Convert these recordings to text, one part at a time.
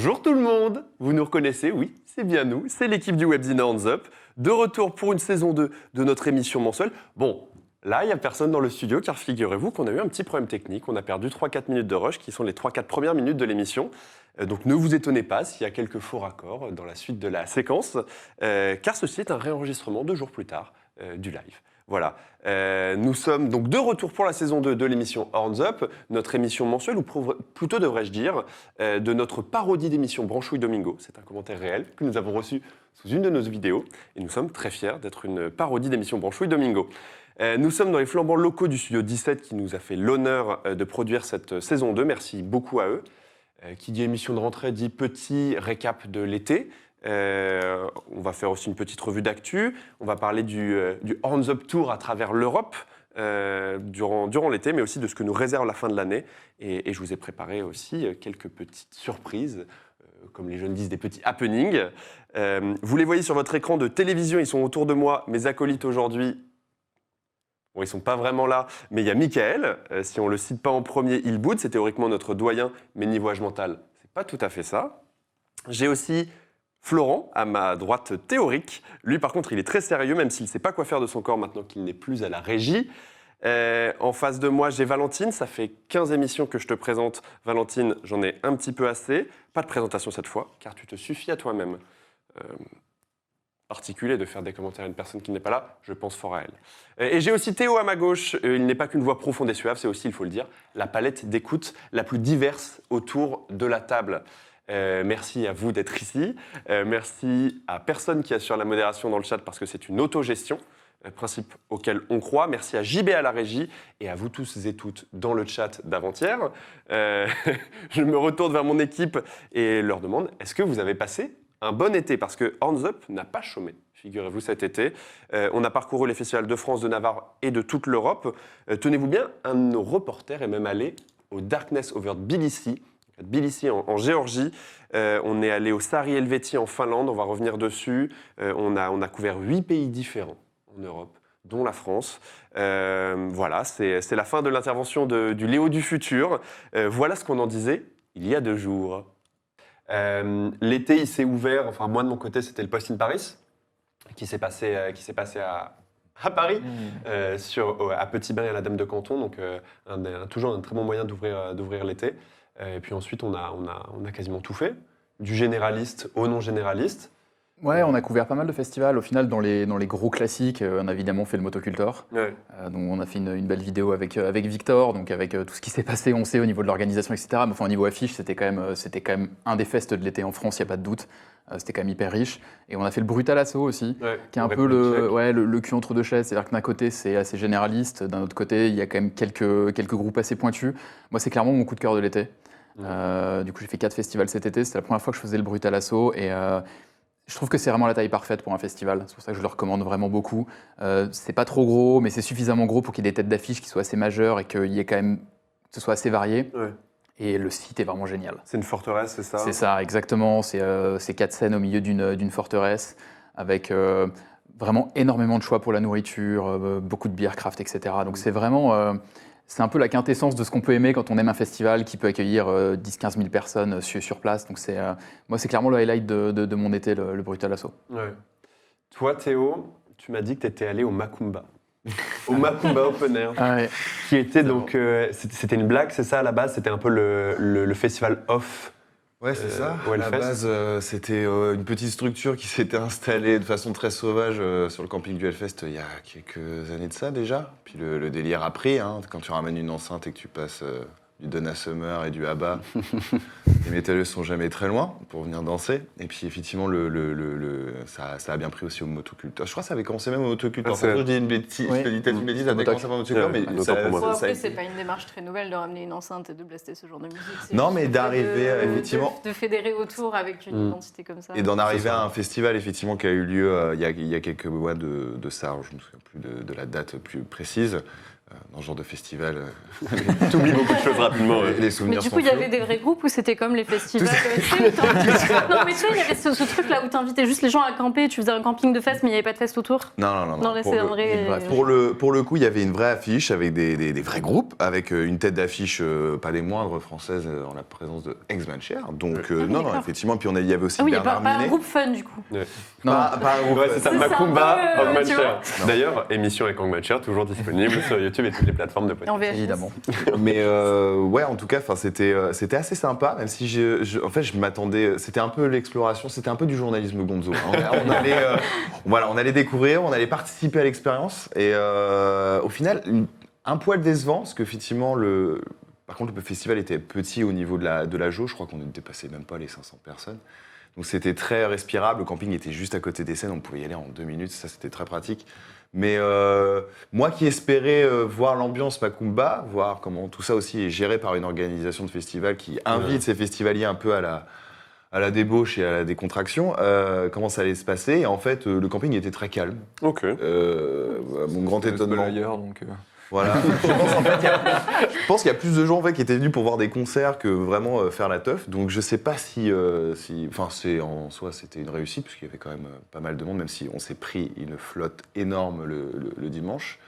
Bonjour tout le monde. Vous nous reconnaissez? Oui, c'est bien nous. C'est l'équipe du Webzine Hands Up. De retour pour une saison 2 de notre émission mensuelle. Bon, là, il n'y a personne dans le studio car figurez-vous qu'on a eu un petit problème technique. On a perdu 3-4 minutes de rush qui sont les 3-4 premières minutes de l'émission. Donc ne vous étonnez pas s'il y a quelques faux raccords dans la suite de la séquence, car ceci est un réenregistrement 2 jours plus tard du live. Voilà. Nous sommes donc de retour pour la saison 2 de l'émission Hands Up, notre émission mensuelle, ou plutôt devrais-je dire, de notre parodie d'émission Branchouille Domingo. C'est un commentaire réel que nous avons reçu sous une de nos vidéos, et nous sommes très fiers d'être une parodie d'émission Branchouille Domingo. Nous sommes dans les flambants locaux du Studio 17 qui nous a fait l'honneur de produire cette saison 2. Merci beaucoup à eux. Qui dit émission de rentrée dit petit récap de l'été. On va faire aussi une petite revue d'actu. On va parler du Hands Up Tour à travers l'Europe durant l'été, mais aussi de ce que nous réserve la fin de l'année. Et je vous ai préparé aussi quelques petites surprises, comme les jeunes disent, des petits happenings. Vous les voyez sur votre écran de télévision, ils sont autour de moi, mes acolytes aujourd'hui. Bon, ils ne sont pas vraiment là, mais il y a Michael. Si on ne le cite pas en premier, il boude. C'est théoriquement notre doyen, mais niveau âge mental, ce n'est pas tout à fait ça. J'ai aussi Florent, à ma droite théorique. Lui, par contre, il est très sérieux, même s'il ne sait pas quoi faire de son corps maintenant qu'il n'est plus à la régie. En face de moi, j'ai Valentine. Ça fait 15 émissions que je te présente. Valentine, j'en ai un petit peu assez. Pas de présentation cette fois, car tu te suffis à toi-même. Particulier de faire des commentaires à une personne qui n'est pas là, je pense fort à elle. Et j'ai aussi Théo à ma gauche. Il n'est pas qu'une voix profonde et suave, c'est aussi, il faut le dire, la palette d'écoute la plus diverse autour de la table. Merci à vous d'être ici. Merci à personne qui assure la modération dans le chat parce que c'est une autogestion, principe auquel on croit. Merci à JB à la régie et à vous tous et toutes dans le chat d'avant-hier. Je me retourne vers mon équipe et leur demande, est-ce que vous avez passé un bon été? Parce que Hands Up n'a pas chômé, figurez-vous, cet été. On a parcouru les festivals de France, de Navarre et de toute l'Europe. Tenez-vous bien, un de nos reporters est même allé au Darkness Over Tbilisi, en Géorgie. On est allé au Sari Helveti en Finlande, on va revenir dessus. On a couvert 8 pays différents en Europe, dont la France. Voilà, c'est la fin de l'intervention du Léo du futur. Voilà ce qu'on en disait il y a 2 jours. L'été, il s'est ouvert, enfin moi de mon côté, c'était le Post in Paris, qui s'est passé à Paris, à Petit-Bain et à la Dame de Canton, donc toujours un très bon moyen d'ouvrir l'été. Et puis ensuite, on a quasiment tout fait, du généraliste au non généraliste. Ouais, on a couvert pas mal de festivals. Au final, dans les gros classiques, on a évidemment fait le Motocultor. Ouais. Donc on a fait une belle vidéo avec Victor, donc avec tout ce qui s'est passé, on sait, au niveau de l'organisation, etc. Mais enfin, au niveau affiche, c'était quand même un des fests de l'été en France, il n'y a pas de doute. C'était quand même hyper riche. Et on a fait le Brutal Assaut aussi, qui est un peu le cul entre deux chaises. C'est-à-dire que d'un côté, c'est assez généraliste. D'un autre côté, il y a quand même quelques groupes assez pointus. Moi, c'est clairement mon coup de cœur de l'été. Du coup, j'ai fait 4 festivals cet été. C'était la première fois que je faisais le Brutal Assaut. Et je trouve que c'est vraiment la taille parfaite pour un festival. C'est pour ça que je le recommande vraiment beaucoup. C'est pas trop gros, mais c'est suffisamment gros pour qu'il y ait des têtes d'affiche qui soient assez majeures et qu'il y ait quand même, que ce soit assez varié. Ouais. Et le site est vraiment génial. C'est une forteresse, c'est ça? C'est ça, exactement. C'est 4 scènes au milieu d'une forteresse avec vraiment énormément de choix pour la nourriture, beaucoup de beer craft, etc. Donc c'est vraiment... c'est un peu la quintessence de ce qu'on peut aimer quand on aime un festival qui peut accueillir 10-15 000 personnes sur place. Donc moi, c'est clairement le highlight de mon été, le Brutal Assaut. Ouais. Toi, Théo, tu m'as dit que tu étais allé au Macumba. Au Macumba Open Air. Ah ouais. Qui était donc... c'était une blague, c'est ça, à la base? C'était un peu le festival off. Ouais, c'est ça. au À la Hellfest. base, c'était une petite structure qui s'était installée de façon très sauvage sur le camping du Hellfest il y a quelques années de ça déjà. Puis le délire a pris, hein, quand tu ramènes une enceinte et que tu passes du Donna Summer et du ABBA, les métalleux sont jamais très loin pour venir danser. Et puis effectivement, ça a bien pris aussi au Motocultor. Je crois que ça avait commencé même au Motocultor. Ah, c'est- Je dis une bêtise, Oui. je dis peut-être une bêtise, ça avait commencé par Motocultor, Ouais, mais autant pour moi. Bon, ça a après, été- c'est pas une démarche très nouvelle de ramener une enceinte et de blaster ce genre de musique. C'est Non, juste mais le fait d'arriver, effectivement. De fédérer autour avec une identité comme ça. Et d'en arriver ça. à un festival effectivement qui a eu lieu il y a quelques mois de ça, alors je ne me souviens plus de la date plus précise, dans ce genre de festival. T'oublies beaucoup de choses rapidement. Les Mais souvenirs du sont coup, il y flots. avait des vrais groupes ou c'était comme les festivals tu sais, où non, mais tu sais, il y avait ce truc là où t'invitais juste les gens à camper, tu faisais un camping de fest, mais il n'y avait pas de fest autour. Non. Dans les Pour le- vrai. Pour le coup, il y avait une vraie affiche avec des vrais groupes, avec une tête d'affiche pas des moindres françaises en la présence de Ex-Man Cher. Donc, non, d'accord. effectivement. Puis il y avait aussi Ah oui, il n'y a Bernard pas un Minet. groupe fun du coup. Non, Pas un groupe. Ouais, c'est ça, C'est ça, Macumba, un peu, Hogman tu Cher. D'ailleurs, émission avec Hogman Cher, toujours disponible sur YouTube et toutes les plateformes de podcast. En VHS. évidemment. Mais ouais, en tout cas, c'était assez sympa, même si en fait, je m'attendais. C'était un peu l'exploration, c'était un peu du journalisme gonzo. On allait, voilà, on allait découvrir, on allait participer à l'expérience. Et au final, un poil décevant, parce qu'effectivement, par contre, le festival était petit au niveau de la jauge. Je crois qu'on ne dépassait même pas les 500 personnes. Donc c'était très respirable. Le camping était juste à côté des scènes, on pouvait y aller en 2 minutes. Ça, c'était très pratique. Mais moi qui espérais voir l'ambiance Macumba, voir comment tout ça aussi est géré par une organisation de festival qui invite ses festivaliers un peu à la débauche et à la décontraction, comment ça allait se passer. Et en fait, le camping était très calme. Ok. Mon grand étonnement. ailleurs, donc. Voilà. Je pense qu'il y a plus de gens en fait, qui étaient venus pour voir des concerts que vraiment faire la teuf. Donc je sais pas si enfin, en soi c'était une réussite, puisqu'il y avait quand même pas mal de monde, même si on s'est pris une flotte énorme le dimanche.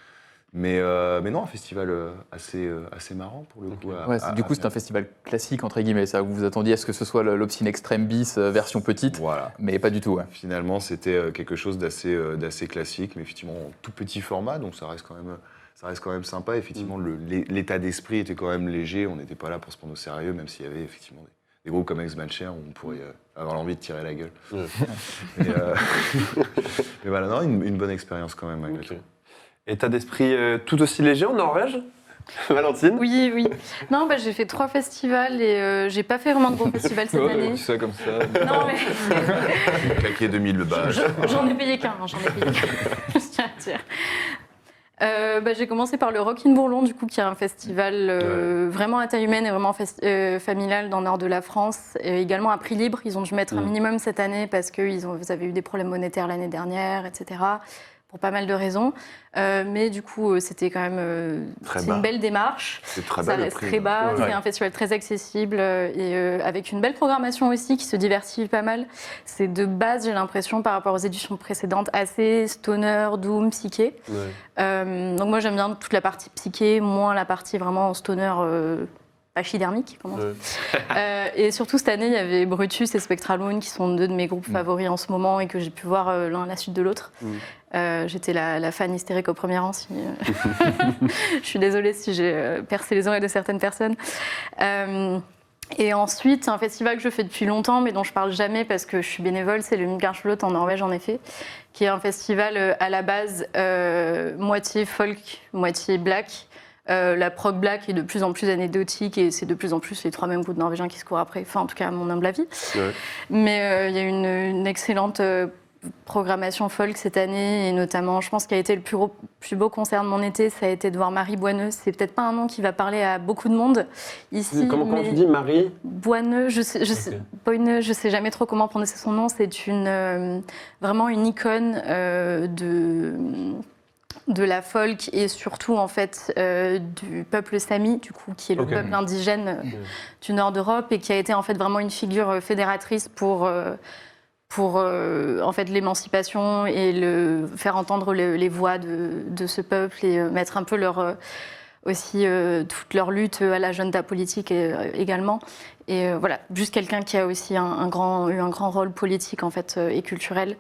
Mais non, un festival assez marrant pour le coup. Ouais, du coup, c'est un festival classique, entre guillemets. Ça, vous vous attendiez à ce que ce soit l'Obscene Extreme bis version petite, Voilà. mais pas du tout. Ouais. Finalement, c'était quelque chose d'assez classique, mais effectivement en tout petit format, donc ça reste quand même sympa. Effectivement, l'état d'esprit était quand même léger. On n'était pas là pour se prendre au sérieux, même s'il y avait effectivement des groupes comme Ex-Man Cher où on pourrait avoir l'envie de tirer la gueule. Ouais. Mais voilà, non, une bonne expérience quand même. Malgré Ok. tout. État d'esprit tout aussi léger en Norvège Valentine Oui. Non, j'ai fait 3 festivals et j'ai pas fait vraiment de gros festivals cette année. ça comme ça. Non, mais Claquer 2000 le badge. j'en ai payé qu'un, je tiens à dire. J'ai commencé par le Rock in Bourlon, du coup, qui est un festival vraiment à taille humaine et vraiment familial dans le nord de la France. Et également à prix libre. Ils ont dû mettre un minimum cette année parce qu'ils avaient eu des problèmes monétaires l'année dernière, etc. Pour pas mal de raisons. Mais du coup, c'était quand même c'est une belle démarche. C'est très Ça bas le reste prix. très bas. Ouais. C'est un festival très accessible et avec une belle programmation aussi qui se diversifie pas mal. C'est de base, j'ai l'impression, par rapport aux éditions précédentes, assez stoner, doom, psyché. Ouais. Donc moi, j'aime bien toute la partie psyché, moins la partie vraiment stoner pachydermique, comment on dit. Et surtout, cette année, il y avait Brutus et Spectral Moon, qui sont 2 de mes groupes favoris en ce moment et que j'ai pu voir l'un à la suite de l'autre. J'étais la fan hystérique au premier rang. Je suis désolée si j'ai percé les oreilles de certaines personnes. Et ensuite, un festival que je fais depuis longtemps, mais dont je parle jamais parce que je suis bénévole, c'est le Midgardslot en Norvège, en effet, qui est un festival à la base moitié folk, moitié black. La prog black est de plus en plus anecdotique et c'est de plus en plus les 3 mêmes groupes norvégiens qui se courent après, enfin en tout cas à mon humble avis. Ouais. Mais il y a une excellente programmation folk cette année et notamment, je pense qu'il a été le plus beau concert de mon été, ça a été de voir Marie Boineux. C'est peut-être pas un nom qui va parler à beaucoup de monde ici. Comment tu dis, Marie Boineux, je sais, Boineux, je sais jamais trop comment prononcer son nom. C'est vraiment une icône de la folk et surtout en fait du peuple Sami, du coup, qui est le peuple indigène du nord d'Europe et qui a été en fait vraiment une figure fédératrice pour en fait l'émancipation et faire entendre les voix de ce peuple et mettre un peu aussi toute leur lutte à l'agenda politique également. Et voilà, juste quelqu'un qui a aussi eu un grand rôle politique en fait et culturel.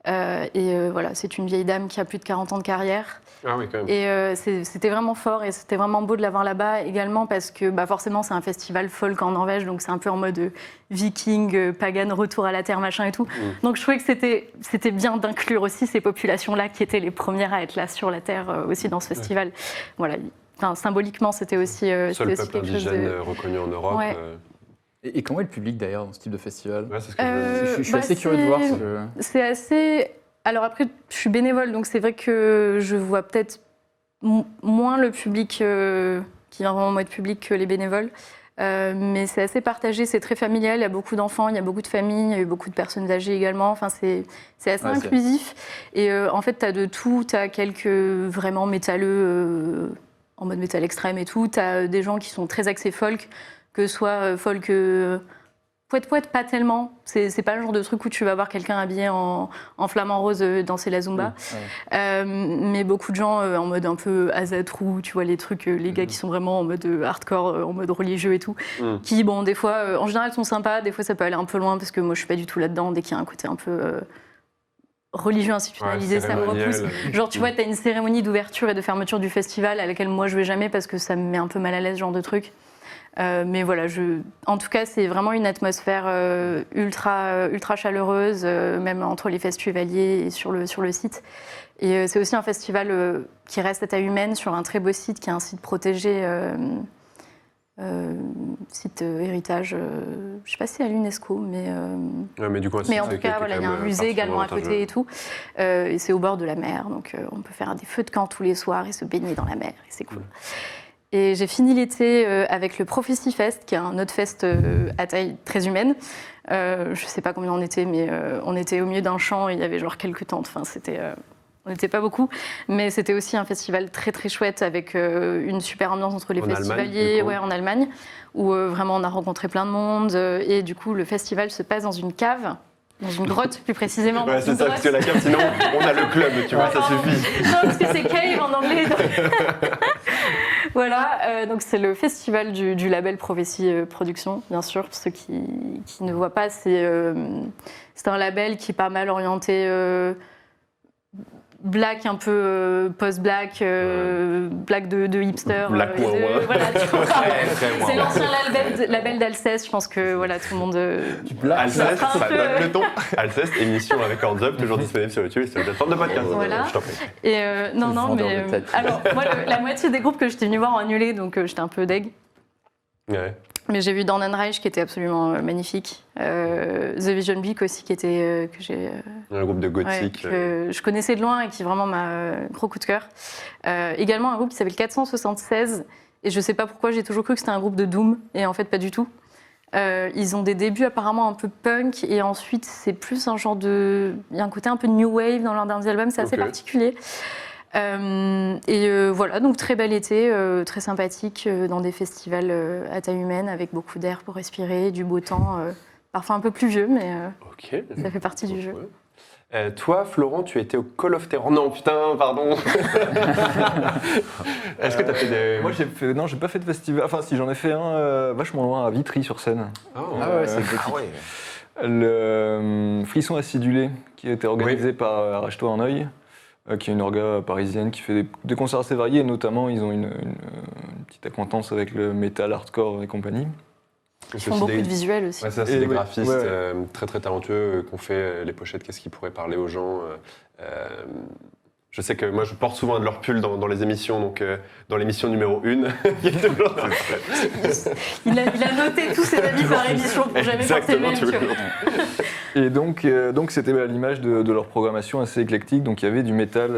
Voilà, c'est une vieille dame qui a plus de 40 ans de carrière. Ah oui, quand même. Et c'était vraiment fort et c'était vraiment beau de l'avoir là-bas également parce que forcément c'est un festival folk en Norvège, donc c'est un peu en mode viking, pagan, retour à la terre, machin et tout. Donc je trouvais que c'était bien d'inclure aussi ces populations-là qui étaient les premières à être là sur la terre aussi dans ce festival. Voilà. Enfin, symboliquement, c'était aussi, Seul c'était aussi peuple quelque chose indigène de... reconnu en Europe. Ouais. Et comment est le public d'ailleurs dans ce type de festival? Ouais, c'est ce que je veux dire. Je suis assez curieux de voir. C'est assez... Alors après, je suis bénévole, donc c'est vrai que je vois peut-être moins le public qui vient vraiment en mode public que les bénévoles. Mais c'est assez partagé, c'est très familial, il y a beaucoup d'enfants, il y a beaucoup de familles, il y a eu beaucoup de personnes âgées également. Enfin, c'est assez inclusif. Et en fait, tu as de tout, tu as quelques vraiment métalleux en mode métal extrême et tout. T'as des gens qui sont très axés folk, que ce soit folk poète pas tellement. C'est pas le genre de truc où tu vas voir quelqu'un habillé en flamant rose danser la Zumba. Mais beaucoup de gens en mode un peu Azatrou, tu vois, les trucs, les gars qui sont vraiment en mode hardcore, en mode religieux et tout, qui, bon, des fois, en général, sont sympas, des fois, ça peut aller un peu loin, parce que moi, je suis pas du tout là-dedans, dès qu'il y a un côté un peu religieux institutionnalisé, ça me repousse. Genre, tu vois, t'as une cérémonie d'ouverture et de fermeture du festival à laquelle moi, je vais jamais, parce que ça me met un peu mal à l'aise, ce genre de truc. Mais voilà, en tout cas, c'est vraiment une atmosphère ultra chaleureuse, même entre les festivaliers et sur le site. Et c'est aussi un festival qui reste à taille humaine sur un très beau site, qui est un site protégé, site héritage, je ne sais pas si c'est à l'UNESCO, mais du coup, en tout cas, voilà, il y a un musée également à côté et tout. Et c'est au bord de la mer, donc on peut faire des feux de camp tous les soirs et se baigner dans la mer, et c'est cool. Et j'ai fini l'été avec le Prophecy Fest, qui est un autre fest à taille très humaine. Je ne sais pas combien on était, mais on était au milieu d'un champ et il y avait genre quelques tentes. Enfin, on n'était pas beaucoup, mais c'était aussi un festival très très chouette avec une super ambiance entre les festivaliers, en Allemagne, où vraiment on a rencontré plein de monde. Et du coup, le festival se passe dans une cave. Dans une grotte, plus précisément. Ouais, c'est ça, parce que la cave, sinon, on a le club, tu vois, ça suffit. Non, parce que c'est cave en anglais. Voilà, donc c'est le festival du label Prophecy Productions, bien sûr, pour ceux qui ne voient pas. C'est un label qui est pas mal orienté black, un peu post-black, black de hipster. Black voilà, tu comprends. C'est l'ancien label d'Alceste, je pense que voilà, tout le monde... Alceste, ça donne le ton. Alceste, émission avec Hands Up, toujours disponible sur YouTube et sur les plateformes de podcast. Voilà. Je t'en prie. Et non, mais... alors, moi, la moitié des groupes que j'étais venue voir ont annulé, donc j'étais un peu deg. Ouais. Mais j'ai vu Down and Reich qui était absolument magnifique. The Vision Beak aussi qui était que j'ai un groupe de gothique que je connaissais de loin et qui vraiment m'a gros coup de cœur. Également un groupe qui s'appelle 476 et je sais pas pourquoi j'ai toujours cru que c'était un groupe de doom et en fait pas du tout. Ils ont des débuts apparemment un peu punk et ensuite c'est plus un genre de, il y a un côté un peu new wave dans leurs derniers albums, c'est assez particulier. Voilà, donc très bel été, très sympathique, dans des festivals à taille humaine, avec beaucoup d'air pour respirer, du beau temps, parfois un peu pluvieux, mais ça fait partie du jeu. Toi, Florent, tu étais au Call of Terror. Non, putain, pardon. Est-ce que tu as fait des... Moi, non, j'ai pas fait de festival. Enfin, si, j'en ai fait un vachement loin, à Vitry-sur-Seine. C'est le Frisson Acidulé, qui a été organisé par Arrache-toi un œil. Qui est une orga parisienne qui fait des concerts assez variés, et notamment ils ont une petite acquaintance avec le metal, hardcore et compagnie. Ils font beaucoup de visuels aussi. Ouais, ça, c'est des graphistes très très talentueux qui ont fait les pochettes, qu'est-ce qui pourrait parler aux gens. Je sais que moi je porte souvent de leur pull dans les émissions, donc dans l'émission numéro 1, il a noté tous ses avis par émission pour jamais porter le même. Et donc c'était à l'image de leur programmation assez éclectique. Donc il y avait du métal,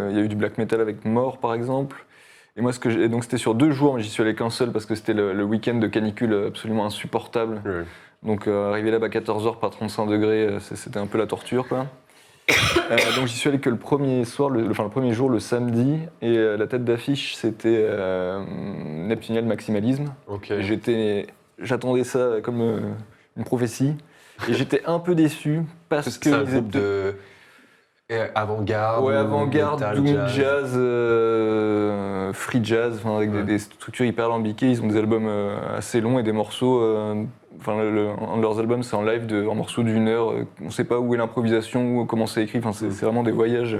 il y a eu du black metal avec Mort par exemple. Et moi donc c'était sur 2 jours, mais j'y suis allé qu'un seul parce que c'était le week-end de canicule absolument insupportable. Donc arriver là-bas à 14h par 35 degrés, c'était un peu la torture quoi. Donc j'y suis allé que le premier soir, le premier jour, le samedi, et la tête d'affiche c'était Neptuniel Maximalisme. J'attendais ça comme une prophétie, et j'étais un peu déçu parce que c'est un groupe de avant-garde, avant-garde, doom jazz, free jazz, avec des structures hyper alambiquées. Ils ont des albums assez longs et des morceaux. Un de leurs albums, c'est en live en morceaux d'1 heure. On ne sait pas où est l'improvisation, ou comment c'est écrit. C'est vraiment des voyages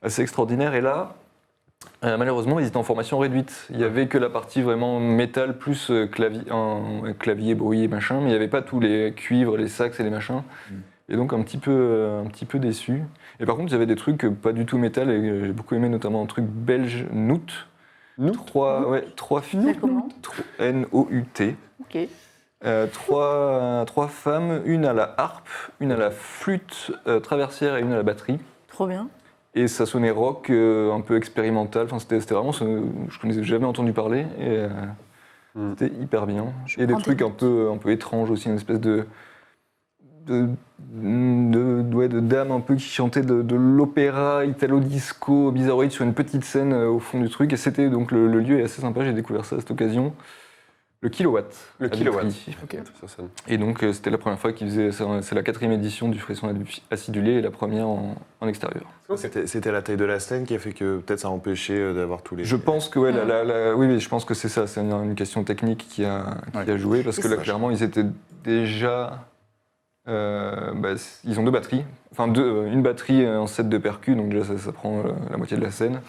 assez extraordinaires. Et là, malheureusement, ils étaient en formation réduite. Il n'y avait que la partie vraiment métal plus clavier, bruit et machin, mais il n'y avait pas tous les cuivres, les sax et les machins. Et donc un petit peu déçu. Et par contre, il y avait des trucs pas du tout métal, et j'ai beaucoup aimé notamment un truc belge, Nout. Trois filles. N-O-U-T. Ok. 3 femmes, une à la harpe, une à la flûte traversière et une à la batterie. Trop bien. Et ça sonnait rock, un peu expérimental. Enfin, c'était vraiment, je connaissais jamais entendu parler, et c'était hyper bien. Et des trucs un peu étranges aussi, une espèce de dames un peu qui chantaient de l'opéra italo-disco bizarroïde sur une petite scène au fond du truc. Et c'était donc le lieu est assez sympa, j'ai découvert ça à cette occasion. Le Kilowatt. Le à Kilowatt. Vitry. Ok, ça sonne. Et donc c'était la première fois qu'ils faisaient, c'est la 4e édition du frisson acidulé et la première en extérieur. C'était la taille de la scène qui a fait que peut-être ça a empêché d'avoir tous les... Je pense que oui, je pense que c'est ça, c'est une question technique qui a joué parce que là clairement ils étaient déjà, ils ont 2 batteries, enfin une batterie en 7 de percus, donc déjà ça prend la moitié de la scène.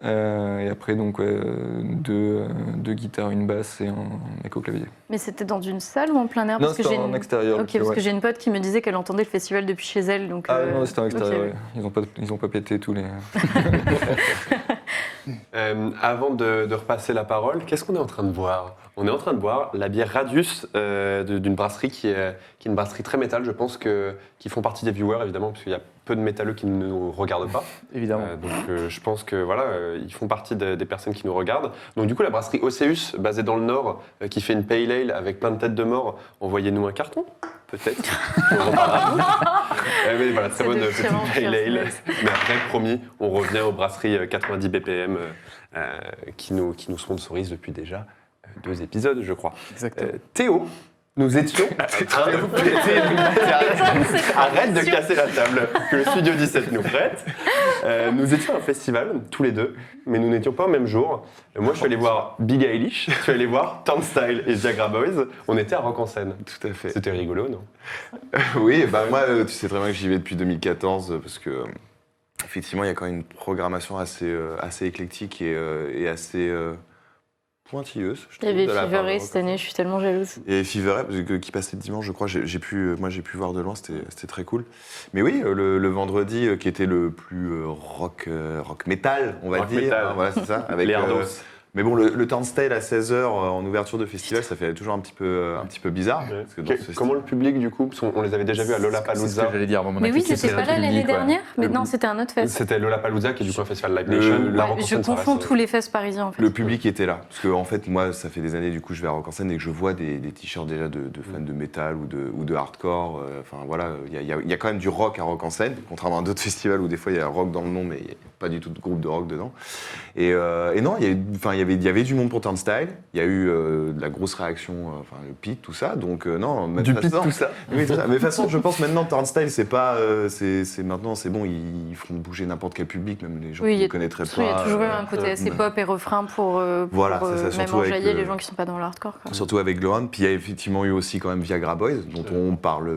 Et après, donc, 2 guitares, une basse et un mec au clavier. Mais c'était dans une salle ou en plein air? Non, Parce que c'était j'ai en extérieur. Ok, parce que j'ai une pote qui me disait qu'elle entendait le festival depuis chez elle. Donc, non, c'était en extérieur, ok. ouais. Ils ont pas pété tous les... Avant de repasser la parole, qu'est-ce qu'on est en train de boire? On est en train de boire la bière Radius d'une brasserie qui est une brasserie très métal, je pense, qui font partie des viewers, évidemment, parce qu'il y a peu de métalleux qui ne nous regardent pas. Évidemment. Donc je pense que voilà, ils font partie des personnes qui nous regardent. Donc du coup, la brasserie Océus, basée dans le Nord, qui fait une pale ale avec plein de têtes de mort, envoyez-nous un carton, peut-être. On reparlera. Mais voilà, très C'est bonne de petite pire en pire, pale ale. c'est Mais après, promis, on revient aux brasseries 90 BPM qui nous sponsorisent depuis déjà 2 épisodes, je crois. Exactement. Théo, nous étions... Arrête de casser la table que le Studio 17 nous prête. Nous étions à un festival, tous les deux, mais nous n'étions pas au même jour. Moi, je suis allé voir Big Eilish, tu es allé voir Turnstile et Viagra Boys. On était à Rock en Seine. Tout à fait. C'était rigolo, non? Oui, bah moi, tu sais très bien que j'y vais depuis 2014 parce que effectivement, il y a quand même une programmation assez éclectique et assez pointilleuse. Je Il y avait trouve, de la part de Fever Ray Rock cette année, je suis tellement jalouse. Et Fever Ray, qui passait le dimanche, je crois, j'ai pu voir de loin, c'était très cool. Mais oui, le vendredi, qui était le plus rock metal, on va Rock dire. metal. Hein, voilà, c'est ça. Avec, Les hardos. mais bon, le Turnstile à 16h en ouverture de festival, ça fait toujours un petit peu bizarre. Ouais. Parce que dans ce Comment le public, du coup, parce qu'on les avait déjà vus à C'est ce Lollapalooza. que j'allais dire. Bon, mon Mais oui, inquiétude, c'était c'est pas là le l'année public, ouais. dernière? Mais non, c'était un autre fest. C'était Lollapalooza, qui est du coup un festival Live Le- Nation. Ouais, La Rock en Je Seine, ça confonds reste, tous les fests parisiens, en fait. Le public était là. Parce que, en fait, moi, ça fait des années, du coup, je vais à Rock en Seine et que je vois des t-shirts déjà de fans de métal ou de hardcore. Enfin, voilà, il y a quand même du rock à Rock en Seine, contrairement à d'autres festivals où des fois il y a rock dans le nom, mais il n'y a pas du tout de groupe de rock dedans. Et non, il y avait du monde pour Turnstile. Il y a eu de la grosse réaction, le pit, tout ça. Donc, non, mais de Du toute pit, façon- tout ça. Oui, tout ça. Mais de toute façon, je pense maintenant, Turnstile, c'est pas. C'est maintenant, c'est bon, ils font bouger n'importe quel public, même les gens Oui, qui ne connaîtraient pas. Il y a toujours eu un côté assez pop et refrain pour Voilà, c'est ça, même surtout avec enjailler le- les gens qui sont pas dans le hardcore. quoi. Surtout avec Glohan. Puis il y a effectivement eu aussi quand même Viagra Boys, dont on parle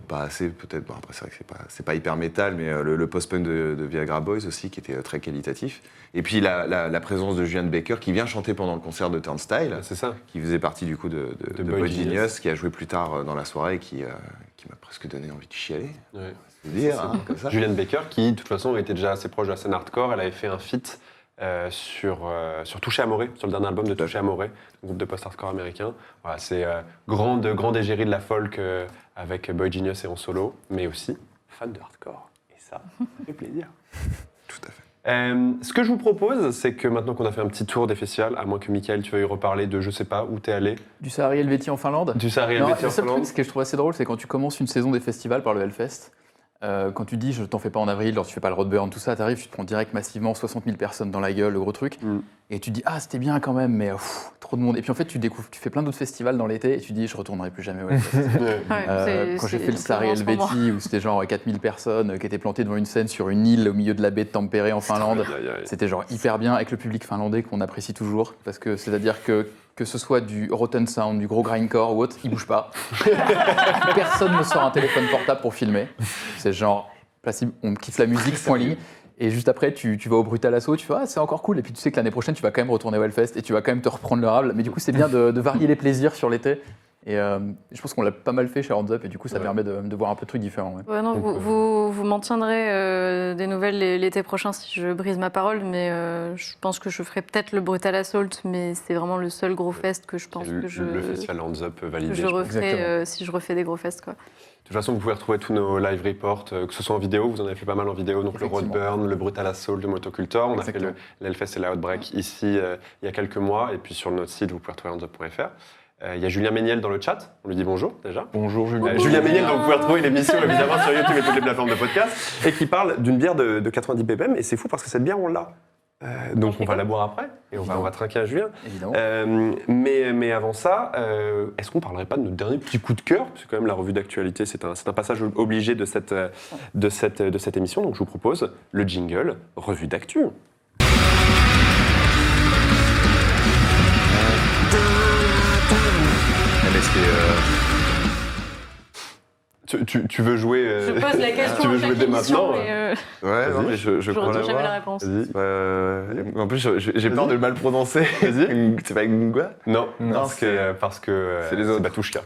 pas assez peut-être. Bon, après c'est vrai que c'est pas hyper métal, mais le post-punk de Viagra Boys aussi, qui était très qualitatif. Et puis la présence de Julian Baker, qui vient chanter pendant le concert de Turnstile, C'est ça. qui faisait partie du coup de Boy Boy Genius. Genius, qui a joué plus tard dans la soirée et qui m'a presque donné envie de chialer. Ouais. C'est dire, hein, comme ça. Julian Baker, qui de toute façon était déjà assez proche de la scène hardcore, elle avait fait un feat sur Touché Amoré, sur le dernier album de Tout à Touché Amoré, un groupe de post-hardcore américain. Voilà, c'est grande égérie de la folk avec Boy Genius et en solo, mais aussi fan de hardcore. Et ça fait plaisir. Tout à fait. Ce que je vous propose, c'est que maintenant qu'on a fait un petit tour des festivals, à moins que Mickaël, tu veuilles reparler de je sais pas où t'es allé, Du Sahari Helvétie en Finlande. du Sahari Non, Helvétie en le seul Finlande. truc, ce que je trouve assez drôle, c'est quand tu commences une saison des festivals par le Hellfest, quand tu dis je t'en fais pas en avril, tu fais pas le Roadburn, tout ça, t'arrives, tu te prends direct massivement 60 000 personnes dans la gueule, le gros truc, et tu te dis ah c'était bien quand même, mais trop de monde. Et puis en fait tu découvres, tu fais plein d'autres festivals dans l'été et tu dis je retournerai plus jamais au Hellfest. Ouais, Quand j'ai c'est fait le Sahari vraiment en ce moment. Helvétie où c'était genre 4000 personnes qui étaient plantées devant une scène sur une île au milieu de la baie de Tampere en Finlande. Aïe, aïe, aïe. C'était genre hyper bien avec le public finlandais qu'on apprécie toujours parce que c'est-à-dire que ce soit du Rotten Sound, du gros grindcore ou autre, ils bougent pas. Personne ne sort un téléphone portable pour filmer. C'est genre, on kiffe la musique, point ligne. Et juste après, tu vas au Brutal Assaut, tu fais ah, c'est encore cool. Et puis tu sais que l'année prochaine, tu vas quand même retourner au Hellfest et tu vas quand même te reprendre le rable. Mais du coup, c'est bien de varier les plaisirs sur l'été. Et je pense qu'on l'a pas mal fait chez Hands Up et du coup, ça permet de voir un peu de trucs différents. Ouais. Ouais, non, Donc, vous m'en tiendrez des nouvelles l'été prochain si je brise ma parole, mais je pense que je ferai peut-être le Brutal Assault, mais c'est vraiment le seul gros fest que je pense que je, Le festival Hands Up validé. que je je pense. referai Exactement. si je refais des gros fests. Quoi. De toute façon, vous pouvez retrouver tous nos live reports, que ce soit en vidéo, vous en avez fait pas mal en vidéo, donc le Effectivement. Roadburn, le Brutal Assault, le Motocultor. On a fait Exactement. l'Hellfest et la Outbreak ici il y a quelques mois, et puis sur notre site, vous pouvez retrouver handup.fr. Il y a Julien Méniel dans le chat, on lui dit bonjour déjà. Bonjour Julien. Julien Méniel, donc vous pouvez retrouver l'émission évidemment sur YouTube et toutes les plateformes de podcast, et qui parle d'une bière de 90 ppm, et c'est fou parce que cette bière, on l'a. Donc on va la boire après, et on va trinquer à Julien. Évidemment. Mais avant ça, est-ce qu'on parlerait pas de notre dernier petit coup de cœur? C'est quand même la revue d'actualité, c'est un passage obligé de cette émission, donc je vous propose le jingle revue d'actu. Mais c'est. Tu veux jouer Je pose la question tu veux à jouer chaque dès émission, maintenant mais Ouais, non, mais je crois retiens jamais la l'avoir. réponse. Vas-y. En plus, j'ai peur de le mal prononcer. Vas-y. C'est pas Ngwa? Non, Non, parce que c'est les autres. Batushka.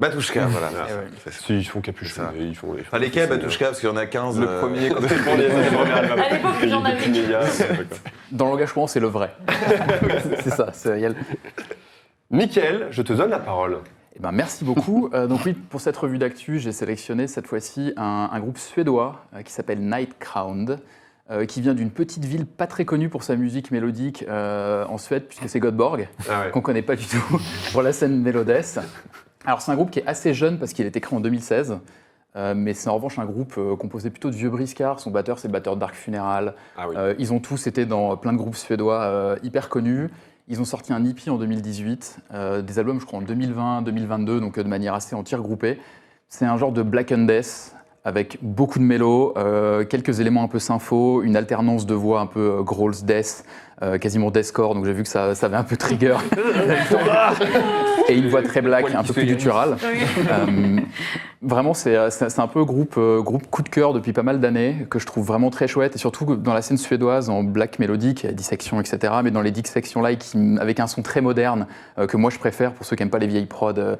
Batushka, voilà. Voilà. ouais. Si, ils font capuchon, Ça. ils font. Enfin, lesquels Batushka? Parce qu'il y en a 15. Le premier, quand c'est le premier album. À l'époque, j'en avais. Dans le langage courant, c'est le vrai. C'est ça. Mickaël, je te donne la parole. Eh ben, merci beaucoup. Donc oui, pour cette revue d'actu, j'ai sélectionné cette fois-ci un groupe suédois qui s'appelle Nightcrown, qui vient d'une petite ville pas très connue pour sa musique mélodique en Suède, puisque c'est Göteborg, Ah ouais. qu'on connaît pas du tout pour la scène mélodesse. Alors c'est un groupe qui est assez jeune parce qu'il a été créé en 2016, mais c'est en revanche un groupe composé plutôt de vieux briscards. Son batteur, c'est le batteur d'Arc Funeral. Ah oui. Ils ont tous été dans plein de groupes suédois hyper connus. Ils ont sorti un EP en 2018, des albums je crois en 2020, 2022, donc de manière assez entière groupée. C'est un genre de black and death avec beaucoup de mélos, quelques éléments un peu sympho, une alternance de voix un peu growls death, quasiment deathcore, donc j'ai vu que ça avait un peu trigger. Et une voix très black, un peu plus gutturale. Vraiment, c'est un peu groupe coup de cœur depuis pas mal d'années, que je trouve vraiment très chouette, et surtout dans la scène suédoise, en black mélodique, dissection, etc., mais dans les dissections-là, avec un son très moderne, que moi je préfère pour ceux qui n'aiment pas les vieilles prods.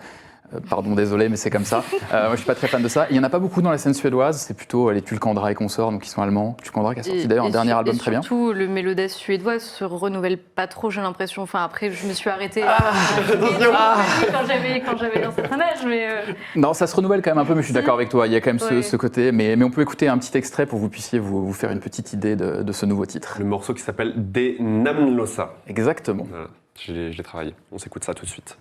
Pardon, désolé, mais c'est comme ça. Moi, je suis pas très fan de ça. Il y en a pas beaucoup dans la scène suédoise. C'est plutôt les Tulkandra et consorts, donc ils sont allemands. Tulkandra qui a sorti d'ailleurs un dernier album très bien. Surtout, le mélodesse suédois se renouvelle pas trop, j'ai l'impression. Enfin, après, je me suis arrêtée quand j'avais un certain âge, mais Non, ça se renouvelle quand même un peu, mais je suis d'accord avec toi. Il y a quand même Ouais. ce côté. Mais on peut écouter un petit extrait pour que vous puissiez vous faire une petite idée de ce nouveau titre. Le morceau qui s'appelle De Namlosa. Exactement. Voilà, je l'ai travaillé. On s'écoute ça tout de suite.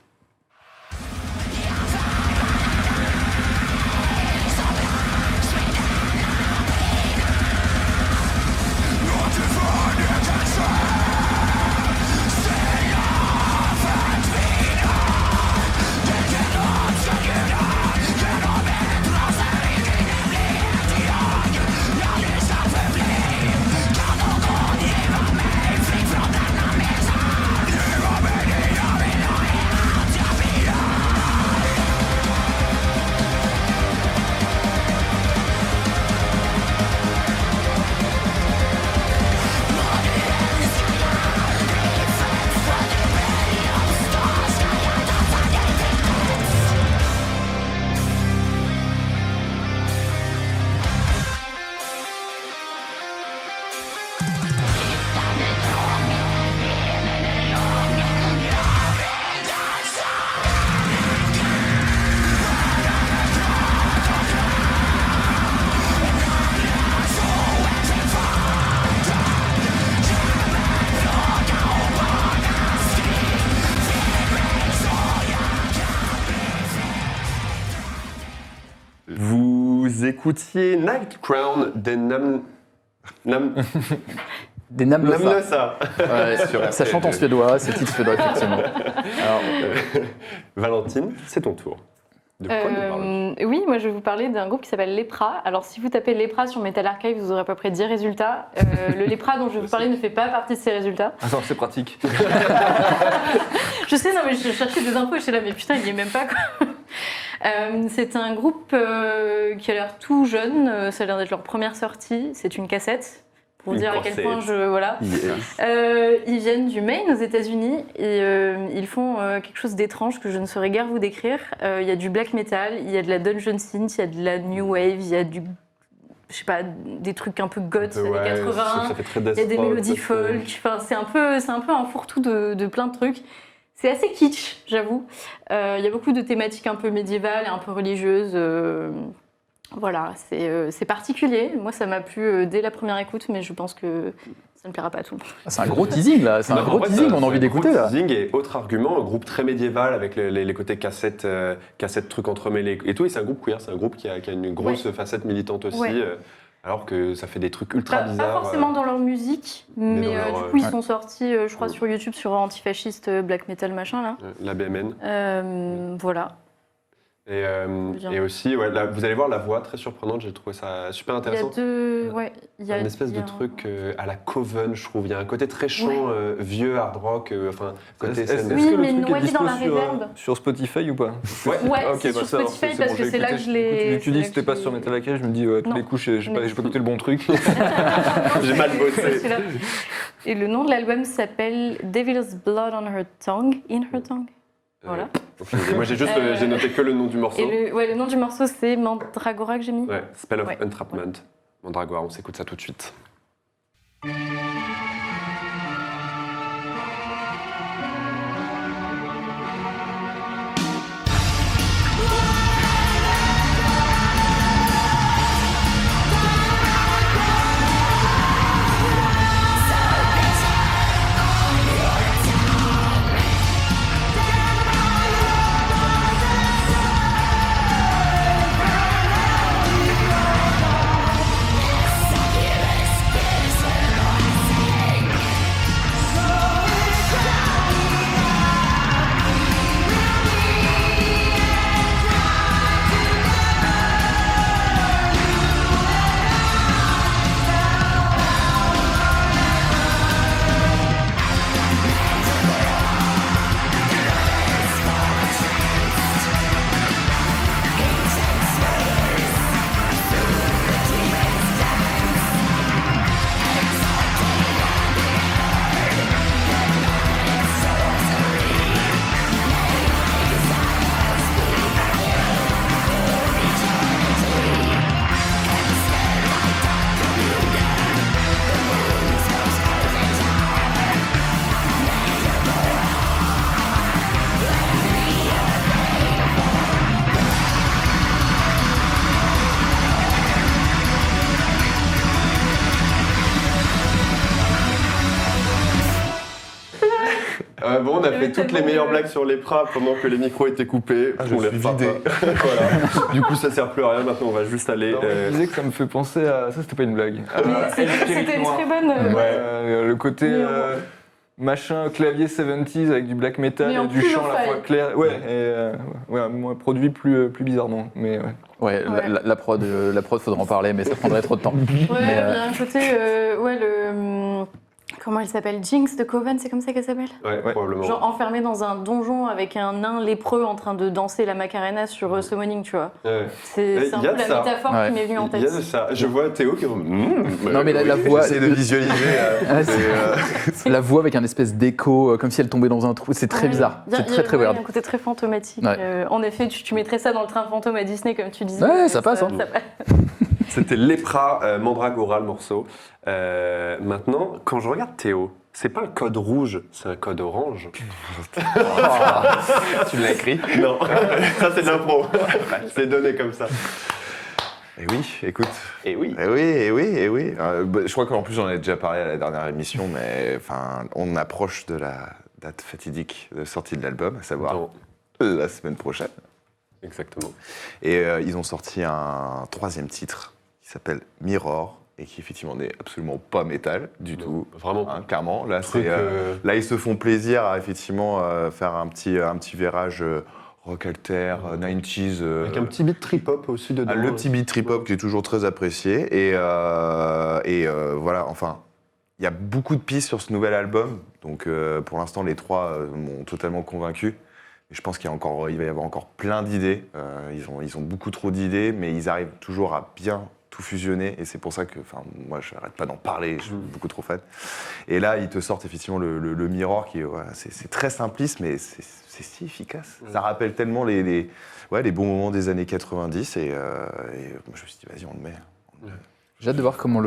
Vous écoutiez Nightcrown des Des Namlosa. Namlosa. Ouais, ça chante en suédois, c'est titre suédois, effectivement. Alors, Valentine, c'est ton tour. De quoi nous parles-tu? Oui, moi je vais vous parler d'un groupe qui s'appelle Lepra. Alors si vous tapez Lepra sur Metal Archive, vous aurez à peu près 10 résultats. Le Lepra dont je vais vous parler ne fait pas partie de ces résultats. Attends, c'est pratique. Je sais, non mais je cherchais des infos et j'étais là, mais putain, il n'y est même pas quoi. C'est un groupe qui a l'air tout jeune, ça a l'air d'être leur première sortie, c'est une cassette. Pour Une dire à quel cassette. point je... Voilà. Ils viennent du Maine aux États-Unis et ils font quelque chose d'étrange que je ne saurais guère vous décrire. Il y a du black metal, il y a de la dungeon synth, il y a de la new wave, il y a du... Je sais pas, des trucs un peu goth années 80. Ça fait très Il y a des mélodies folk. Enfin, c'est un peu un fourre-tout de plein de trucs. C'est assez kitsch, j'avoue. Il y a beaucoup de thématiques un peu médiévales et un peu religieuses. Voilà, c'est particulier. Moi, ça m'a plu dès la première écoute, mais je pense que Ça ne plaira pas à tout le monde. C'est un gros teasing là, c'est un Non, gros en vrai, teasing, c'est on a envie un d'écouter gros là. teasing et autre argument, un groupe très médiéval avec les côtés cassettes, trucs entremêlés et tout. Et c'est un groupe queer, c'est un groupe qui a une grosse facette militante aussi, Ouais. Alors que ça fait des trucs ultra Pas bizarres. forcément dans leur musique, mais, dans leur, du coup, ils ouais. sont sortis, je crois, sur YouTube, sur Antifasciste, Black Metal, machin, là. La BMN. Voilà. Bien. Et aussi, ouais, vous allez voir la voix très surprenante, j'ai trouvé ça super Il y a intéressant. deux... Ouais, il y a Une espèce il y a de un- truc à la Coven, je trouve. Il y a un côté très chant, vieux hard rock, enfin, côté Est-ce scène. Oui, que le mais truc est noyé dispo dans la reverb. sur Spotify ou pas? Ouais. Ouais, Ok, c'est bah sur ça, alors, Spotify c'est parce bon, que j'ai c'est là que écouté. je l'ai... Tu dis que c'était pas sur Metal Academy, je me dis, tous Non. les coups, j'ai pas Mais- écouté le bon truc. J'ai mal bossé. Celui-là. Et le nom de l'album s'appelle Devil's Blood on Her Tongue, In Her Tongue. Voilà. Aucune idée. Moi, j'ai noté que le nom du morceau. Et le nom du morceau, c'est Mandragora que j'ai mis. Ouais, Spell of Ouais. Entrapment. Mandragora, on s'écoute ça tout de suite. Bon, on a fait toutes les meilleures blagues sur les pras pendant que les micros étaient coupés. Je On les suis refera vidé. pas. Voilà. Du coup, ça sert plus à rien. Maintenant, on va juste aller. Je disais que ça me fait penser à. Ça, c'était pas une blague. C'était une très bonne... Le côté Mais machin clavier 70s avec du black metal Mais en et du plus chant à la lo-fi. fois clair. Ouais, moi, produit plus bizarrement. Mais ouais. Ouais, Ouais. la prod, faudra en parler, mais ça prendrait trop de temps. Ouais, Mais, il y a un côté... comment elle s'appelle? Jinx de Coven, c'est comme ça qu'elle s'appelle? Ouais, probablement. Genre enfermée dans un donjon avec un nain lépreux en train de danser la Macarena sur Summoning, tu vois. Ouais. C'est un Il y a peu de la ça. métaphore Ouais. qui m'est venue en Il y a tête. de ça. Je vois Théo qui. Non, mais la voix, J'essaie de visualiser. la voix avec un espèce d'écho, comme si elle tombait dans un trou, c'est très Ouais. bizarre. Il y a- C'est très très il y a weird. un côté très fantomatique. Ouais. En effet, tu mettrais ça dans le train fantôme à Disney, comme tu disais. Ouais, ça passe, hein. C'était Lepra, Mandragora, le morceau. Maintenant, quand je regarde Théo, c'est pas un code rouge, c'est un code orange. Tu l'as écrit? Non, ça c'est de l'impro. C'est donné comme ça. Eh oui, écoute. Et oui. Eh oui, eh oui, eh oui. Je crois qu'en plus, j'en ai déjà parlé à la dernière émission, mais enfin, on approche de la date fatidique de sortie de l'album, à savoir Non, la semaine prochaine. exactement. Et ils ont sorti un troisième titre qui s'appelle Mirror et qui effectivement n'est absolument pas métal du tout. Vraiment. Hein, clairement, là, Truc, là, ils se font plaisir à effectivement faire un petit virage rock alter, 90s. Avec un petit beat trip-hop aussi dedans. Le petit beat trip-hop qui est toujours très apprécié. Et voilà, enfin, il y a beaucoup de pistes sur ce nouvel album. Donc pour l'instant, les trois m'ont totalement convaincu. Et je pense il va y avoir encore plein d'idées. Ils ont beaucoup trop d'idées, mais ils arrivent toujours à bien tout fusionner. Et c'est pour ça que moi, je n'arrête pas d'en parler. Je suis beaucoup trop fan. Et là, ils te sortent effectivement le Mirror qui voilà, c'est très simpliste, mais c'est si efficace. Ça rappelle tellement les bons moments des années 90. Et moi, je me suis dit, vas-y, on le met. J'ai hâte de voir comment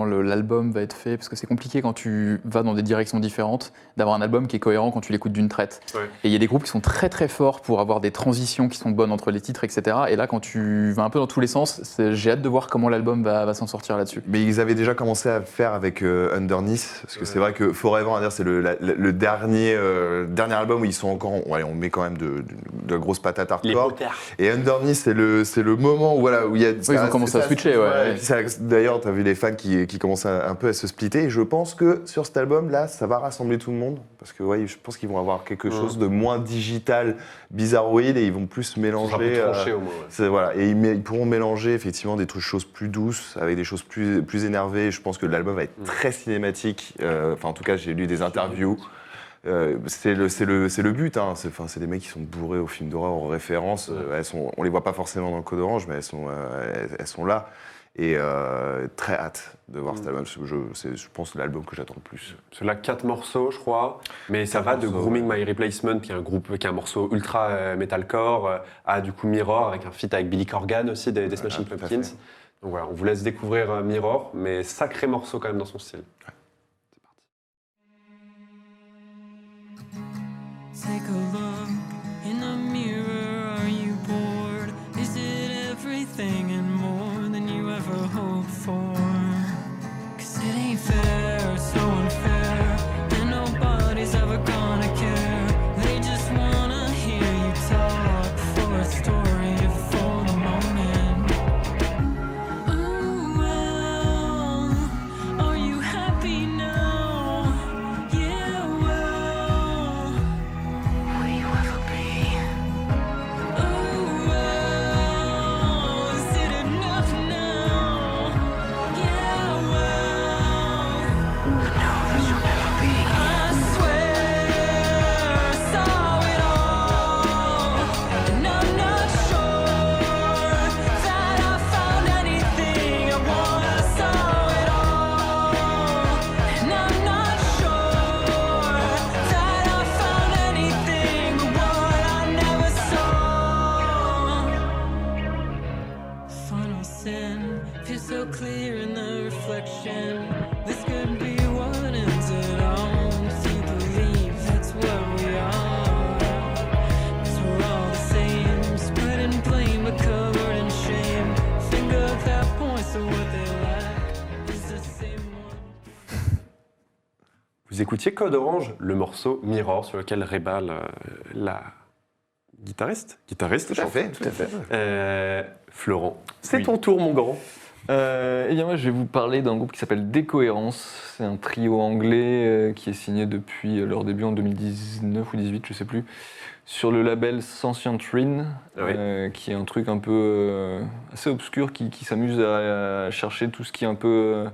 l'album va être fait, parce que c'est compliqué quand tu vas dans des directions différentes, d'avoir un album qui est cohérent quand tu l'écoutes d'une traite. Ouais. Et il y a des groupes qui sont très très forts pour avoir des transitions qui sont bonnes entre les titres, etc. Et là, quand tu vas un peu dans tous les sens, j'ai hâte de voir comment l'album va s'en sortir là-dessus. Mais ils avaient déjà commencé à faire avec Underneath, parce que c'est vrai que Forever, c'est le dernier album où ils sont encore, on met quand même de la grosse patate Les hardcore. potards. Et Underneath, c'est le moment où il y a. ils ont commencé à switcher, ouais. Et puis d'ailleurs, tu as vu les fans qui commencent un peu à se splitter. Et je pense que sur cet album-là, ça va rassembler tout le monde. Parce que je pense qu'ils vont avoir quelque chose de moins digital, bizarroïde, et ils vont plus mélanger. Ça sera plus tranché, au moins. Ouais. Voilà. Et ils pourront mélanger effectivement des choses plus douces avec des choses plus énervées. Je pense que l'album va être très cinématique. Enfin, en tout cas, j'ai lu des interviews. C'est le but, hein. C'est des mecs qui sont bourrés au film d'horreur, aux références. On les voit pas forcément dans le Code Orange, mais elles sont là. Et très hâte de voir cet album. C'est, je pense, l'album que j'attends le plus. C'est là 4 morceaux, je crois. Mais ça va de Grooming My Replacement, qui est un morceau ultra metalcore, à du coup Mirror, avec un feat avec Billy Corgan aussi, des Smashing Pumpkins. Donc voilà, on vous laisse découvrir Mirror, mais sacré morceau quand même dans son style. Ouais. Take a look in the mirror, are you bored? Is it everything and more than you ever hoped for? 'Cause it ain't fair, it's so unfair, and nobody's ever gonna care. They just wanna hear you talk for a story, for the moment. Ooh, well, are you happy now? Yeah, well, will you ever be? Ooh, well, is it enough now? Yeah, well, no, you'll never be. I swear I saw it all, and I'm not sure that I found anything I want. I saw it all, and I'm not sure that I found anything but what I never saw. Final sin feels so clear in the reflection. This could be what ends it all. Do you believe that's what we are? 'Cause we're all the same, spread in blame but covered in shame. Finger that points to what they lack is the same one. Vous écoutiez Code Orange, le morceau Mirror, sur lequel Reba, la guitariste, Tout à chante. fait, tout à fait. Florent, c'est Oui. ton tour, mon grand. Eh bien moi je vais vous parler d'un groupe qui s'appelle Décohérence. C'est un trio anglais qui est signé depuis leur début en 2019 ou 2018, je sais plus, sur le label Sentient Rin, Ah oui. qui est un truc un peu assez obscur, qui s'amuse à chercher tout ce qui est un peu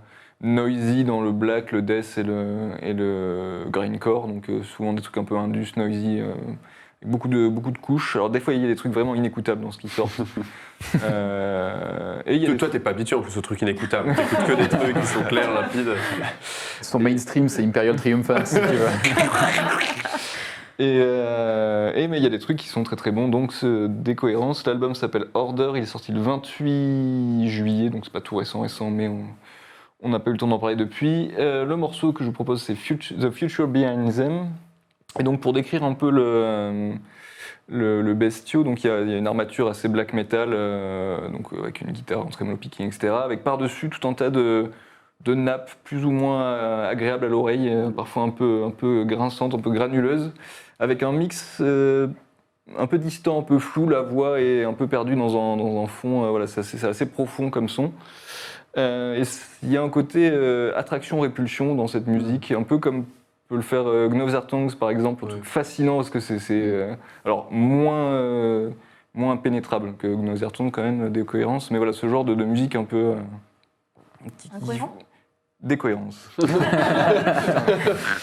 noisy dans le black, le death et le grindcore, donc souvent des trucs un peu indus, noisy, avec beaucoup de couches. Alors des fois il y a des trucs vraiment inécoutables dans ce qui sort. Et il y a des Toi, t'es pas habitué en plus au truc inécoutable. T'écoutes que des trucs qui sont clairs, rapides. Son mainstream, c'est Imperial Triumphant, si tu veux. Mais il y a des trucs qui sont très très bons, donc Décohérence. L'album s'appelle Order, il est sorti le 28 juillet, donc c'est pas tout récent, mais on n'a pas eu le temps d'en parler depuis. Le morceau que je vous propose, c'est The Future Behind Them. Et donc pour décrire un peu le bestiau, donc il y a une armature assez black metal, donc avec une guitare en tremolo picking, etc. Avec par-dessus tout un tas de nappes plus ou moins agréables à l'oreille, parfois un peu grinçantes, un peu granuleuses, avec un mix un peu distant, un peu flou, la voix est un peu perdue dans un fond, voilà, c'est assez profond comme son. Et il y a un côté attraction-répulsion dans cette musique, un peu comme peut le faire Gnaw Tongues par exemple, un truc fascinant parce que c'est alors moins pénétrable que Gnaw Tongues quand même, Décohérence, mais voilà ce genre de musique un peu Incohérent. Décohérence.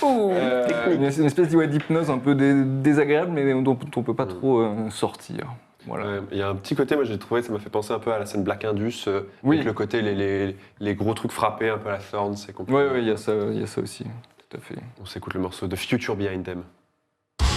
Une espèce d'hypnose un peu désagréable mais dont on peut pas trop sortir. Voilà. Il y a un petit côté, moi j'ai trouvé, ça m'a fait penser un peu à la scène Black Indus, Oui. avec le côté, les gros trucs frappés, un peu à la Thorn, c'est compliqué. Ouais, il y a ça aussi, tout à fait. On s'écoute le morceau de Future Behind Them. Future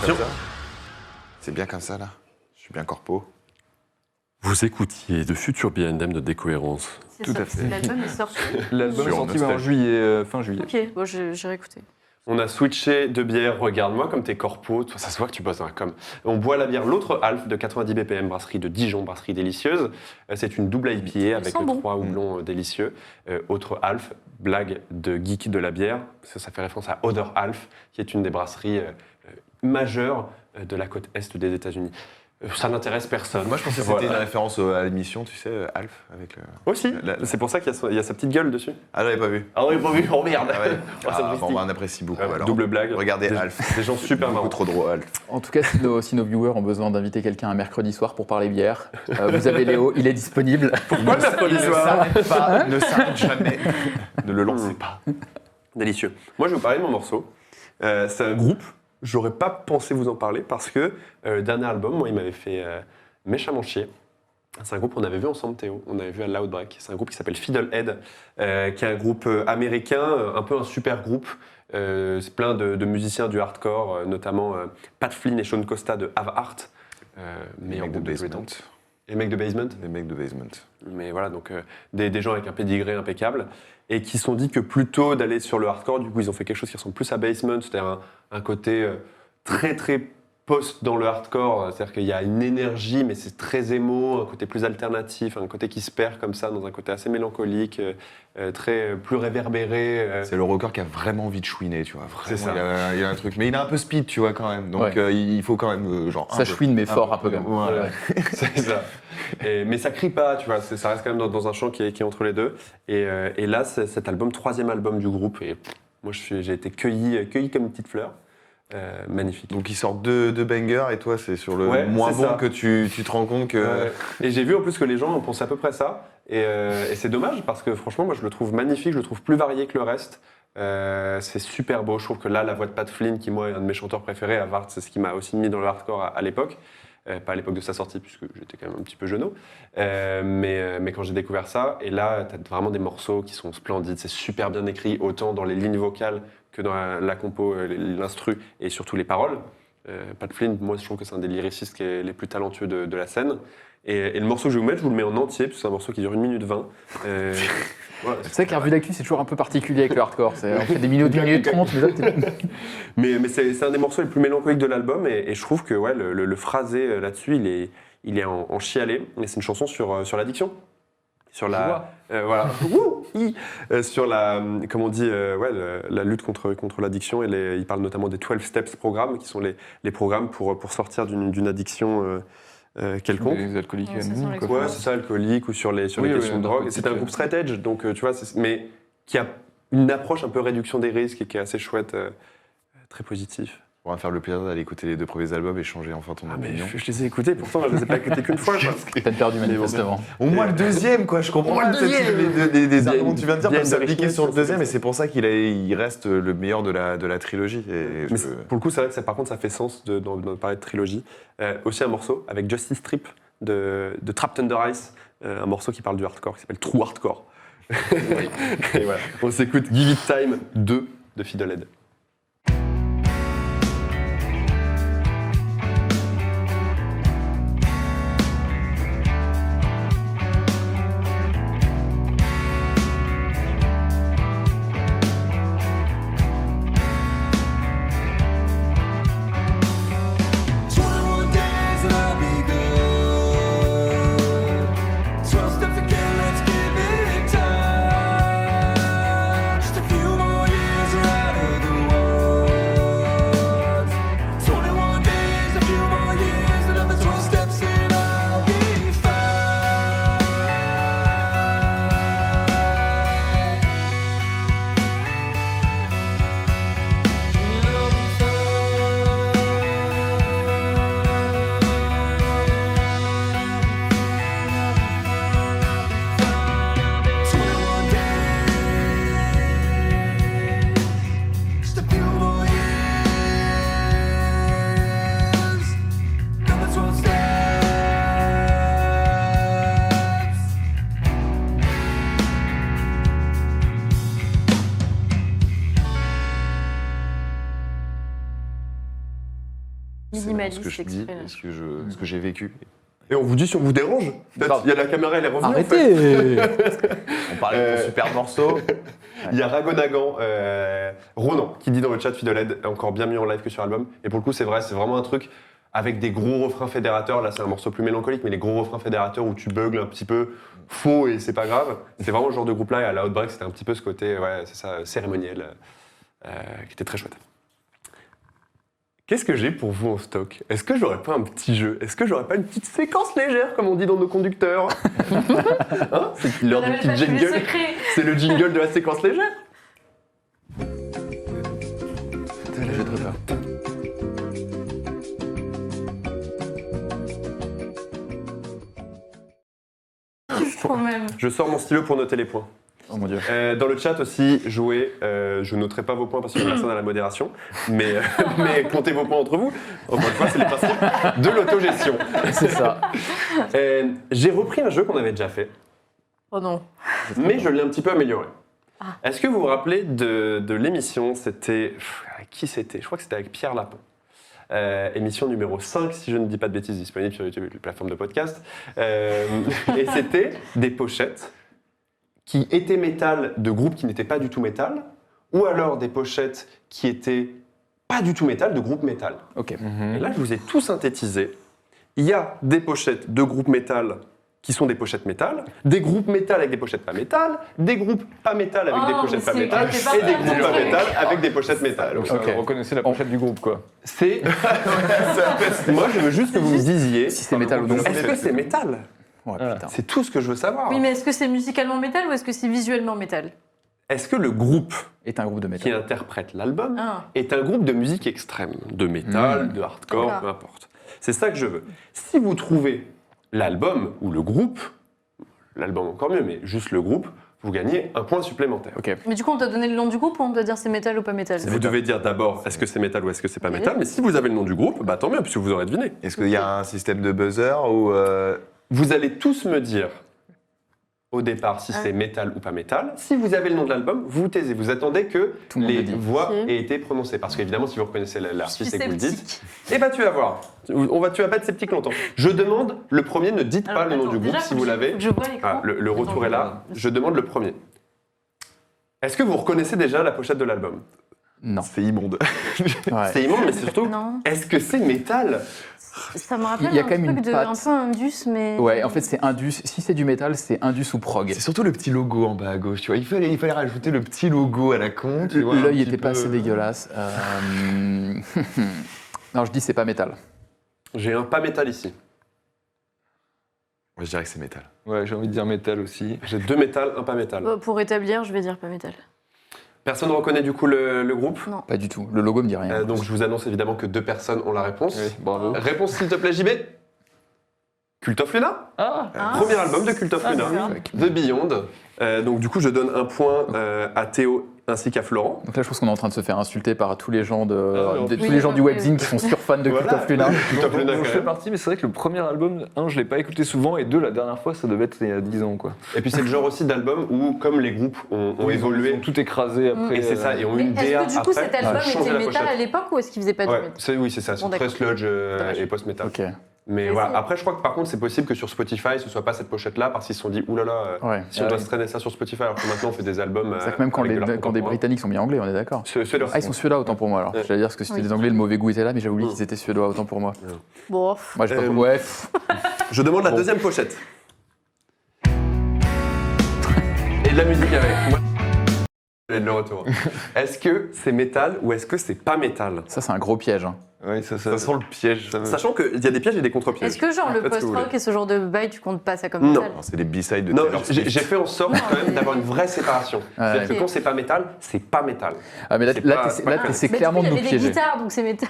Attention. comme ça. C'est bien comme ça, là. Je suis bien corpo. Vous écoutiez de futurs B&M de Décohérence. C'est Tout à sorti, fait. l'album est sorti. L'album est Sur sorti en Nostalgie. juillet, fin juillet. Ok, bon, j'irai écouter. On a switché de bière, regarde-moi comme t'es corpo, toi, ça se voit que tu bosses dans la com. On boit la bière L'Autre Alf de 90 BPM, brasserie de Dijon, brasserie délicieuse. C'est une double IPA avec sent bon. 3 houblons délicieux. Autre Alf, blague de geek de la bière, ça fait référence à Other Alf, qui est une des brasseries majeures de la côte est des États-Unis. Ça n'intéresse personne. Moi, je pensais que Voilà. c'était une référence à l'émission, tu sais, Alf, avec le... Aussi, La- c'est pour ça qu'il y a sa petite gueule dessus. Ah, j'avais pas vu. Ah oui, pas vu, oh merde. Ah ouais. Oh, ça me Bon, fatigue. on apprécie beaucoup. alors. Double blague. Regardez Des- Alf. Des gens super Beaucoup marrants. trop drôle, Alf. En tout cas, si nos viewers ont besoin d'inviter quelqu'un un mercredi soir pour parler bière, vous avez Léo, il est disponible. Pourquoi le mercredi soir Ne s'arrête jamais. Ne le lancez pas. Délicieux. Moi, je vais vous parler de mon morceau. C'est un groupe. J'aurais pas pensé vous en parler parce que le dernier album, moi, il m'avait fait méchamment chier. C'est un groupe qu'on avait vu ensemble, Théo. On avait vu à Loudbreak. C'est un groupe qui s'appelle Fiddlehead, qui est un groupe américain, un peu un super groupe. C'est plein de musiciens du hardcore, notamment Pat Flynn et Sean Costa de Have Art, meilleur mecs de groupe de Basement. Britain. Les mecs de Basement. Les mecs de Basement. Mais voilà, donc des gens avec un pédigré impeccable et qui se sont dit que plutôt d'aller sur le hardcore, du coup, ils ont fait quelque chose qui ressemble plus à Basement, c'est-à-dire un côté très très post dans le hardcore, c'est-à-dire qu'il y a une énergie, mais c'est très émo, un côté plus alternatif, un côté qui se perd comme ça, dans un côté assez mélancolique, plus réverbéré. C'est le rocker qui a vraiment envie de chouiner, tu vois. C'est Vraiment, ça. il y a un truc. Mais il a un peu speed, tu vois, quand même. Donc Ouais. il faut quand même, genre. Ça chouine, mais fort un peu quand même. Voilà. C'est ça. Mais ça crie pas, tu vois, ça reste quand même dans un champ qui est entre les deux. Et là, c'est cet album, 3e album du groupe, et moi j'ai été cueilli comme une petite fleur. Magnifique. Donc ils sortent deux bangers et toi, c'est sur le Ouais, moins c'est bon ça. que tu te rends compte que. Et j'ai vu en plus que les gens en pensaient à peu près ça. Et c'est dommage parce que franchement, moi je le trouve magnifique, je le trouve plus varié que le reste. C'est super beau. Je trouve que là, la voix de Pat Flynn, qui moi est un de mes chanteurs préférés, Avart, c'est ce qui m'a aussi mis dans le hardcore à l'époque. Pas à l'époque de sa sortie, puisque j'étais quand même un petit peu jeune. Mais quand j'ai découvert ça, et là, tu as vraiment des morceaux qui sont splendides, c'est super bien écrit, autant dans les lignes vocales que dans la compo, l'instru, et surtout les paroles. Pat Flynn, moi, je trouve que c'est un des lyricistes les plus talentueux de la scène. Et le morceau que je vais vous mettre, je vous le mets en entier, parce que c'est un morceau qui dure 1 minute 20. Voilà. C'est vrai que la revue d'actu, c'est toujours un peu particulier avec le hardcore. On fait des minutes, 1 minute 30, mais là, Mais c'est un des morceaux les plus mélancoliques de l'album, et je trouve que ouais, le phrasé là-dessus, il est en chialé. Et c'est une chanson sur l'addiction. Sur la, voilà. Sur la, comment on dit, la lutte contre l'addiction. Et il parle notamment des 12 Steps programmes, qui sont les programmes pour sortir d'une addiction quelconque. Les alcooliques Ouais, ça anonymes, sent quoi. Ouais, c'est ça, alcoolique ou sur les Oui, questions oui, de drogue. donc, C'est un groupe straight edge, donc tu vois, mais qui a une approche un peu réduction des risques et qui est assez chouette, très positif. On va faire le plaisir d'aller écouter les 2 premiers albums et changer enfin ton Ah, mais opinion. je les ai écoutés, pourtant je les ai pas écoutés qu'une fois. Quoi. peine perdue manifestement. Au moins le deuxième, quoi, je comprends. Au moins le deuxième. Les Bien- arguments que tu viens de dire bien peuvent de s'appliquer richesse, sur le ça, deuxième, c'est et c'est pour ça qu'il reste le meilleur de la trilogie. Et Mais je- pour le coup, c'est vrai que ça, par contre, ça fait sens de parler de trilogie. Aussi un morceau avec Justice Trip de Trapped Under Ice, un morceau qui parle du hardcore, qui s'appelle True Hardcore. Et voilà. On s'écoute Give It Time 2 de Fiddlehead. Just a few more years are out of the Minimaliste, ce que je dis, exprès, là. et ce que j'ai vécu. Et on vous dit si on vous dérange. Peut-être, il y a la caméra, elle est revenue. en fait. Arrêtez On parlait de ton super morceau. Il y a Ragonagan, Ronan, qui dit dans le chat Fidoled, encore bien mieux en live que sur album. Et pour le coup, c'est vrai, c'est vraiment un truc avec des gros refrains fédérateurs. Là, c'est un morceau plus mélancolique, mais les gros refrains fédérateurs où tu beugles un petit peu faux et c'est pas grave. C'est vraiment le genre de groupe-là. Et à la Outbreak, c'était un petit peu ce côté, ouais, c'est ça, cérémoniel, qui était très chouette. Qu'est-ce que j'ai pour vous en stock? Est-ce que j'aurais pas un petit jeu? Est-ce que j'aurais pas une petite séquence légère, comme on dit dans nos conducteurs? Hein, c'est l'heure du petit jingle. C'est le jingle de la séquence légère. J'ai très peur. Quand même. Je sors mon stylo pour noter les points. Oh mon dieu. Dans le chat aussi, jouez. Je noterai pas vos points parce qu'il y a personne à la modération, mais comptez vos points entre vous. Encore une fois, c'est les principes de l'autogestion. C'est ça. J'ai repris un jeu qu'on avait déjà fait, Oh non. mais je l'ai un petit peu amélioré. Est-ce que vous vous rappelez de l'émission? C'était... avec qui c'était? Je crois que c'était avec Pierre Lapin. Émission numéro 5, si je ne dis pas de bêtises, disponible sur YouTube et les plateformes de podcast. Et c'était des pochettes qui étaient métal de groupes qui n'étaient pas du tout métal, ou alors des pochettes qui étaient pas du tout métal de groupes métal. Ok. Et là, je vous ai tout synthétisé. Il y a des pochettes de groupes métal qui sont des pochettes métal, des groupes métal avec des pochettes pas métal, des groupes pas métal avec des pochettes pas mais métal, c'est- c'est et des pas groupes pas vrai. métal avec des pochettes métal. Donc, Ok. reconnaissez la pochette du groupe, quoi. C'est... Moi, je veux juste que vous me disiez... Si c'est métal ou non. Est-ce que c'est métal? Ouais, Voilà. putain. C'est tout ce que je veux savoir. Oui, mais est-ce que c'est musicalement métal ou est-ce que c'est visuellement métal? Est-ce que le groupe Est un groupe de qui métal. interprète l'album Ah. est un groupe de musique extrême, de métal, de hardcore, D'accord. peu importe. C'est ça que je veux. Si vous trouvez l'album ou le groupe, l'album encore mieux, mais juste le groupe, vous gagnez un point supplémentaire. Ok. Mais du coup, on doit donner le nom du groupe ou on doit dire c'est métal ou pas métal? Vous devez dire d'abord est-ce que c'est métal ou est-ce que c'est pas Oui. métal, mais si vous avez le nom du groupe, bah tant mieux, puisque vous aurez deviné. Est-ce qu'il y a un système de buzzer ou Vous allez tous me dire au départ si c'est métal ou pas métal. Si vous avez le nom de l'album, vous vous taisez, vous attendez que Tout le monde les le dit. voix Ok. aient été prononcées. Parce qu'évidemment, si vous reconnaissez l'artiste et que vous le dites, sceptique. eh ben tu vas voir. Tu vas pas être sceptique longtemps. Je demande le premier, ne dites pas le nom du groupe si vous l'avez. Je vois l'écran. Ah, le retour Attends, est là. Je demande le premier. Est-ce que vous reconnaissez déjà la pochette de l'album? Non. c'est immonde? Ouais. C'est immonde, mais c'est surtout, Non. est-ce que c'est métal? Ça me rappelle Il y a un quand même truc une de patte. un peu indus, mais... Ouais, en fait, c'est Indus. Si c'est du métal, c'est Indus ou prog. C'est surtout le petit logo en bas à gauche, tu vois. Il fallait rajouter le petit logo à la con, tu vois. un L'œil petit était pas peu- assez dégueulasse. Non, je dis c'est pas métal. J'ai un pas métal ici. Moi, je dirais que c'est métal. Ouais, j'ai envie de dire métal aussi. J'ai deux métal, un pas métal. Pour établir, je vais dire pas métal. Personne ne reconnaît du coup le groupe? Pas du tout. Le logo me dit rien. Donc je vous annonce évidemment que deux personnes ont la réponse. Oui, bravo. Réponse s'il te plaît JB. Cult of Luna, Ah, premier album de Cult of Luna, The Beyond. Donc du coup je donne un point à Théo ainsi qu'à Florent. Donc là, je pense qu'on est en train de se faire insulter par tous les gens Ah, tous oui, les gens du oui, webzine oui. qui sont surfans de Voilà. Cult of Luna. Cult of Luna donc, quand je fais même. partie, mais c'est vrai que le premier album, je l'ai pas écouté souvent, et deux, la dernière fois, ça devait être il y a 10 ans, quoi. Et puis c'est le genre aussi d'album où comme les groupes ont Ils évolué, ont tout écrasé après. et c'est ça, et ont Mais une est-ce DA que du coup après, cet album changer était la métal pochette. à l'époque ou est-ce qu'il faisait pas du Ouais, métal oui c'est ça, c'est Bon, très d'accord. sludge Dommage. et post-metal. Ok. Mais Mais voilà, c'est- après je crois que par contre c'est possible que sur Spotify ce soit pas cette pochette là parce qu'ils se sont dit oulala, Ouais. si on Ah doit oui. se traîner ça sur Spotify alors que maintenant on fait des albums. C'est vrai que même quand, avec de l'art quand des contemporain. Britanniques sont bien anglais, on est d'accord. Suédois. Ah, ils sont suédois autant pour moi alors. Ouais. J'allais dire parce que c'était Oui. des anglais, le mauvais goût était là, mais j'ai oublié Mm. qu'ils étaient suédois autant pour moi. Bon, Moi, j'ai pas. Euh, Ouais. Je demande la Bon. deuxième pochette. Et de la musique avec. Moi, et de le retour. Est-ce que c'est métal ou est-ce que c'est pas métal? Ça, c'est un gros piège. Hein. Oui, ça Ça sent le piège. Sachant qu'il y a des pièges et des contre-pièges. est-ce que genre le Faites ce que vous post-rock et ce genre de bail, tu comptes pas ça comme Non. métal? Non, c'est les B-sides de Non, Taylor Swift. j'ai fait en sorte quand même d'avoir une vraie séparation. C'est-à-dire que Ok. quand c'est pas métal, c'est pas métal. Ah, mais là, C'est là, pas- t'essaies- pas là, grave. t'essaies Mais clairement du de coup, nous il y avait des piéger. guitares, donc c'est métal.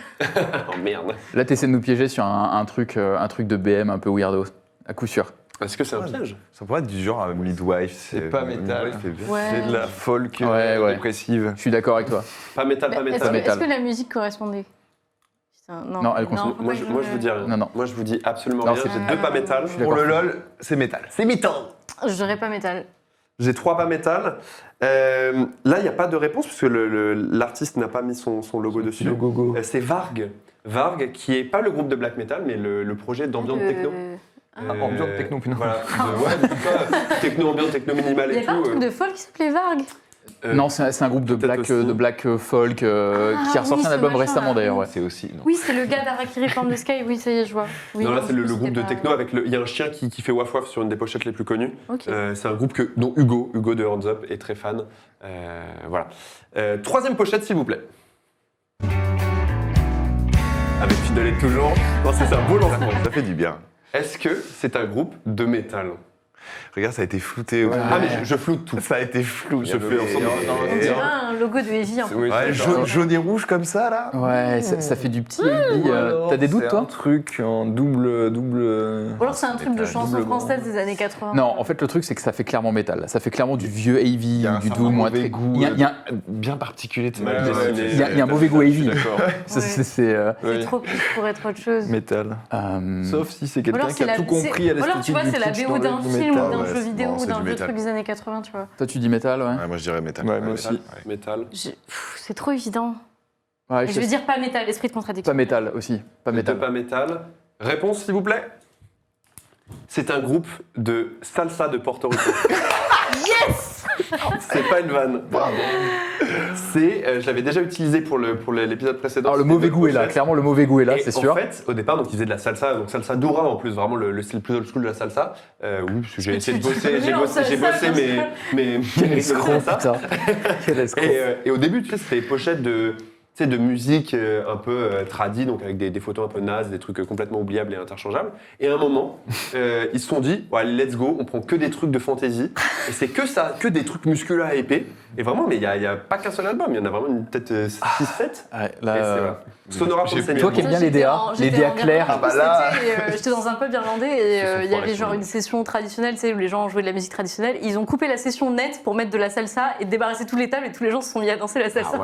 Oh merde. Là, t'essaies de nous piéger sur un truc de BM un peu weirdo, à coup sûr. Est-ce que c'est un piège? Ça pourrait être du genre midwife. C'est pas métal. Midwife est bien. Ouais. C'est de la folk Ouais. dépressive. Je suis d'accord avec toi. Pas métal, pas Mais métal. métal. Est-ce que la musique correspondait? Putain, Non, elle faut consomme- pas Moi, que je vous dis rien. Non, non. Moi, je vous dis absolument Non, rien. c'est- J'ai deux pas métal. suis Pour d'accord. le LOL, c'est métal. C'est mi-temps. Je dirais pas métal. J'ai trois pas métal. Là, il n'y a pas de réponse puisque l'artiste n'a pas mis son logo dessus. Logo. C'est Varg. Varg, qui est pas le groupe de black metal, mais le projet d'ambiance techno. Ambiance techno, putain. Voilà, ouais, c'est ça, techno ambiance, techno minimal Il n'y et a pas un tout. truc de folk qui s'appelait Varg? Non, c'est un groupe de peut-être black, aussi. folk qui a ressorti oui, un ce album machin, récemment d'ailleurs. Ouais. C'est aussi. Non. Oui, c'est le gars d'Harakiri From the Sky, oui, ça y est, je vois. Oui, Non, là, non, c'est le c'était groupe de pas- techno avec il y a un chien qui fait waf waf sur une des pochettes les plus connues. Ok. C'est un groupe dont Hugo de Hands Up est très fan. Voilà. Troisième pochette, s'il vous plaît. Avec Fidèle toujours. Non, c'est un beau lancement. Ça fait du bien. Est-ce que c'est un groupe de métal? Regarde, ça a été flouté. Ah, mais je floute tout. Ça a été flou. Je fais ensemble. On dirait un logo de Heavy, en fait. Oui, Ouais, c'est jaune et rouge comme ça, là. Ouais, ça fait du petit heavy. T'as des doutes, C'est un toi truc en double. Ou alors c'est un truc de chanson double française des années 80. Non, en fait, le truc, c'est que ça fait clairement métal. Ça fait clairement du vieux heavy, du doom, moi, très goût. Il y a bien particulier de ce Mal mec. dessiné. il y a un mauvais goût heavy. D'accord. C'est C'est trop pour être autre chose. Métal. euh, Sauf si c'est Ou quelqu'un alors qui c'est a la- tout compris à Ou alors tu l'esthétique vois, du c'est la kitsch BO dans d'un le film ou métal. d'un ouais, jeu c'est- vidéo non, ou c'est d'un du vieux métal. truc des années 80, tu vois. Toi, tu dis métal, ouais. Ouais, moi je dirais métal. Ouais, moi aussi. Métal. C'est trop évident. Ouais, Et je vais dire pas métal, esprit de contradiction. pas métal aussi. Pas métal. Pas métal. Réponse, s'il vous plaît. C'est un groupe de salsa de Porto Rico. Yes. C'est pas une vanne. Je l'avais déjà utilisé pour l'épisode précédent. Alors, le C'était mauvais deux goût est là. pochettes. Clairement, le mauvais goût est là, Et c'est sûr. En fait, au départ, donc, ils faisaient de la salsa, donc salsa dura en plus, vraiment le style plus old school de la salsa. Oui, parce que j'ai essayé de bosser, j'ai Non, bossé salsa, mes Quel rythmes de escroc, salsa. putain. Quel escroc. Et au début, tu sais, c'était des pochettes de musique un peu tradie, donc avec des photos un peu nazes, des trucs complètement oubliables et interchangeables. Et à un moment, ils se sont dit, ouais, allez, let's go, on prend que des trucs de fantasy. Et c'est que ça, que des trucs musculeux à épée. Et vraiment, mais il n'y a pas qu'un seul album, il y en a vraiment peut-être 6-7. Ouais, Et là, c'est, voilà. Sonora j'ai Ponceña. Toi qui aimes bien les DA, les DA clairs. Ah bah là. J'étais dans un pub irlandais et il y avait genre une session traditionnelle, tu sais, où les gens jouaient de la musique traditionnelle. Ils ont coupé la session net pour mettre de la salsa et débarrasser toutes les tables et tous les gens se sont mis à danser la salsa. Ah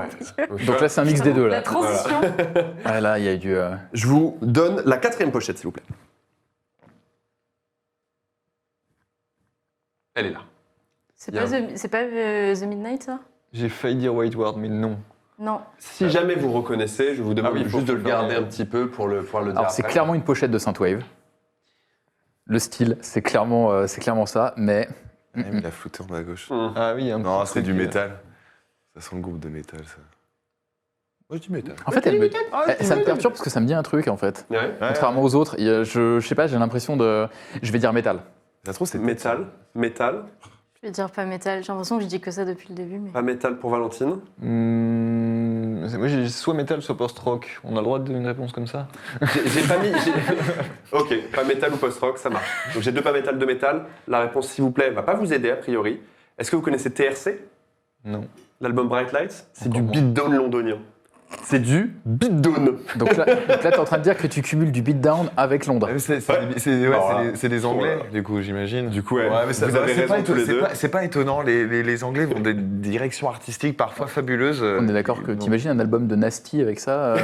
ouais. Donc là, c'est un mix des deux. La Là, transition. ouais, là il y a eu du. Je vous donne la 4e pochette, s'il vous plaît. Elle est là. C'est Il y a pas The Midnight, ça? J'ai failli dire White Ward, mais non. Non. Si jamais vous reconnaissez, je vous demande Ah oui, faut juste de le faire garder un- un petit peu pour pouvoir le dire. Alors, c'est après. clairement une pochette de Synthwave. Le style, c'est clairement ça, mais. Ouais, mais il a flouté en bas à gauche. Ah oui, un Non, petit c'est truc, du métal. Ça sent le groupe de métal, ça. Moi, je dis métal. En fait, ça me perturbe parce que ça me dit un truc, en fait. Ouais. Contrairement aux autres, je sais pas, j'ai l'impression de. Je vais dire métal. Ça se trouve, c'est Métal, Je vais dire pas métal. J'ai l'impression que je dis que ça depuis le début. Mais... pas métal pour Valentine. Moi, j'ai soit métal, soit post-rock. On a le droit de donner une réponse comme ça? J'ai pas mis. Ok, pas métal ou post-rock, ça marche. Donc j'ai 2 pas métal, 2 métal. La réponse, s'il vous plaît, va pas vous aider a priori. Est-ce que vous connaissez TRC, Non. l'album Bright Lights? C'est du Encore moins. beatdown londonien. C'est du beatdown. Donc là, t'es en train de dire que tu cumules du beatdown avec Londres. C'est des Anglais, Voilà. du coup, j'imagine. Du coup, ouais, Ouais, mais ça- vous avez c'est raison pas tous les deux. C'est pas étonnant, les Anglais vont des directions artistiques parfois fabuleuses. On est d'accord que t'imagines un album de Nasty avec ça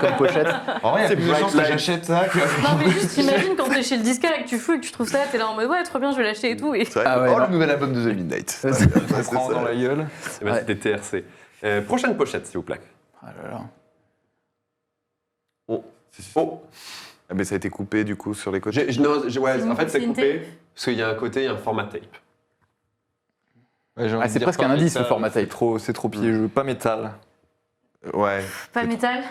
comme pochette? En vrai, il y a C'est plus de Bright chances que Lights. j'achète ça que... Non, mais juste imagine quand t'es chez le disquaire et que tu fouilles et que tu trouves ça, t'es là en mode ouais, trop bien, je vais l'acheter et tout. Et... C'est vrai. Ah ouais, Oh, non. le nouvel album de The Midnight. Ouais, c'est- On prend dans la gueule. Eh ben, Ouais. C'était TRC. Prochaine pochette, s'il vous plaît. Ah là là. Oh, Ah, mais ça a été coupé, du coup, sur les côtés. ouais, C'est en fait, c'est une coupé parce qu'il y a un côté, il y a un format tape. Ouais, j'ai envie Ah, de c'est dire presque pas un indice, métal, le format tape. C'est trop piégeux. Pas métal. Ouais, Pas métal.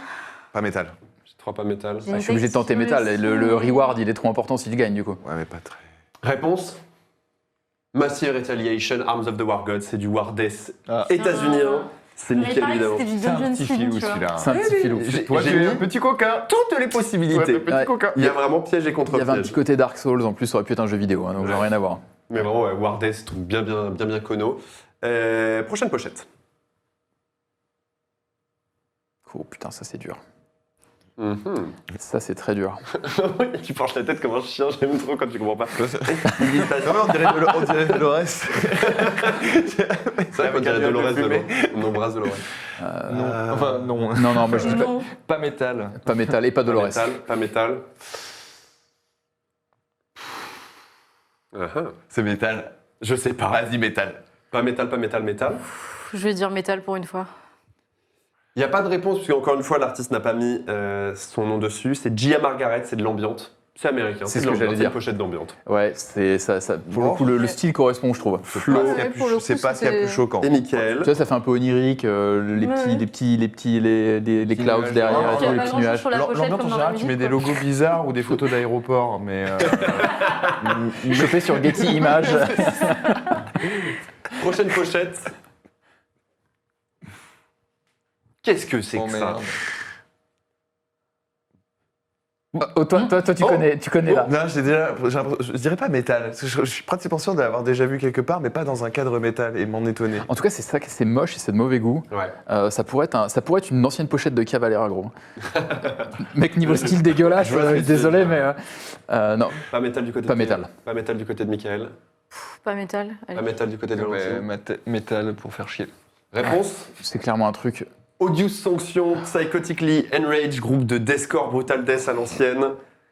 pas métal. J'ai 3 pas métal. J'ai Ah, une je suis obligé de tenter texture métal. Et le aussi. reward, il est trop important si tu gagnes, du coup. Ouais, mais pas très. Réponse Massive Retaliation, Arms of the War Gods, c'est du War Death Ah. états-unien. C'est Mais nickel, pareil, évidemment. c'était du C'est un Dungeon petit Film, filou, tu vois. celui-là. C'est un petit filou. J'ai mis petit coquin. toutes les possibilités. petit coquin. Il y a vraiment piège et Il y avait un contre-piège. petit côté Dark Souls, en plus, ça aurait pu être un jeu vidéo, hein, donc j'ai rien à voir. Mais vraiment, ouais, War Death, truc bien cono. Prochaine pochette. Oh putain, ça c'est dur. Mhm. Ça c'est très dur. Tu penches la tête comme un chien, j'aime trop quand tu comprends pas. Non, mais on dirait Dolores. C'est vrai qu'on dirait Dolores de On embrasse Dolores. Non. Enfin, non. Non, moi je dis Non. Pas métal. pas métal et pas Dolores. Pas métal. C'est métal. Je sais pas. Vas-y, métal. Pas métal. Je vais dire métal pour une fois. Il n'y a pas de réponse, parce qu'encore une fois, l'artiste n'a pas mis son nom dessus. C'est Gia Margaret, c'est de l'ambiante. C'est américain, C'est de ce que l'ambiance, j'allais c'est dire. une pochette d'ambiante. Ouais, c'est ça. Pour le coup, le style correspond, je trouve. Flo C'est pas ce qu'il y a plus choquant. et Mickaël. Tu vois, ça fait un peu onirique, les clouds nuages. derrière, Ah, et tout, Il y a les pas petits grand-chose nuages. sur la pochette L'ambiance en comme dans la général, tu mets musique, des quoi. logos bizarres ou des photos d'aéroports, mais Chopé sur Getty Images. Prochaine pochette. Qu'est-ce que c'est Oh, que ça merde. Oh, toi, tu connais là. non, je dirais pas métal. Parce que je suis pratiquement sûr de l'avoir déjà vu quelque part, mais pas dans un cadre métal et m'en étonner. En tout cas, c'est ça, c'est moche et c'est de mauvais goût. Ouais. Ça pourrait être une ancienne pochette de Cavalera, gros. Mec, niveau style dégueulasse, Je vois ce que tu désolé, veux mais non, Pas métal du côté pas de métal. Pas métal du côté de Mickaël. Pas métal. Allez. Pas métal du côté de Valentine. Métal pour faire chier. Réponse C'est clairement un truc. Audius Sanction, Psychotically Enraged, groupe de deathcore Brutal Death à l'ancienne.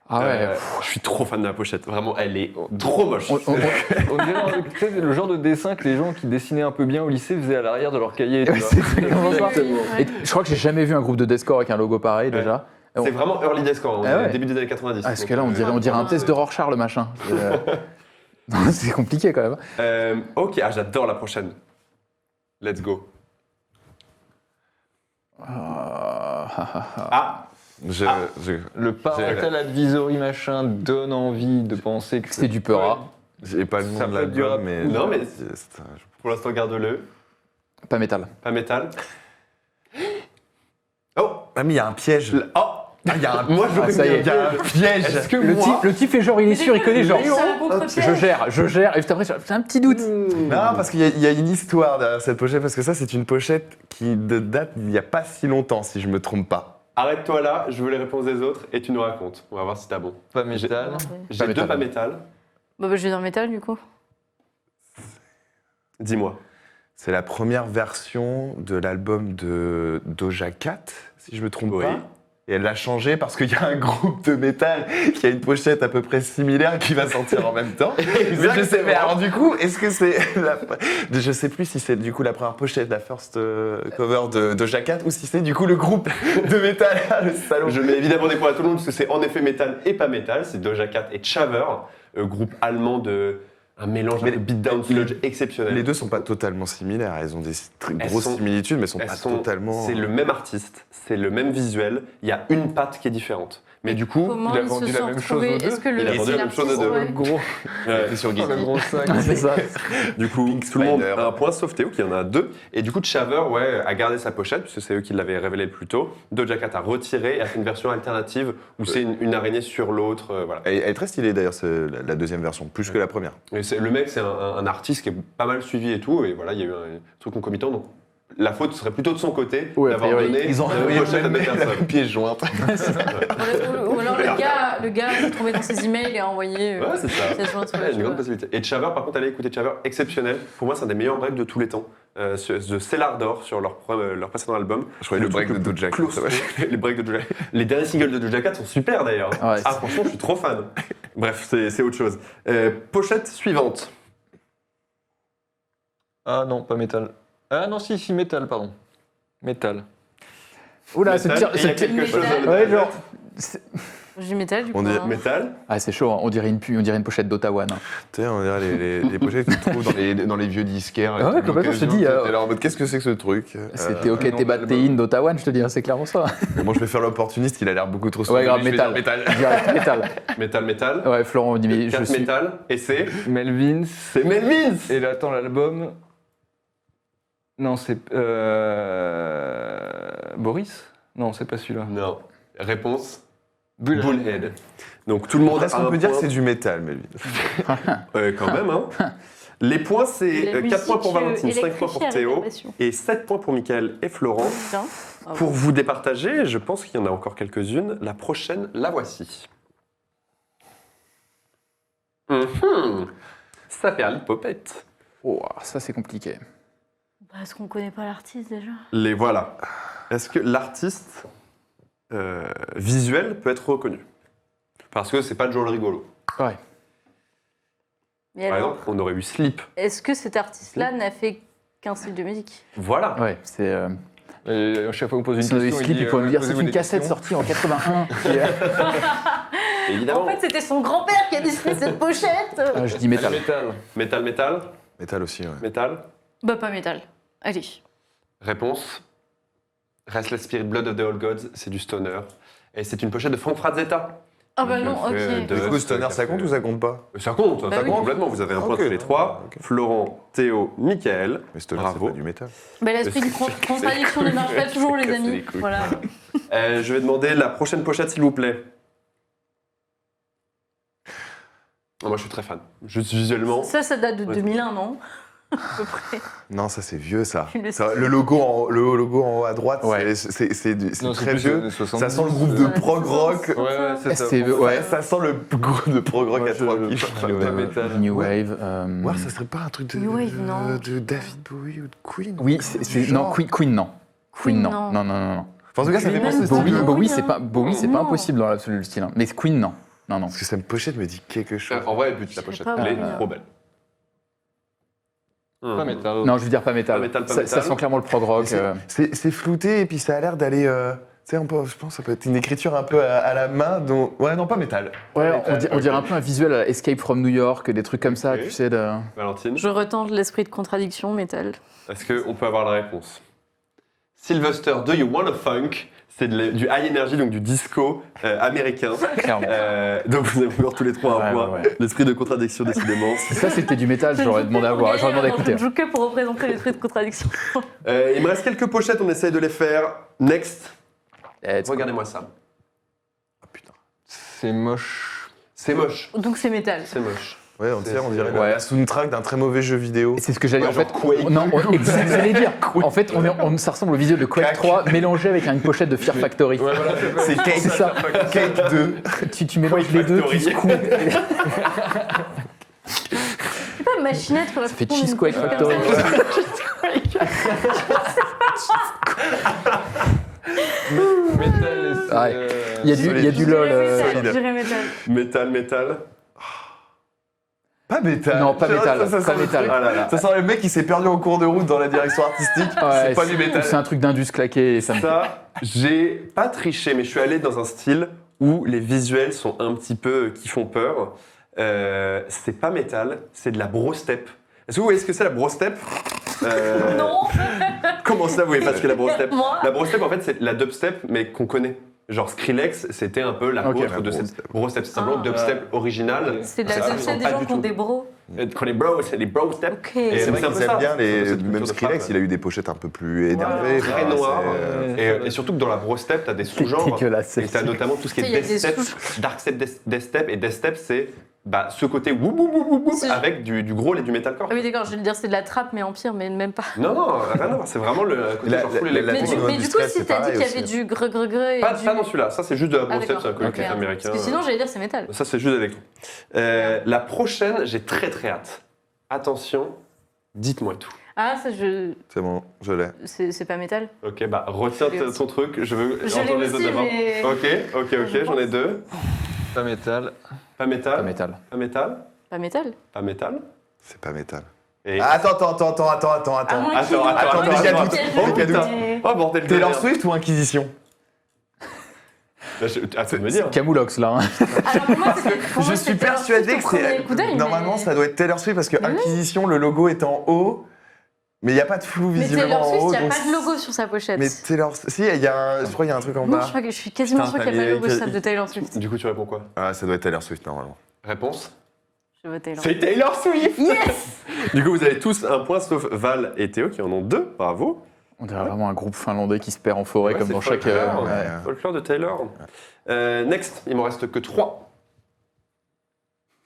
Ah ouais. Je suis trop fan de la pochette, vraiment, elle est trop moche. On dirait tu sais, le genre de dessin que les gens qui dessinaient un peu bien au lycée faisaient à l'arrière de leur cahier. tu Ouais, vois. c'est exactement ça. Ouais. Et je crois que j'ai jamais vu un groupe de deathcore avec un logo pareil déjà. C'est vraiment early deathcore, on Ah est ouais. début des années 90. Parce que là, on dirait un test de Rorschach, le machin. Non, c'est compliqué quand même. Ok, j'adore la prochaine. Let's go. Ah, Le parental advisory machin donne envie de penser que C'est du Peura. J'ai pas le Ça nom de peut être du l'album, rap. mais. Non, mais- c'est- pour l'instant, garde-le. Pas métal. Pas métal. Oh, Ah, mais il y a un piège. oh, Ah, il y a un moi j'aurais ça y mis est. un gars. piège. Est-ce que Le moi... type fait genre, il est sûr, il connaît genre. C'est un contre-piège. Je gère, et juste après, j'ai un petit doute. Non, parce qu'il y a une histoire derrière cette pochette, parce que ça, c'est une pochette qui date il n'y a pas si longtemps, si je me trompe pas. Arrête-toi là, je veux les réponses des autres et tu nous racontes. On va voir si t'as bon. pas métal. J'ai deux pas métal. Bah, je vais dans métal du coup. Dis-moi. C'est la première version de l'album de Doja Cat, si je me trompe Oui. pas. Et elle l'a changé parce qu'il y a un groupe de métal qui a une pochette à peu près similaire qui va sortir en même temps. Mais je sais, mais alors du coup, est-ce que c'est je sais plus si c'est du coup la première pochette, la first cover de Doja Cat, ou si c'est du coup le groupe de métal, le salaud. Je mets évidemment des points à tout le monde parce que c'est en effet métal et pas métal. C'est Doja Cat et Chaver, groupe allemand de un mélange Mais un peu beatdown sludge exceptionnel. Les deux sont pas totalement similaires, elles ont des très Elles grosses sont- similitudes, mais sont Elles pas sont- totalement. C'est le même artiste, c'est le même visuel. Il y a une patte qui est différente. Mais du coup, Comment il a ils vendu se la sont même chose retrouvés aux deux. Est-ce que Il a vendu la même chose aux deux. ouais. Gros, Et sur Gizzy. le gros sac. C'est ça. du coup, Pink tout le monde Spider. a un point sauf Théo qui en a deux. Et du coup, Chaver, ouais, a gardé sa pochette puisque c'est eux qui l'avaient révélé le plus tôt. Doja Cat a retiré et a fait une version alternative où c'est une araignée sur l'autre. Voilà. Elle est très stylée d'ailleurs, c'est la deuxième version, plus que la première. Et le mec, c'est un artiste qui est pas mal suivi et tout. Et voilà, il y a eu un truc concomitant. Donc, la faute serait plutôt de son côté Ouais, a d'avoir priori, donné Ils ont une envoyé pochette à deux la personnes. pièce jointe. Ou alors le gars s'est trompé dans ses emails et a envoyé Ouais, c'est ça. pièce jointe, Ouais, tu une grande vois. possibilité. Et Chaver, par contre, allez écouter Chaver, exceptionnel. Pour moi, c'est un des meilleurs breaks de tous les temps. De Cellar d'Or sur leur précédent album. Je croyais le break de Doja Cat. Close. Les breaks de Doja Cat. Les derniers singles de Doja Cat sont super d'ailleurs. Ouais, Ah, franchement, je suis trop fan. Bref, c'est autre chose. Pochette suivante. Ah non, pas métal. Ah non, si, métal, pardon. Métal. Oula, Métal, et il y a quelque chose Métal. de- Ouais, genre. Je dis métal du coup. On dit hein. Métal. Ah, c'est chaud, hein. On dirait une pochette d'Ottawa. hein. Tu sais, on dirait les pochettes que tu trouves dans les vieux disquaires. Ah ouais, complètement, je te dis, Alors en mode, qu'est-ce que c'est que ce truc C'était OK, non, t'es l'album. Théine d'Ottawa, je te dis, hein, c'est clairement ça. Bon, je vais faire l'opportuniste, il a l'air beaucoup trop Ouais, grave, je vais dire métal. Direct, métal. Métal. Ouais, Florent, on dit, mais je 4 suis. métal. Et c'est. Melvins. C'est Melvins. Et là, attends, l'album. Non, c'est. Boris. Non, c'est pas celui-là. Non. Réponse. Bullhead. Bullhead. Donc tout le monde Est-ce a qu'on un peut dire que point. c'est du métal, Melvin Quand même, hein. Les points, c'est La 4 points pour musique, Valentine, 5 points pour électrifiée avec Théo la passion. et 7 points pour Mickaël et Florent. Bien. Ah Pour vous départager, je pense qu'il y en a encore quelques-unes. La prochaine, la voici. Ça fait l'hypopète. Oh, ça, c'est compliqué. Bah, est-ce qu'on connaît pas l'artiste déjà Les voilà. Est-ce que l'artiste visuel peut être reconnu? Parce que c'est pas Joel Rigolo. Ouais. Mais Par alors, exemple, on aurait eu Sleep. est-ce que cet artiste-là n'a fait qu'un style de musique Voilà. Ouais, c'est. Et à chaque fois qu'on pose une Si on avait question, slip, il pourrait me dire c'est posez-vous une des cassette questions. sortie en 81. Évidemment. En fait, c'était son grand-père qui a dessiné cette pochette. Je dis métal. Métal. Métal, métal, Métal aussi, ouais. métal. Bah, pas métal. Allez. Réponse. Restless Spirit, Blood of the Old Gods, c'est du stoner. Et c'est une pochette de Frank Frazetta. Ah bah non, Il a fait ok. de- Du coup, Stoner, ça compte ou ça compte pas? Ça compte, Bah ça oui. compte complètement. Vous avez un point Ok. tous les trois. Ok. Florent, Théo, Michael. Mais Stoner, c'est Bravo. pas du métal. Bah, l'esprit de contradiction ne marche pas toujours, les Casser amis. les couilles. Voilà. Je vais demander la prochaine pochette, s'il vous plaît. Oh, moi, je suis très fan. Juste visuellement. Ça date de Ouais. 2001, non? À peu près. Non, ça c'est vieux ça. Tu le Ça, le logo en haut à droite, Ouais. c'est Non, très plus des vieux. années 70. Ça sent le groupe de Ouais, prog rock. Ouais, ouais, c'est ça. C'est ouais. Ça sent le groupe de prog rock Moi, à je- trois je- kiffs. je- métal. New Wave. Ouais, ça serait pas un truc de, New Wave, non. de David Bowie ou de Queen? Oui, Du non, genre. Queen non. Queen non. non. Non, non, non, non. Enfin, en tout cas, ça fait Même penser au style. Bowie, Bowie, de- Bowie, hein. c'est pas Non. impossible dans l'absolu le style. Hein. Mais Queen non. Non, non. Parce que cette pochette me dit quelque chose. En vrai, but la Je sais pochette. pas, Elle est ouais. trop belle. Pas métal. Non, je veux dire pas métal. Pas métal, pas Ça métal. sent clairement le prog rock. C'est flouté et puis ça a l'air d'aller. Tu sais, un peu, je pense que ça peut être une écriture un peu à la main. Donc... Ouais, non, pas métal. Ouais, métal, on dirait ok. un peu un visuel à la Escape from New York, des trucs comme ça, Ok. tu sais. De... Valentine, Je retente l'esprit de contradiction, métal. est-ce qu'on peut avoir la réponse? Sylvester, Do You Wanna Funk? C'est du high energy, donc du disco américain. Clairement. Donc vous avez encore tous les trois un Ouais, point. ouais, ouais. L'esprit de contradiction, décidément. Si ça c'était du métal, j'aurais demandé à voir, j'aurais demandé à écouter. Je joue que pour représenter l'esprit de contradiction. Il me reste quelques pochettes, on essaye de les faire. Next. Eh, Regardez-moi ça. C'est moche. C'est moche. Donc c'est métal. C'est moche. Ouais, on dirait Ouais. la soundtrack d'un très mauvais jeu vidéo. C'est ce que j'allais Ouais, en fait. genre Quake. Non, exact, j'allais dire. En fait, ça ressemble au visuel de Quake 3 mélangé avec une pochette de Fear Factory. Ouais, voilà, C'est Cake, C'est ça. Cake 2. Tu mélanges les deux, tu Factory. secoues. C'est pas machinette quoi. Ça fait Cheesequake Factory. Métal, c'est, Ouais. Il y a du LOL. solide. Je dirais métal. Métal, métal. Pas métal. Non, pas métal, Ça pas sent le métal. truc. Ah là là. Ça sent le mec qui s'est perdu en cours de route dans la direction artistique. Ouais, c'est pas du métal. C'est un truc d'indus claqué et ça me. Ça, j'ai pas triché, mais je suis allé dans un style où les visuels sont un petit peu qui font peur. C'est pas métal, c'est de la bro-step. Est-ce que vous voyez ce que c'est la bro-step Non. Comment ça, vous voyez pas ce qu'est la bro-step? Moi. La bro-step, en fait, c'est la dubstep, mais qu'on connaît. Genre Skrillex, c'était un peu l'apôtre Ok, la de cette bro-step. bro-step. C'est simplement Ah. dubstep original. C'est de Ça la ressemble dubstep des pas gens du qui ont tout. des bros. Quand les bros, c'est les bro-step. Ok. Et C'est c'est vrai un qu'ils peu ça. aiment bien C'est cette même culture de Skrillex, frappe. il a eu des pochettes un peu plus énervées. Très Enfin, noir. c'est, Et surtout que dans la bro-step, t'as des sous-genres. dégueulasse, Et t'as notamment tout ce qui est Il y a des death step, dark step, death step. Et death step, c'est ce côté woup woup woup woup woup C'est- avec du growl et du metalcore. Ah oui, d'accord, je vais le dire, c'est de la trappe, mais en pire, mais même pas. Non, non, rien à voir. C'est vraiment le côté genre full électro. la Mais du, techno mais du coup, industrielle, si c'est t'as dit pareil qu'il y avait aussi. du greu-greu et Pas, du... pas dans celui-là. Ça, c'est juste de la Ah, bro-step, c'est un d'accord. collectif Ok. américain. Parce que sinon, j'allais dire c'est métal. Ça, c'est juste électro. La prochaine, j'ai très très hâte. Attention, dites-moi tout. Ah, ça, C'est bon, je l'ai. c'est pas métal. Ok, bah retiens Je l'ai aussi. ton truc. Je veux Je l'ai entendre les autres aussi, d'abord. mais- Ok, Je j'en ai pense. deux. Pas métal. Pas métal. Pas métal. Pas métal. Pas métal. Pas métal. C'est pas métal. Et... Attends. À moins qu'il- Attends, attends, attends, les gars, attends. doute. Oh Les gars, putain. Mais- Oh bordel de Taylor merde. Swift ou Inquisition? Bah, attends de me dire. Camoulox là. Hein. Alors, pour moi, c'était- pour Je moi, suis c'était Taylor persuadé Swift que au premier coup d'œil, c'est. mais- Normalement, ça doit être Taylor Swift parce que Mais oui. Inquisition, le logo est en haut, mais il n'y a pas de flou Mais visiblement Taylor en Swift, haut. il n'y a donc- pas de logo sur sa pochette. Mais Taylor. Si, il y a un. Je crois qu'il y a un truc en Non, bas. je suis quasiment Putain, sûre qu'il n'y a pas de logo sur t'as- celle de Taylor Swift. Du coup, tu réponds quoi? Ah, ça doit être Taylor Swift normalement. Réponse? Je veux Taylor. C'est Taylor Swift. Yes. Du coup, vous avez tous un point sauf Val et Théo qui en ont deux. Bravo. On dirait vraiment un groupe finlandais qui se perd en forêt Ouais, comme c'est dans chaque. folklore. ouais. Folklore de Taylor. Next, il m'en reste que 3.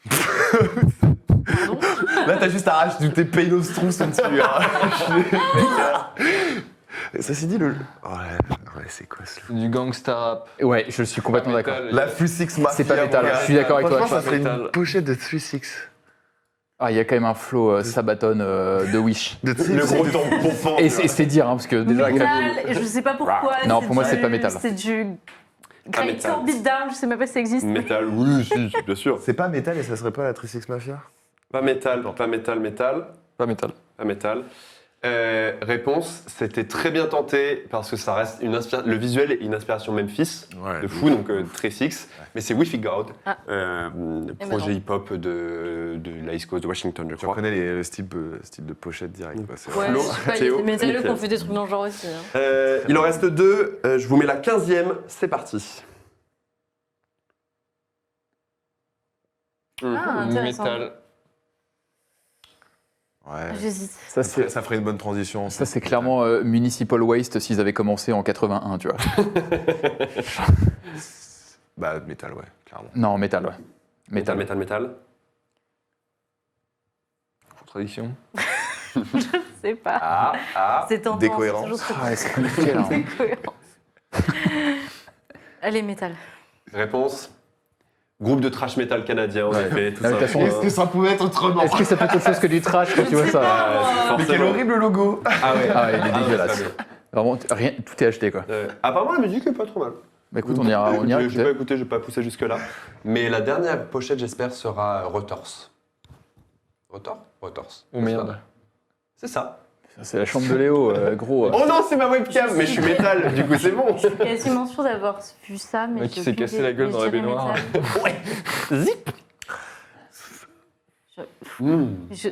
Pardon. Là, t'as juste arraché tous tes Paynos Trousse dessus. Ceci dit, le. Oh, ouais, c'est quoi ce. C'est du gangsta rap. Ouais, je suis complètement Pas d'accord. métal. La 3-6 Mafia. C'est pas métal, mon gars. je suis d'accord avec toi. Franchement, ça Pas serait une métal. pochette de 3-6. Ah, il y a quand même un flow Sabaton de Wish. De Le gros tampon. Et c'est dire, hein, parce que déjà. Métal, et je sais pas pourquoi. Non, c'est pour moi, du- c'est pas métal. C'est du. Pas métal. Grindcore Beatdown, je sais même pas si ça existe. Métal, oui, si, bien sûr. C'est pas métal et ça serait pas la 3-6 Mafia? Pas métal, pas métal, métal. Pas métal. Pas métal. Réponse, c'était très bien tenté parce que ça reste le visuel est une inspiration Memphis Ouais, de fou, donc très six. Mais c'est We Figure Out, Ah. projet hip-hop de la East Coast de Washington, je Tu crois. reconnais le style de pochette direct. Quoi, c'est Ouais, vrai. Flo, je sais pas, il y a Théo, des métalleux nickel. qui ont fait des trucs dans le genre aussi. Hein. Il en reste 2, je vous mets la 15e, c'est parti. Ah, intéressant. Métal. Ouais. J'hésite. Ça, c'est Ça ferait une bonne transition. ça, c'est clairement Municipal Waste s'ils avaient commencé en 81, tu vois. Bah, métal, ouais, clairement. Non, métal, ouais. Métal, Métal. métal, métal. Contradiction. Je sais pas. Ah, C'est tentant. décohérence. c'est toujours ce Ah ouais, c'est compliqué, là. Décohérence. Allez, métal. réponse. Groupe de trash metal canadien, en effet, tout Ah, mais de toute simplement. façon, ça pouvait être autrement Est-ce que ça peut être autre chose que du trash quand tu vois ça Ah, Mais quel forcément. horrible logo. Ah ouais, Ah ouais, il est ouais, dégueulasse. très bien. Vraiment, rien, tout est acheté, quoi. Apparemment, la musique est pas trop mal. Bah écoute, on ira J'ai pas écouter. écouté, j'ai pas poussé jusque-là. Mais la dernière pochette, j'espère, sera Rotors. Rotors. Oh merde. C'est ça. C'est la chambre de Léo, gros. Oh non, c'est ma webcam, mais je suis métal, du coup c'est bon. Je suis quasiment sûre d'avoir vu ça, mais Le mec qui j'ai s'est aucune cassé idée. la gueule Mais dans je la dirais baignoire. métal. Zip.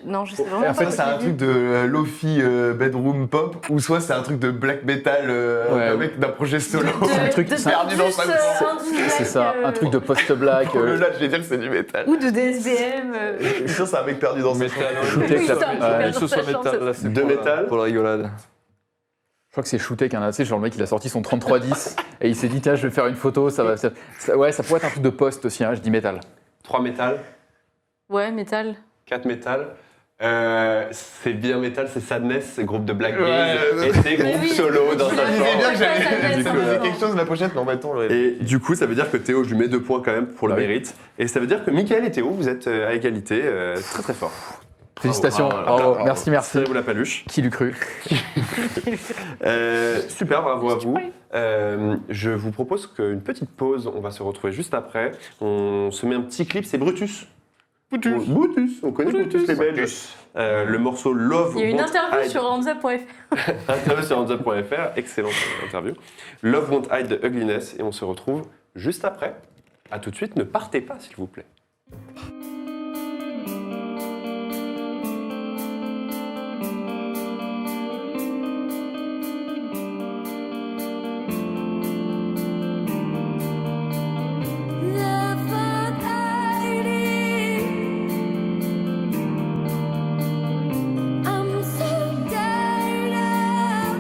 Non, je sais vraiment En pas. fait, c'est un truc de Lofi bedroom pop, ou soit c'est un truc de black metal Ouais. avec d'un projet solo. C'est un truc- c'est un- perdu dans sa C'est ça, un truc de post-black. Là, je vais dire que c'est du métal. Ou de DSBM. Je suis sûr que c'est un mec perdu dans sa Métal. Shooté avec la- Putain, ouais. Que ce soit métal, là, c'est De pour la- métal. Pour la rigolade. Je crois que c'est shooté qu'un tu sais, genre le mec il a sorti son 3310 et il s'est dit tiens je vais faire une photo, ouais ça pourrait être un truc de post aussi, hein, je dis métal. 3 métal, Ouais, métal. 4 métal. C'est bien métal, c'est Sadness, c'est groupe de Black Ouais, Gaze, et c'est Mais groupe oui. solo dans Je sa me disais chambre. bien que j'allais- Ça me disait Ouais. quelque chose la pochette, non, mettons. Et du coup, ça veut dire que Théo, je lui mets 2 points quand même pour le Bah oui. mérite. Et ça veut dire que Mickaël et Théo, vous êtes à égalité, très très fort. Félicitations, Bravo, bravo, merci, merci. Tirez-vous la paluche. Qui l'eût cru? Super, bravo à vous. Je vous propose qu'une petite pause, on va se retrouver juste après. On se met un petit clip, c'est Brutus. Brutus, on connaît Brutus les Belges. Le morceau Love Il y a une Won't interview Hide. sur hands-up.fr. Interview sur hands-up.fr, excellente interview. Love Won't Hide the Ugliness, et on se retrouve juste après. A tout de suite, ne partez pas s'il vous plaît. I'm so tired of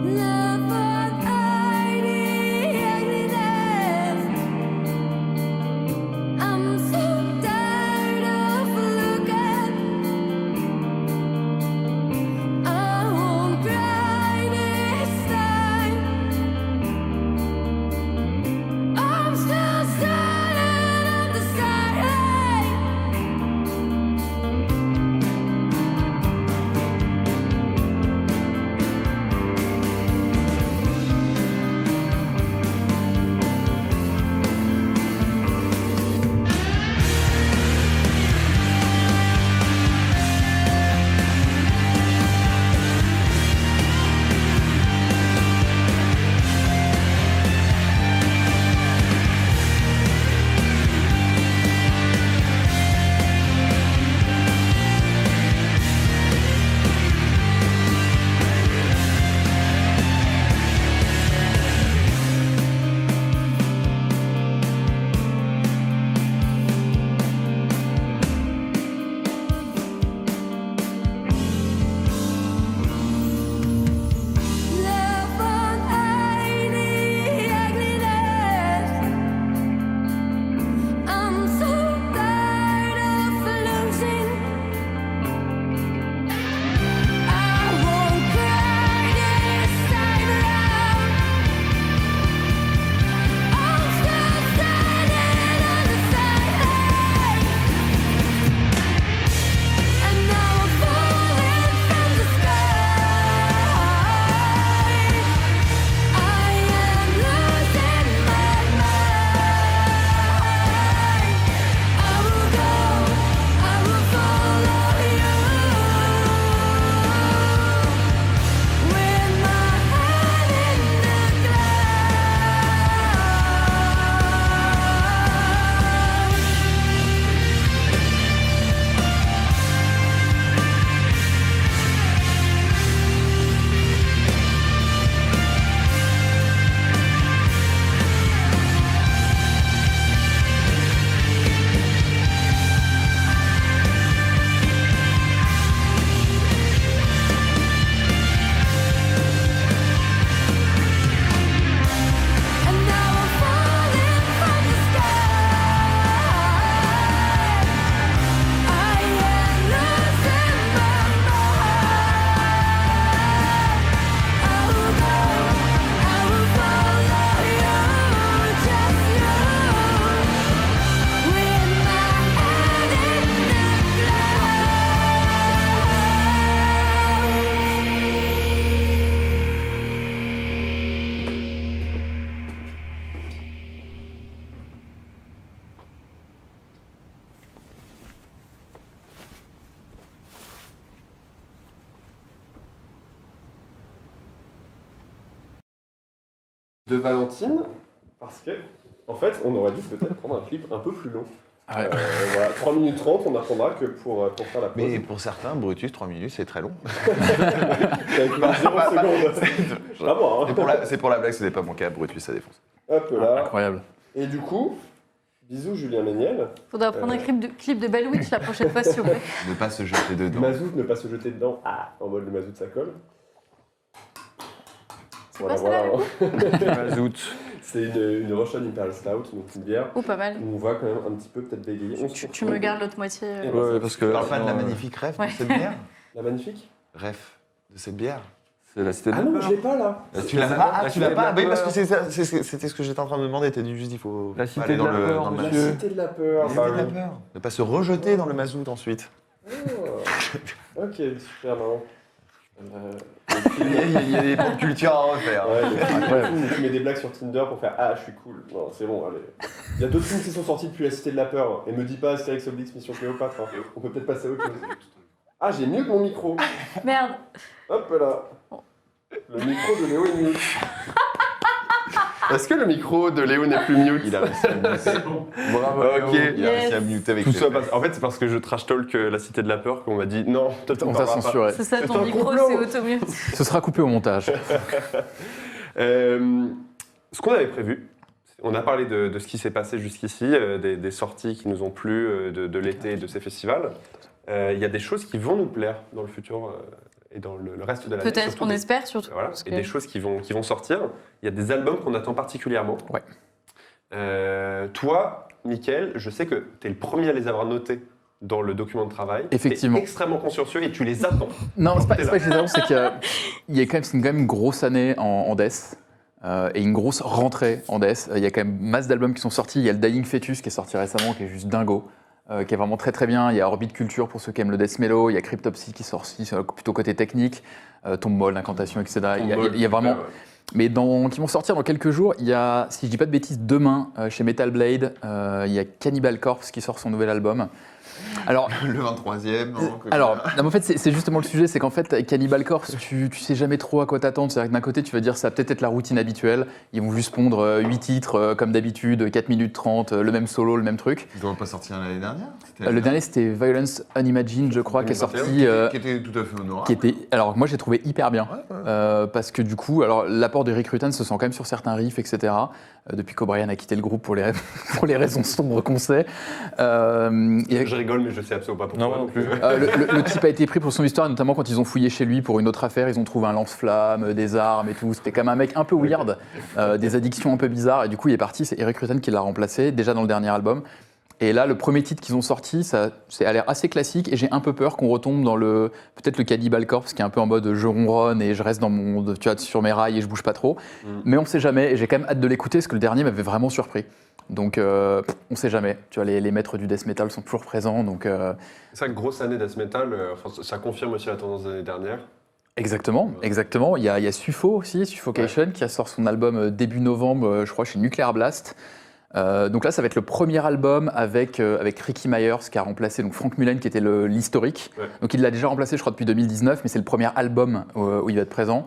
love, but I need ugliness. de Valentine, parce que, en fait, on aurait dû peut-être prendre un clip un peu plus long. Ouais. Voilà, 3 minutes 30, on apprendra que pour faire la pause. Mais pour certains, Brutus, 3 minutes, c'est très long. Avec 0 secondes. Ah bon, hein. C'est pour la blague, ce n'est pas mon cas, Brutus, ça défonce. Hop là. Incroyable. Et du coup, bisous Julien Méniel. Faudra prendre un clip de Bell Witch la prochaine fois, s'il vous plaît. Ne pas se jeter dedans. Mazout, ne pas se jeter dedans. Ah, en mode le mazout, ça colle. C'est quoi celle-là, du coup Mazout. C'est une Russian Imperial Stout, donc une bière Oh, pas mal. où on va quand même un petit peu peut-être bégayer. On se Tu me gardes l'autre moitié. Ouais, parce que. Tu parles pas de la magnifique ref Ouais. de cette bière La magnifique. Ref de cette bière. C'est la cité de Ah non, je l'ai pas là. Tu l'as pas La tu l'as cité pas de la Oui, parce que peur. c'était ce que j'étais en train de me demander. T'as dit juste, il faut La pas cité aller de dans la le peur, dans le La monsieur. cité de la peur. La cité de la peur. Ne pas se rejeter dans le mazout ensuite. Oh. Ok, super marrant. Il y a des points de culture à refaire. Tu mets des blagues sur Tinder pour faire Ah, je suis cool. Non, c'est bon, allez. Il y a d'autres films qui sont sortis depuis La Cité de la Peur. Et me dis pas Astérix Obélix, Mission Cléopâtre. Hein. On peut peut-être passer à autre chose. Ah, j'ai mieux que mon micro. Merde. Hop là. Le micro de Léo est mute. Est-ce que le micro de Léo n'est plus mute? Il a réussi à muter. Bravo. Ok. Il a réussi à muter avec Tout ses ça fesses. en fait, c'est parce que je trash talk La Cité de la Peur qu'on m'a dit non, toi, t'en On t'a parleras pas. censuré. C'est ça, C'est ton un micro, complot. c'est automute. Ce sera coupé au montage. Ce qu'on avait prévu, on a parlé de ce qui s'est passé jusqu'ici, des sorties qui nous ont plu de l'été et de ces festivals. Il y a des choses qui vont nous plaire dans le futur et dans le reste de l'année. Peut-être, surtout on des- espère surtout. Voilà, parce et que- des choses qui vont sortir. Il y a des albums qu'on attend particulièrement. Ouais. Toi, Mickaël, je sais que tu es le premier à les avoir notés dans le document de travail. Effectivement. Tu es extrêmement consciencieux et tu les attends. Non, c'est pas T'es que je les annonce, c'est qu'il y a c'est quand même une grosse année en Death. Et une grosse rentrée en Death. Il y a quand même masse d'albums qui sont sortis. Il y a le Dying Fetus qui est sorti récemment, qui est juste dingo, qui est vraiment très très bien. Il y a Orbit Culture pour ceux qui aiment le Death Mellow. Il y a Cryptopsy qui sort aussi, plutôt côté technique. Tombe Molle, Incantation, etc. Il y a vraiment. Mais qui vont sortir dans quelques jours. Il y a, si je dis pas de bêtises, demain chez Metal Blade, il y a Cannibal Corpse qui sort son nouvel album. Alors, Le 23e, non alors, non, mais en fait, c'est justement le sujet, c'est qu'en fait, avec Cannibal Corpse, tu sais jamais trop à quoi t'attendre. C'est-à-dire que d'un côté, tu vas dire ça va peut-être être la routine habituelle. Ils vont juste pondre 8 titres, comme d'habitude, 4 minutes 30, le même solo, le même truc. Ils n'ont pas sorti l'année dernière C'était Le dernier, c'était Violence Unimagined, je crois, qui est 2021, sorti. qui était tout à fait honorable. Qui était, alors moi j'ai trouvé hyper bien, Ouais, ouais. parce que du coup, alors l'apport de Rick Rutan se sent quand même sur certains riffs, etc. Depuis qu'O'Brien a quitté le groupe pour les raisons sombres qu'on sait. Et- Je rigole, mais je sais absolument pas pourquoi. Non, moi non plus. le type a été pris pour son histoire, notamment quand ils ont fouillé chez lui pour une autre affaire. Ils ont trouvé un lance-flamme, des armes et tout. C'était quand même un mec un peu weird, des addictions un peu bizarres. Et du coup, il est parti. C'est Eric Rutan qui l'a remplacé, déjà dans le dernier album. Et là, le premier titre qu'ils ont sorti, ça a l'air assez classique. Et j'ai un peu peur qu'on retombe dans peut-être le Cannibal Corpse, qui est un peu en mode je ronronne et je reste tu vois, sur mes rails et je bouge pas trop. Mais on sait jamais. Et j'ai quand même hâte de l'écouter parce que le dernier m'avait vraiment surpris. Donc, on sait jamais. Tu vois, les maîtres du death metal sont toujours présents. Donc, C'est ça, grosse année death metal, ça confirme aussi la tendance de l'année dernière. exactement, exactement. Il y a Suffo aussi, Suffocation, qui a sorti son album début novembre, je crois, chez Nuclear Blast. Donc là, ça va être le premier album avec Ricky Myers, qui a remplacé donc Frank Mullen, qui était l'historique. Ouais. Donc il l'a déjà remplacé, je crois, depuis 2019, mais c'est le premier album où il va être présent.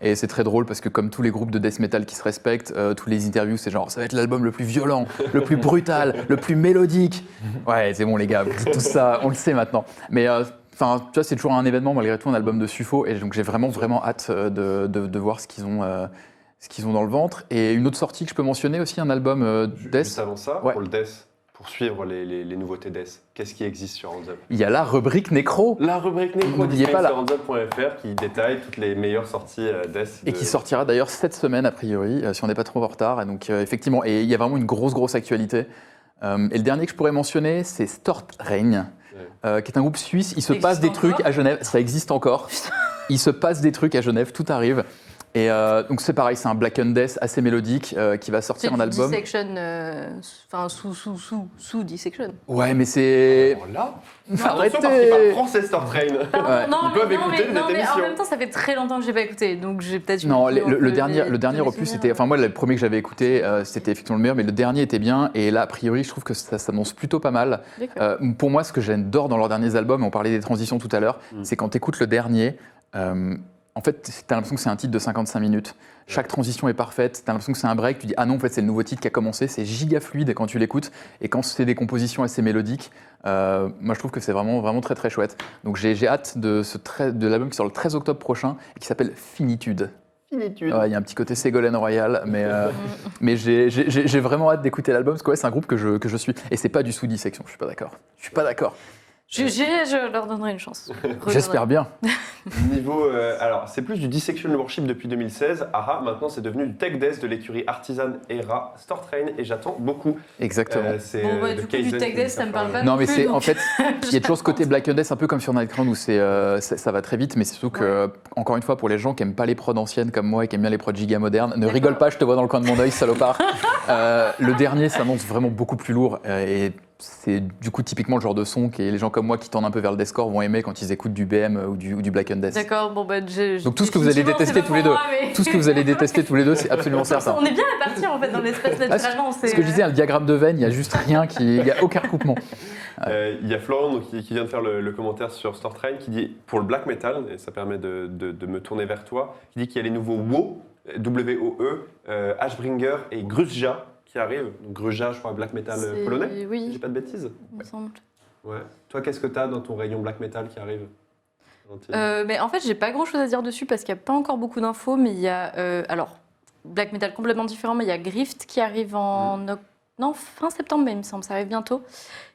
Et c'est très drôle parce que comme tous les groupes de death metal qui se respectent, tous les interviews, c'est genre, ça va être l'album le plus violent, le plus brutal, le plus mélodique. Ouais, c'est bon les gars, vous dites tout ça, on le sait maintenant. Mais enfin, tu vois, c'est toujours un événement malgré tout, un album de Suffo, et donc j'ai vraiment hâte de voir ce qu'ils ont dans le ventre. Et une autre sortie que je peux mentionner aussi, un album Juste Death. avant ça, Ouais. pour le death, pour suivre les nouveautés death, qu'est-ce qui existe sur Hands Up? Il y a la rubrique Nécro, La rubrique Nécro N'oubliez pas la- sur hands-up.fr qui détaille toutes les meilleures sorties death. et qui sortira d'ailleurs cette semaine a priori, si on n'est pas trop en retard. Et donc effectivement, et il y a vraiment une grosse actualité. Et le dernier que je pourrais mentionner, c'est Stort Reign, qui est un groupe suisse. Il se Ça passe des existe trucs encore à Genève, ça existe encore. Il se passe des trucs à Genève, tout arrive. Et donc c'est pareil, c'est un Black and Death assez mélodique qui va sortir en album. Dissection, enfin sous Dissection. Ouais, mais c'est. Alors là, Arrêtez. attention parce qu'ils parlent français Stort Train. Ouais. Non, Ils peuvent mais, écouter non, cette mais en émission. même temps, ça fait très longtemps que j'ai pas écouté, donc j'ai peut-être. Non, eu un peu le dernier des opus, souvenirs. c'était. Enfin, moi, le premier que j'avais écouté, c'était effectivement le meilleur, mais le dernier était bien. Et là, a priori, je trouve que ça s'annonce plutôt pas mal. D'accord. Pour moi, ce que j'adore dans leurs derniers albums, et on parlait des transitions tout à l'heure, c'est quand tu écoutes le dernier. en fait, t'as l'impression que c'est un titre de 55 minutes. Chaque transition est parfaite. T'as l'impression que c'est un break. Tu dis, ah non, en fait, c'est le nouveau titre qui a commencé. C'est giga fluide quand tu l'écoutes. Et quand c'est des compositions assez mélodiques, moi, je trouve que c'est vraiment, vraiment très, très chouette. Donc, j'ai hâte de l'album qui sort le 13 octobre prochain et qui s'appelle Finitude. Finitude. Ouais, il y a un petit côté Ségolène Royal, mais j'ai vraiment hâte d'écouter l'album parce que ouais, c'est un groupe que je suis. Et c'est pas du sous-dissection, je suis pas d'accord. Je suis pas d'accord. Je leur donnerai une chance. J'espère bien. Niveau, alors, c'est plus du Dissection Worship depuis 2016. Aha, maintenant, c'est devenu du Tech Death de l'écurie Artisan Era Stortrain et j'attends beaucoup. Exactement. C'est, Bon, bah, de du coup, Kaizen du tech qui death, ça me parle pas. Non, mais plus, c'est donc- en fait, il y a toujours ce côté Black Death, un peu comme sur Nightcrown où ça va très vite, mais c'est surtout que, encore une fois, pour les gens qui aiment pas les prods anciennes comme moi et qui aiment bien les prods giga modernes, ne rigole pas, je te vois dans le coin de mon œil, salopard. Le dernier s'annonce vraiment beaucoup plus lourd et c'est du coup typiquement le genre de son que les gens comme moi qui tendent un peu vers le deathcore vont aimer quand ils écoutent du BM ou du Black Death. D'accord, bon bah Donc tout ce que vous allez détester tous les deux, tout ce que vous allez détester tous les deux, c'est absolument certain. On est bien répartis en fait dans l'espace naturellement. Ce que je disais, un diagramme de veine, il y a juste rien il y a aucun recoupement. Il y a Florian donc, qui vient de faire le commentaire sur Stortrain qui dit, pour le black metal, et ça permet de me tourner vers toi, qui dit qu'il y a les nouveaux WoE, W-O-E, Ashbringer et Gruzja qui arrivent. Donc Gruzja, je crois, black metal C'est- polonais, si oui. j'ai pas de bêtises. Il me semble. Ouais. Toi, qu'est-ce que tu as dans ton rayon black metal qui arrive? Mais en fait, j'ai pas grand chose à dire dessus parce qu'il n'y a pas encore beaucoup d'infos, mais il y a. Alors, black metal complètement différent, mais il y a Grift qui arrive fin septembre, mais il me semble, ça arrive bientôt,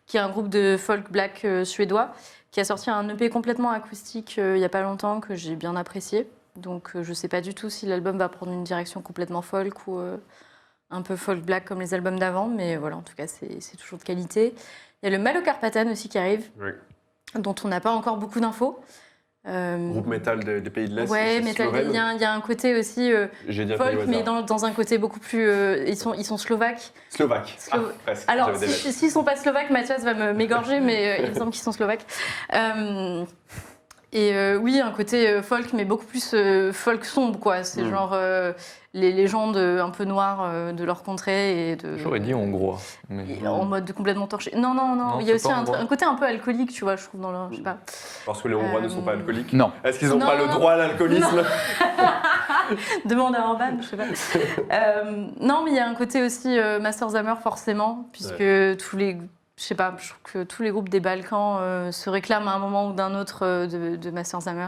qui est un groupe de folk black suédois, qui a sorti un EP complètement acoustique il y a pas longtemps que j'ai bien apprécié. Donc, je sais pas du tout si l'album va prendre une direction complètement folk ou un peu folk black comme les albums d'avant, mais voilà, en tout cas, c'est toujours de qualité. Il y a le Malokarpatan aussi qui arrive, Oui. dont on n'a pas encore beaucoup d'infos. Groupe metal des pays de l'Est. Ouais, c'est metal, Slovène. il y a un côté aussi J'ai dit folk, au mais hasard. dans un côté beaucoup plus. Ils sont slovaques. Slovaque. Slo- Ah, presque. Alors, J'avais des lettres. s'ils sont pas slovaques, Mathias va m'égorger, mais il me semble qu'ils sont slovaques. Oui, un côté folk, mais beaucoup plus folk sombre, quoi. C'est genre les légendes un peu noires de leur contrée et de. J'aurais dit hongrois. Mais... En mode complètement torché. Non, Non, il y a c'est aussi pas hongrois. un côté un peu alcoolique, tu vois, je trouve, dans le. Je sais pas. Parce que les Hongrois ne sont pas alcooliques. Non. Est-ce qu'ils n'ont Non, pas le non. droit à l'alcoolisme? Demande à Orban, je sais pas. Non, mais il y a un côté aussi Masters Hammer, forcément, puisque tous les. Je sais pas, je trouve que tous les groupes des Balkans se réclament à un moment ou d'un autre de Masters Hammer.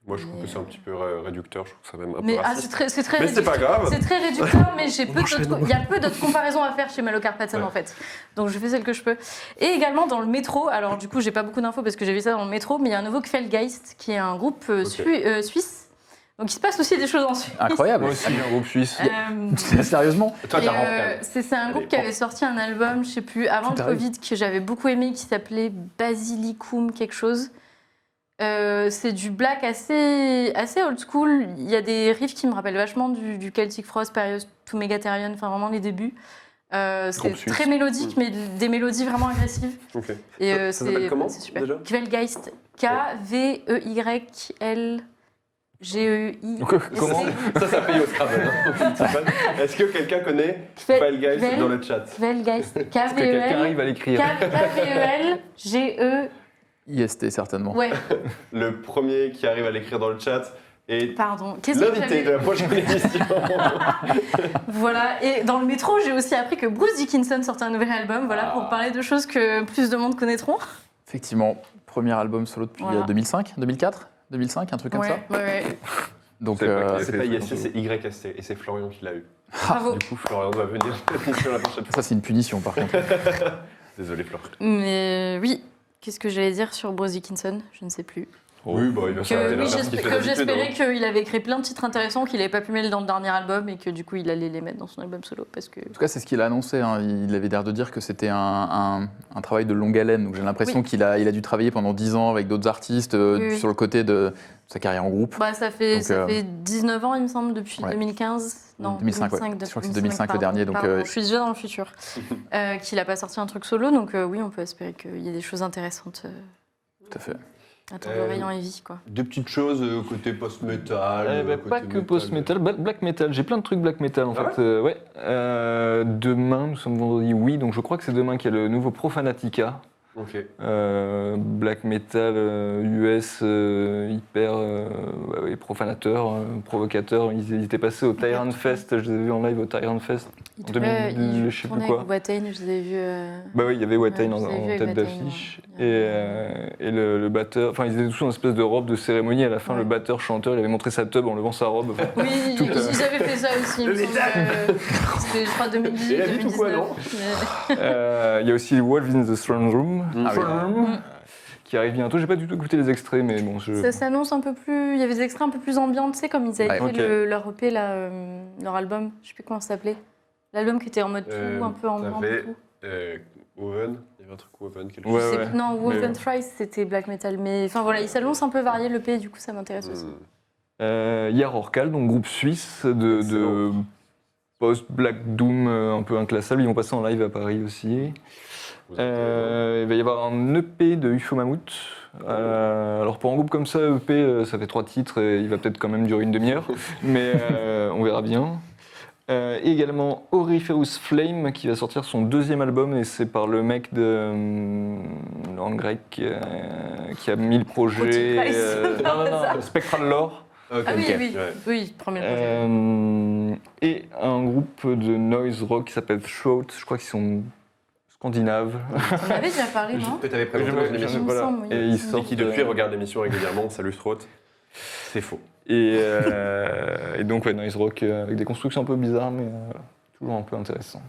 Moi, je trouve que c'est un petit peu réducteur. Je trouve que ça même un peu Mais raciste. c'est très Mais c'est pas grave. C'est très réducteur, mais il y a peu d'autres comparaisons à faire chez Malokarpatan en fait. Donc je fais celle que je peux. Et également dans le métro, alors du coup j'ai pas beaucoup d'infos parce que j'ai vu ça dans le métro, mais il y a un nouveau Kveldgeist qui est un groupe suisse. Donc il se passe aussi des choses en Suisse. Incroyable. Moi aussi, un groupe suisse. Sérieusement. Toi, Et, t'as rentré. c'est un groupe qui avait sorti un album, je sais plus, avant le Tout arrive. Covid, que j'avais beaucoup aimé, qui s'appelait Basilicum quelque chose. C'est du black assez old school. Il y a des riffs qui me rappellent vachement du Celtic Frost, Period to Megatherion, enfin vraiment les débuts. C'est Groupe suisse. très mélodique, mais des mélodies vraiment agressives. Ok. Et Ça s'appelle comment, c'est super. déjà Kveldgeist, K-V-E-Y-L-G-E-I. Comment Ça paye au Scrabble. Hein. Est-ce que quelqu'un connaît File Guys dans le chat? Kveldgeist, Est-ce que quelqu'un arrive à l'écrire? K-V-E-L-G-E. IST certainement. Ouais, Le premier qui arrive à l'écrire dans le chat est pardon. Qu'est-ce que l'invité j'avais- de la prochaine émission. Voilà, et dans le métro, j'ai aussi appris que Bruce Dickinson sortait un nouvel album, voilà, pour parler de choses que plus de monde connaîtront. Effectivement, premier album solo depuis Voilà. 2005, 2004, 2005, un truc comme ça. Ouais. Donc C'est pas C'est pas ISC, c'est YST et c'est Florian qui l'a eu. Bravo. Du coup, Florian doit venir à l'émission la prochaine fois. ça c'est une punition par contre. Désolé, Florian. Mais oui, qu'est-ce que j'allais dire sur Bruce Dickinson? Je ne sais plus. Oui, bah, il va s'arrêter là. J'espérais qu'il avait écrit plein de titres intéressants qu'il n'avait pas pu mettre dans le dernier album et que du coup il allait les mettre dans son album solo parce que. En tout cas, c'est ce qu'il a annoncé. Hein. Il avait l'air de dire que c'était un travail de longue haleine. Donc j'ai l'impression Oui. qu'il a dû travailler pendant 10 ans avec d'autres artistes Oui. sur le côté de sa carrière en groupe. Bah, ça fait 19 ans, il me semble, depuis Ouais. 2015. Non, 2005, ouais. Je crois que c'est 2005 le pardon, dernier, donc, pardon, je suis déjà dans le futur. Qu'il n'a pas sorti un truc solo, donc oui, on peut espérer qu'il y ait des choses intéressantes Tout à fait. à ton rayon Heavy, quoi. Deux petites choses côté post-metal. Eh ben, côté pas que metal. post-metal, black metal. J'ai plein de trucs black metal en Ah fait. Ouais. Demain, nous sommes vendredi, oui, donc je crois que c'est demain qu'il y a le nouveau Profanatica. Ok. Black metal US hyper. Ouais, profanateurs, provocateurs. Ils étaient passés au Tyrant Fest, je les ai vus en live au Tyrant Fest. En 2000, je sais plus quoi. Watain, je les ai vus. Bah oui, il y avait Watain Ouais, en je les ai vus avec tête Watain, d'affiche. ouais. Et le batteur, enfin ils étaient tous en espèce de robe de cérémonie. À la fin, Ouais. le batteur chanteur, il avait montré sa tub en levant sa robe. Enfin, Oui, Tout, j'avais fait ça aussi. il me semble, C'était, je crois, 2018, Et la vie, tout quoi, 2019. non mais- Il y a aussi Wolf in the Throne Room, Ah oui. qui arrive bientôt. J'ai pas du tout écouté les extraits, mais bon, Ça s'annonce un peu plus. Il y avait des extraits un peu plus ambiants, tu sais, comme ils avaient Ouais, fait ok. leur EP, là, leur album. Je sais plus comment ça s'appelait. L'album qui était en mode tout, un peu en blanc. t'avais, tout. Woven, il y avait un truc Woven, quelque Ouais, chose. Je sais ouais. plus- Non, Wolf Mais- and Fries, c'était black metal. Mais enfin voilà, il s'annonce un peu varié l'EP, du coup, ça m'intéresse aussi. Yar Orkal, donc groupe suisse de Excellent. post-Black Doom un peu inclassable. Ils vont passer en live à Paris aussi. Vous êtes, Il va y avoir un EP de UFO Mammouth. Alors pour un groupe comme ça, EP, ça fait 3 titres et il va peut-être quand même durer une demi-heure, mais on verra bien. Et également Auriferous Flame qui va sortir son 2e album et c'est par le mec de Laurent Grec qui a mis le projet. Protoprice, par non, hasard. Spectral Lore. Ah oui, oui, Ouais. oui, premier projet. Et un groupe de noise rock qui s'appelle Throat, je crois qu'ils sont scandinaves. On avait déjà parlé, non Que t'avais présenté dans une émission. me Voilà. semble, oui. Et ils Et sortent, qui depuis regarde l'émission régulièrement, salut Throat. C'est faux. Et donc, ouais, noise rock avec des constructions un peu bizarres, mais toujours un peu intéressant.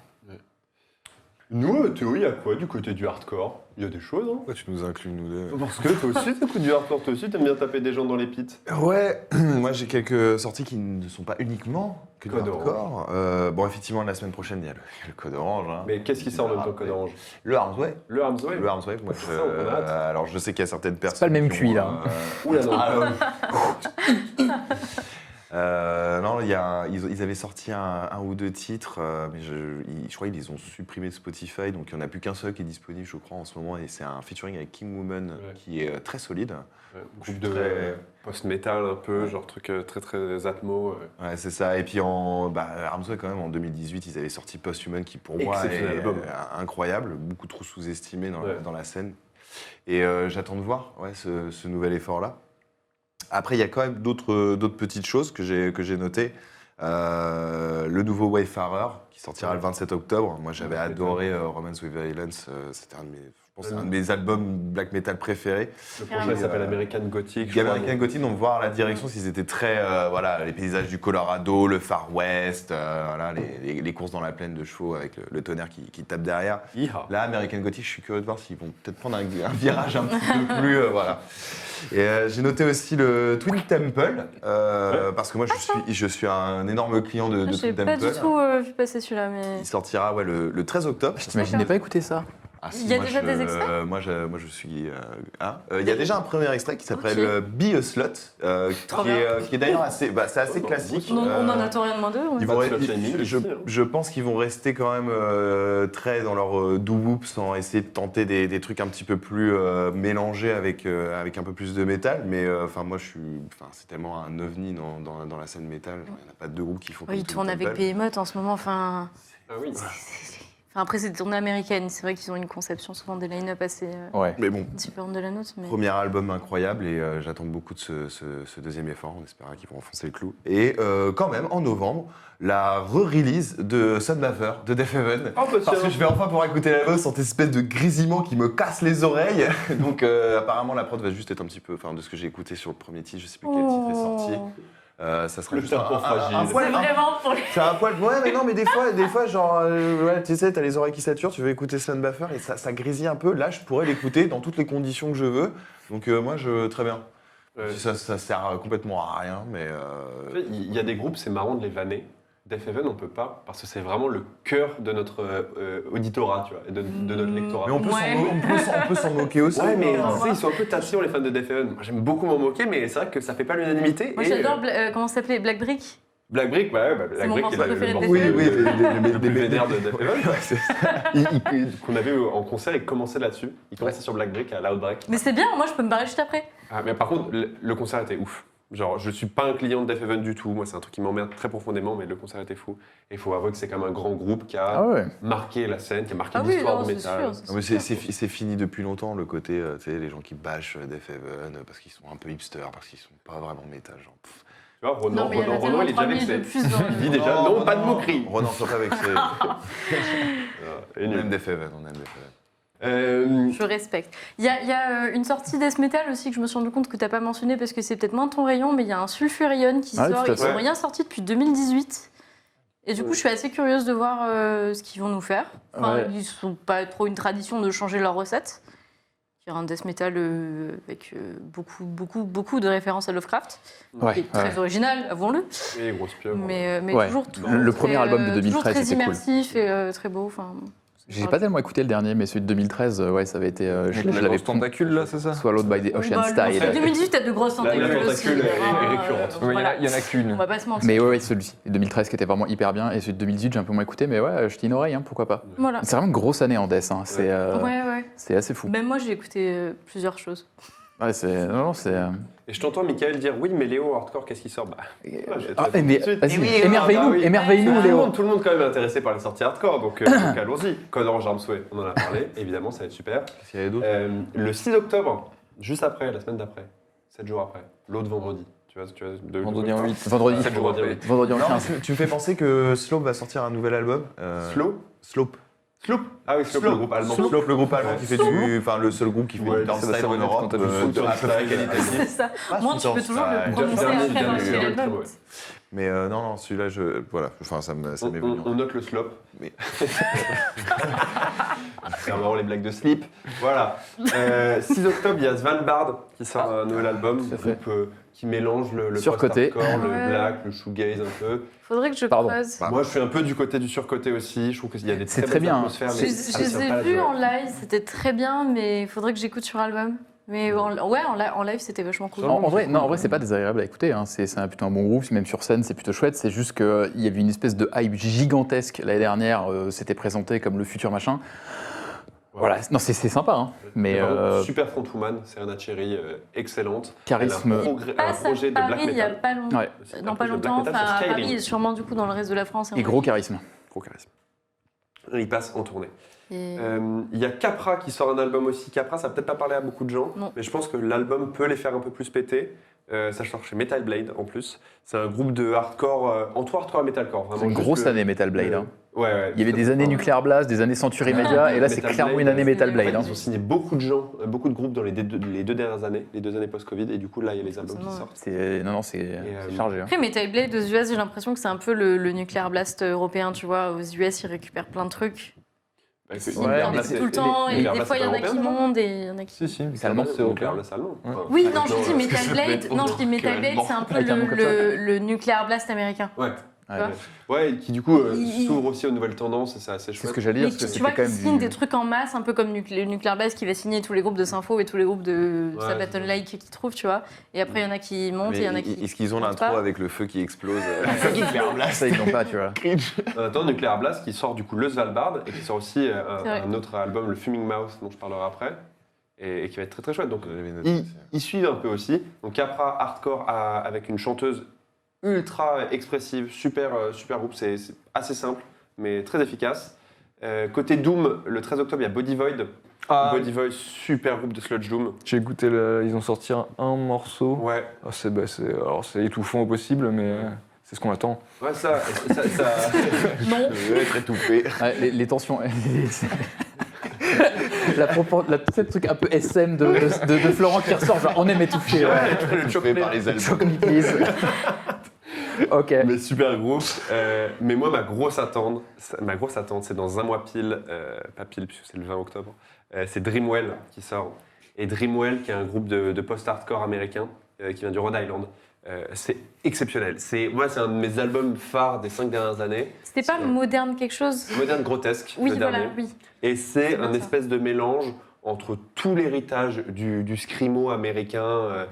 Nous, Théo, il y a quoi du côté du hardcore? Il y a des choses, hein? Pourquoi tu nous inclus, nous deux? Parce que toi aussi, t'écoutes du hardcore, toi aussi, t'aimes bien taper des gens dans les pits. Ouais, moi j'ai quelques sorties qui ne sont pas uniquement que du Code hardcore. Bon, effectivement, la semaine prochaine, il y a le Code Orange. Hein. Mais qu'est-ce qui sort de ton code orange? Le Armsway. Le Arms Wave. Le Armsway, moi, C'est ça, on a hâte. alors je sais qu'il y a certaines personnes. pas le même qui cuit, ont, là. Oula, non. Non, ils avaient sorti un ou deux titres, mais je crois qu'ils les ont supprimés de Spotify, donc il n'y en a plus qu'un seul qui est disponible, je crois, en ce moment, et c'est un featuring avec King Woman Ouais. qui est très solide. Ouais, Je suis groupe de très- post-metal un peu, genre truc très très atmo. Ouais, c'est ça. Et puis Armsway, quand même, en 2018, ils avaient sorti Posthuman, qui pour moi est Exceptionnel album. incroyable, beaucoup trop sous-estimé Ouais. dans la scène. Et j'attends de voir ce nouvel effort-là. Après, il y a quand même d'autres petites choses que j'ai notées. Le nouveau Wayfarer, qui sortira Ouais. le 27 octobre. Moi, j'avais Ouais, adoré Romance with Violence. C'était un de mes albums black metal préférés. Le prochain s'appelle American Gothic. je crois. American Gothic, donc voir la direction, s'ils étaient très, les paysages du Colorado, le Far West, voilà, les courses dans la plaine de chevaux avec le tonnerre qui tape derrière. Yeehaw. Là, American Gothic, je suis curieux de voir s'ils vont peut-être prendre un virage un petit peu plus, voilà. Et j'ai noté aussi le Twin Temple, parce que moi, je suis un énorme client de Je n'ai Twin pas du Temple. tout vu passer celui-là, mais. Il sortira le 13 octobre. Je t'imaginais pas écouter ça. Ah, Il y a moi, déjà des extraits moi, je suis. Il y a déjà un premier extrait qui s'appelle Ok. Be a Slut, qui est d'ailleurs assez, c'est assez classique. On n'en attend rien de moins d'eux. ouais. Ils Pas vont de re- slut shaming je, ici, hein. je pense qu'ils vont rester quand même très dans leur doo-wop sans essayer de tenter des trucs un petit peu plus mélangés avec un peu plus de métal. Mais moi, c'est tellement un ovni dans la scène métal. Genre, il n'y en a pas deux groupes qui font Ouais, comme ils Twin tournent avec Temple. Behemoth en ce moment. Enfin, Ah oui. après, c'est des tournées américaines. C'est vrai qu'ils ont une conception souvent des line-up assez Ouais. Mais bon, différente de la nôtre. Mais... premier album incroyable et j'attends beaucoup de ce deuxième effort. On espère qu'ils vont enfoncer le clou. Et quand même, en novembre, la re-release de Sunbather de Death Heaven. Oh, bah, Parce tiens. que je vais enfin pouvoir écouter l'album sans cette espèce de grésillement qui me casse les oreilles. Donc apparemment la prod va juste être un petit peu, de ce que j'ai écouté sur le premier titre, je sais plus quel titre est sorti. Ça sera Le juste serpent fragile. C'est poil, vraiment pour les. c'est un poil. Ouais, mais non, mais des fois, genre, tu sais, t'as les oreilles qui saturent, tu veux écouter Sunbather et ça grésille un peu. Là, je pourrais l'écouter dans toutes les conditions que je veux. Donc moi, très bien. Ouais. Ça sert complètement à rien, mais. Il y a des groupes, c'est marrant de les vanner. Death Heaven, on peut pas, parce que c'est vraiment le cœur de notre auditorat, tu vois, et de notre lectorat. Mais on peut Ouais. on peut s'en moquer aussi. Ouais, mais hein. tu sais, ils sont un peu tassés, les fans de Death Heaven. Moi, j'aime beaucoup m'en moquer, mais c'est vrai que ça fait pas l'unanimité. Moi, et, j'adore. comment ça s'appelait Black Brick. Black Brick, Black mon Brick morceau est préféré de morceau Oui, Death oui, le plus vénère de Death Heaven. Ouais, c'est ça. Qu'on avait eu en concert, il commençait là-dessus. Il commençait sur Black Brick à Loud Break. Mais c'est bien. Moi, je peux me barrer juste après. Ah, mais par contre, le concert était ouf. Genre, je suis pas un client de Def Heaven du tout. Moi, c'est un truc qui m'emmerde très profondément, mais le concert était fou. Et il faut avouer que c'est quand même un grand groupe qui a Ah ouais. marqué la scène, qui a marqué Ah oui, l'histoire non, du c'est métal. sûr. Non, mais c'est fini depuis longtemps le côté, tu sais, les gens qui bâchent Def Heaven parce qu'ils sont un peu hipsters, parce qu'ils sont pas vraiment métal. Genre, pff. Tu vois, Ronan, Non, mais il y en a Ronan, il est déjà tellement 3000 de vexé. plus dans Il dit le... déjà, non, pas de moquerie. Ronan, sois pas vexé. Et On nul. aime Def Heaven, on aime Def Heaven. Je respecte. Il y a une sortie death metal aussi que je me suis rendu compte que tu n'as pas mentionné parce que c'est peut-être moins ton rayon, mais il y a un Sulfurion qui Ah oui, sort. tout à Ils fait. sont rien sortis depuis 2018. Et du coup, je suis assez curieuse de voir ce qu'ils vont nous faire. Enfin, Ouais. ils sont pas trop une tradition de changer leurs recettes. Il y a un death metal avec beaucoup de références à Lovecraft, Ouais, qui est très ouais. original, avouons-le. Et grosse pieuvre. Mais Ouais. toujours Le premier album de toujours 2013 très était cool. immersif et très beau. Enfin, J'ai pas tellement écouté le dernier, mais celui de 2013, ouais, ça avait été. Je La l'avais grosse tentacule, là, c'est ça? Swallowed by the Ocean Bah, Style. le 2018, t'as de grosses La tentacules aussi. tentacule est hein, récurrente. Ouais, voilà. il y en a On qu'une. va pas se mentir. Mais ouais, celui-ci, 2013 qui était vraiment hyper bien, et celui de 2018, j'ai un peu moins écouté, mais ouais, jeter une oreille, hein, pourquoi pas. Voilà. C'est vraiment une grosse année en death, hein, Ouais. c'est assez fou. Même moi, j'ai écouté plusieurs choses. Ouais, c'est. Non, c'est. Et je t'entends Michael dire oui, mais Léo, hardcore, qu'est-ce qui sort bah, Ah, mais tout de suite. vas-y, Eh oui, émerveille-nous, bah oui. émerveille-nous, Léo. Tout le monde quand même est intéressé par les sorties hardcore, donc allons-y. Code Orange Arms Way, on en a parlé, évidemment, ça va être super. Qu'est-ce qu'il y avait d'autre Le 6 octobre, juste après, la semaine d'après, 7 jours après, l'autre vendredi. Tu vois, Vendredi en 8. Vendredi, 7 jours après. vendredi en Non, 15. tu me fais penser que Slope va sortir un nouvel album. Slope. Slope. Ah oui, Slope, le groupe allemand. Slope, le groupe allemand qui fait du. Enfin, le seul groupe qui fait Ouais, du ça va dance en renaître Europe. quand t'as vu de Full à peu près qualité. C'est ça. Moi, tu peux toujours le prononcer Dernier, après dernier, avoir fini dernier, l'album. ouais. Mais non, celui-là, voilà, enfin, ça m'est venu. On note le Slope. Mais- C'est vraiment les blagues de slip. Voilà. 6 octobre, il y a Svanbard qui sort un nouvel album, tout à fait. groupe qui mélange le Surcoté. post-hardcore, le Ouais. black, le shoegaze un peu. Faudrait que je Pardon. creuse. Bah, Moi, je suis un peu du côté du surcoté aussi. Je trouve qu'il y a des C'est très très belles bien. atmosphères. Je mais je ça les tient ai pas la vus durée. en live, c'était très bien, mais il faudrait que j'écoute sur album. Mais en live, c'était vachement cool. En vrai, non, en vrai, c'est pas désagréable à écouter. Hein. C'est plutôt un bon groupe, même sur scène, c'est plutôt chouette. C'est juste qu'il y avait une espèce de hype gigantesque l'année dernière. C'était présenté comme le futur machin. Voilà, non, c'est sympa, hein. Mais Par contre, super frontwoman, Serena Cherry, excellente. charisme. Elle a un Passe à projet de Paris black il y a metal. pas longtemps. Ouais. Non, pas Un projet de black longtemps. metal Enfin, sur à Skyrim. Paris et sûrement du coup dans le reste de la France. Et gros charisme. Gros charisme. Il passe en tournée. Et- Il y a Capra qui sort un album aussi. Capra, ça va peut-être pas parler à beaucoup de gens, Non. mais je pense que l'album peut les faire un peu plus péter. Ça sort chez Metal Blade en plus. C'est un groupe de hardcore, entre hardcore et metalcore. C'est Vraiment une juste grosse le- année Metal Blade. le- Hein. Ouais. Il y avait des années Nuclear Blast, des années Century Media, et là, c'est Metal clairement Blade, une année Metal En Blade. fait, Hein. ils ont signé beaucoup de gens, beaucoup de groupes dans les deux dernières années, les 2 années post-Covid, et du coup, là, il y a les albums qui Forcément, sortent. Non, c'est chargé. Hein. Après, Metal Blade aux US, j'ai l'impression que c'est un peu le Nuclear Blast européen, tu vois. Aux US, ils récupèrent plein de trucs. Bah, Ils Ouais, en mais mettent c'est- tout le temps, et Nuclear des Blast, fois, il y en a c'est qui européen, montent et il y en a qui... Si, si, C'est allemand, c'est européen. Nuclear Blast allemand. Ouais. Enfin, Oui, non, maintenant, je dis Metal Blade, non, je dis Metal Blade, c'est un peu Avec un nom comme ça. le Nuclear Blast américain. Ouais. Ouais. Ouais, et qui du coup Il- s'ouvre aussi aux nouvelles tendances, et c'est assez C'est ce chouette. que j'allais Mais dire, parce que tu vois c'était quand qu'ils même signent du... des trucs en masse, un peu comme le Nuclear Blast qui va signer tous les groupes de Sympho et tous les groupes de Ouais, Sabaton c'est Lake qu'ils trouvent, tu vois. Et après, il y en a qui montent et il y en a qui... Est-ce qu'ils ont montent l'intro pas. avec le feu qui explose Ça, ils l'ont pas, tu vois. Attends, Nuclear Blast qui sort du coup le Svalbard et qui sort aussi C'est vrai. un autre album, le Fuming Mouse, dont je parlerai après, et qui va être très très chouette. Donc J'avais noté ils suivent un peu aussi. Donc Capra hardcore avec une chanteuse ultra expressive, super groupe, c'est assez simple mais très efficace. Côté Doom, le 13 octobre, il y a Body Void. Ah, Body Void, super groupe de sludge Doom. j'ai écouté, ils ont sorti un morceau. Ouais, Ah, c'est étouffant au possible, mais c'est ce qu'on attend. ouais ça Non, Je vais être étouffé. Ouais, les tensions... Ce truc un peu SM de Florent qui ressort, genre on aime étouffer. Ouais. Étouffé par les albums. Choke me please. Ok. Mais super groupe. Mais moi, ma grosse attente, c'est dans un mois pile, pas pile puisque c'est le 20 octobre, c'est Dreamwell qui sort. Et Dreamwell, qui est un groupe de post-hardcore américain qui vient du Rhode Island. C'est exceptionnel. Moi, c'est un de mes albums phares des 5 dernières années. c'était pas moderne quelque chose. Moderne grotesque, Oui, le voilà, dernier. oui. Et c'est C'est bien un ça. espèce de mélange entre tout l'héritage du screamo américain,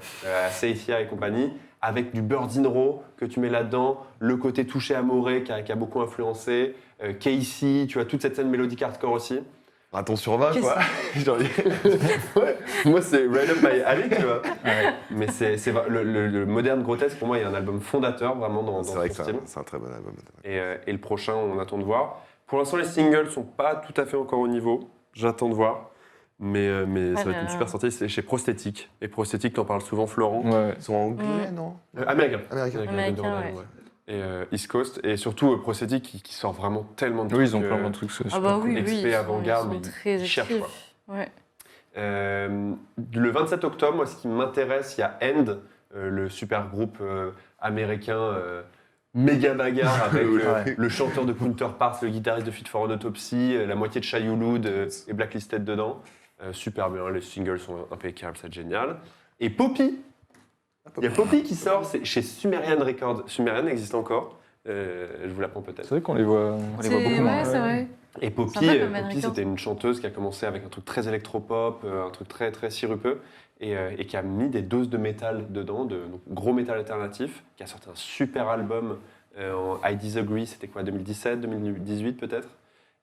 Seithia et compagnie, avec du Birds in Row que tu mets là-dedans, le côté touché amoré qui a beaucoup influencé, Casey, tu vois, toute cette scène mélodique hardcore aussi. Raton sur 20, quoi. Genre, Ouais. Moi, c'est Right Up My Alley, tu vois. Mais le moderne grotesque, pour moi, il y a un album fondateur vraiment dans c'est vrai que son style. c'est un très bon album. Et le prochain, on attend de voir. Pour l'instant, les singles sont pas tout à fait encore au niveau. J'attends de voir. Mais ça va être une super sortie. C'est chez Prosthétique. Et Prosthétique, t'en parles souvent, Florent. Ouais. Ils sont anglais, non Américain. Américain, ouais. Et East Coast. Et surtout, Prosthétique qui sort vraiment tellement de Oui, trucs. ils ont plein de trucs. Ah bah oui, XP, ils sont- avant-garde, ils sont mais très ils cherchent, actifs. Ouais. Le 27 octobre, moi, ce qui m'intéresse, il y a End, le super groupe américain méga bagarre avec le chanteur de Counterparts, le guitariste de Fit for an Autopsy, la moitié de Shai Hulud et Blacklisted dedans. Super bien, les singles sont impeccables, c'est génial. Et Poppy, il y a Poppy qui sort, c'est chez Sumerian Records. Sumerian existe encore, je vous l'apprends peut-être. C'est vrai qu'on les voit beaucoup. Ouais, hein. c'est vrai. Et Poppy, Sympa comme band Poppy, record. c'était une chanteuse qui a commencé avec un truc très électropop, un truc très très sirupeux, et qui a mis des doses de métal dedans, donc gros métal alternatif, qui a sorti un super album en I Disagree, c'était quoi, 2017, 2018 peut-être,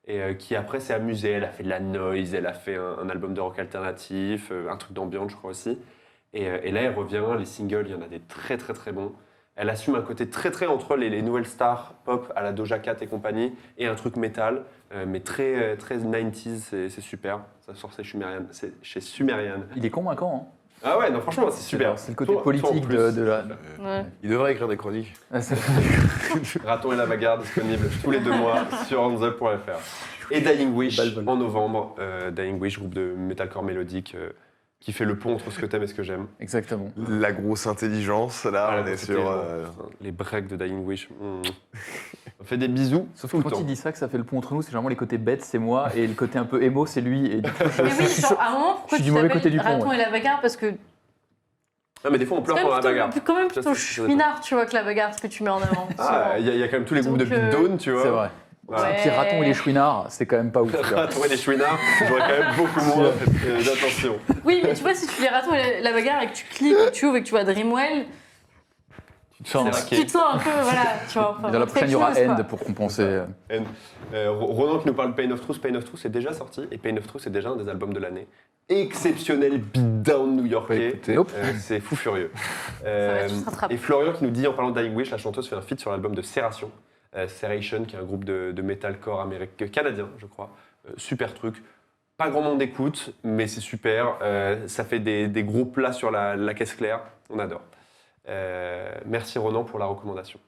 et qui après s'est amusée, elle a fait de la noise, elle a fait un album de rock alternatif, un truc d'ambiance je crois aussi, et là elle revient, les singles, il y en a des très très très bons. Elle assume un côté très très entre les nouvelles stars pop à la Doja Cat et compagnie et un truc métal, mais très, très 90s, c'est super. Ça sort chez Sumerian. Il est convaincant. Ah ouais, non, franchement, c'est super. C'est le côté Toi, politique en plus, de la. Ouais. Il devrait écrire des chroniques. Raton et la bagarre disponible tous les 2 mois sur hands-up.fr. Et Dying Wish en novembre. Dying Wish, groupe de metalcore mélodique qui fait le pont entre ce que t'aimes et ce que j'aime. Exactement. La grosse intelligence, là, on est c'était sur... les breaks de Dying Wish. On fait des bisous Sauf tout que le quand temps. il dit ça, que ça fait le pont entre nous, c'est généralement les côtés bêtes, c'est moi, et le côté un peu émo, c'est lui. Et du coup, Mais oui, genre, à un moment, pourquoi je suis tu du mauvais t'appelles côté du pont, Raton ouais. et la bagarre parce que Ah, mais des fois, on c'est pleure pendant la bagarre. quand même Ça, plutôt c'est- chouinard, tu vois, que la bagarre, ce que tu mets en avant. Ah, il y a quand même tous les groupes de Donc, Beatdown, tu vois. c'est vrai. Voilà. Puis Raton et les chouinards, c'est quand même pas ouf. tu vois. Raton et les chouinards, j'aurais quand même beaucoup moins d'attention. Oui, mais tu vois, si tu fais Raton et la bagarre et que tu cliques, et que tu ouvres et que tu vois Dreamwell, Tu te sens C'est vrai tu te sens un peu, voilà, tu vois. Et dans la prochaine, il y aura End pour compenser. Ronan qui nous parle de Pain of Truth. Pain of Truth est déjà sorti et Pain of Truth est déjà un des albums de l'année. Exceptionnel beatdown new-yorkais. écoutez. Nope. C'est fou furieux. va tous se rattraper. Et Florian qui nous dit, en parlant de Dying Wish, la chanteuse fait un feat sur l'album de Serration. Serration, qui est un groupe de metalcore américain, canadien, je crois. Super truc. Pas grand monde écoute, mais c'est super. Ça fait des gros plats sur la caisse claire. On adore. Merci Ronan pour la recommandation.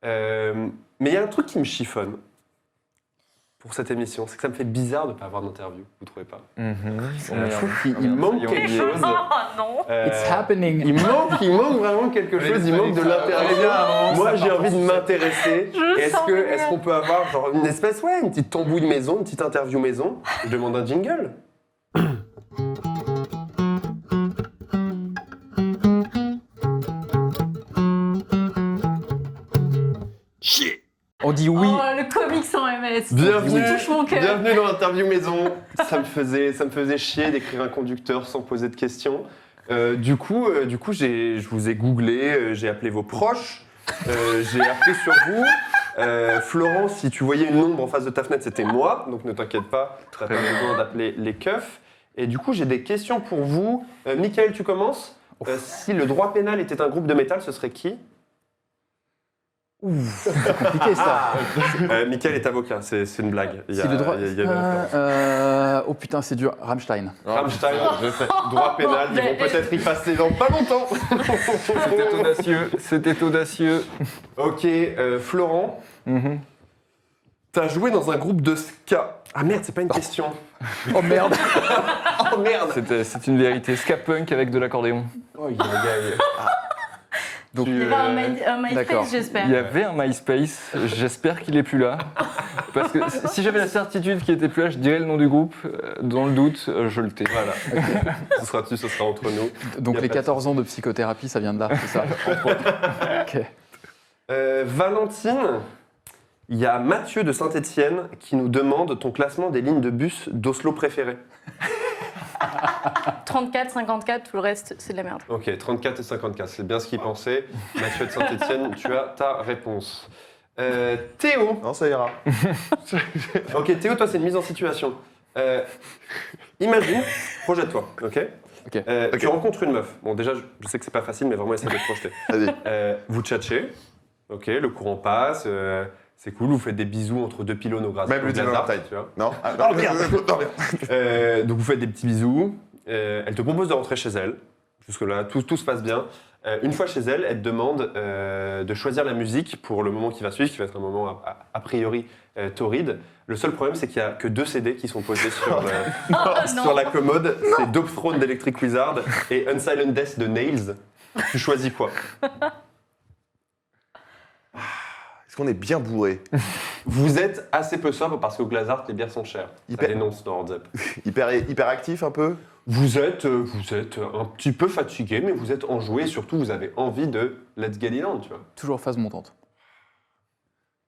Mais il y a un truc qui me chiffonne pour cette émission, c'est que ça me fait bizarre de ne pas avoir d'interview, vous trouvez pas? Il manque quelque chose. Oh non. It's happening. Il manque vraiment quelque chose, il manque de l'interview. Moi j'ai envie de m'intéresser. Je Est-ce sens bien. qu'on peut avoir genre une espèce, une petite tambouille maison, une petite interview maison? Je demande un jingle. On dit oui. Oh, le comics sans MS. Bienvenue, Tu touches mon cœur. bienvenue dans l'interview maison. Ça me faisait chier d'écrire un conducteur sans poser de questions. Du coup, je vous ai googlé, j'ai appelé vos proches, j'ai appelé sur vous. Florent, si tu voyais une ombre en face de ta fenêtre, c'était moi, donc ne t'inquiète pas, tu n'as pas besoin d'appeler les keufs. Et du coup, j'ai des questions pour vous. Michael, tu commences. Si le droit pénal était un groupe de métal, ce serait qui? C'est compliqué ça. Michael est avocat, c'est une blague. Il y a- Si le droit. il y a une référence. Oh putain, c'est dur. Rammstein. Rammstein, droit pénal, ils vont peut-être y passer dans pas longtemps. C'était audacieux. Ok, Florent, Mhm. t'as joué dans un groupe de ska. Ah merde, c'est pas une question. Oh merde. Oh merde. C'est une vérité. Ska punk avec de l'accordéon. Oh, il y a un gars. Donc, Il y avait un D'accord. MySpace, j'espère. Il y avait un MySpace, j'espère qu'il est plus là. Parce que si j'avais la certitude qu'il était plus là, je dirais le nom du groupe. Dans le doute, je le tais. Voilà. Ce sera dessus, ce sera entre nous. donc Y a les pas de 14 ans de psychothérapie, ça vient de là, c'est ça. Ok. Valentine, il y a Mathieu de Saint-Étienne qui nous demande ton classement des lignes de bus d'Oslo préférées. 34, 54, tout le reste, c'est de la merde. Ok, 34 et 54, c'est bien ce qu'il pensait. Mathieu de Saint-Étienne, tu as ta réponse. Théo. Non, ça ira. Ok, Théo, toi, c'est une mise en situation. Imagine, projette-toi, ok, Ok. Tu rencontres une meuf. Bon, déjà, je sais que c'est pas facile, mais vraiment, essaie de te projeter. Vas-y. Vous tchatchez, ok, le courant passe, c'est cool, vous faites des bisous entre deux pylônes au gras. Même le au Tim Glazart, Valentine. tu vois. Non Non, merde. Non, merde. Donc vous faites des petits bisous. Elle te propose de rentrer chez elle. Jusque-là, tout se passe bien. Une fois chez elle, elle te demande de choisir la musique pour le moment qui va suivre, qui va être un moment a priori torride. Le seul problème, c'est qu'il n'y a que 2 CD qui sont posés sur la commode. C'est Dope Throne d'Electric Wizard et Unsilent Death de Nails. Tu choisis quoi? Est-ce qu'on est bien bourré? Vous êtes assez peu sobre parce qu'au Glazart, les bières sont chères. Ça Hyper- dénonce dans Hordes Up. hyper actif un peu? Vous êtes un petit peu fatigué, mais vous êtes enjoué et surtout vous avez envie de Let's Get It On, tu vois. Toujours phase montante.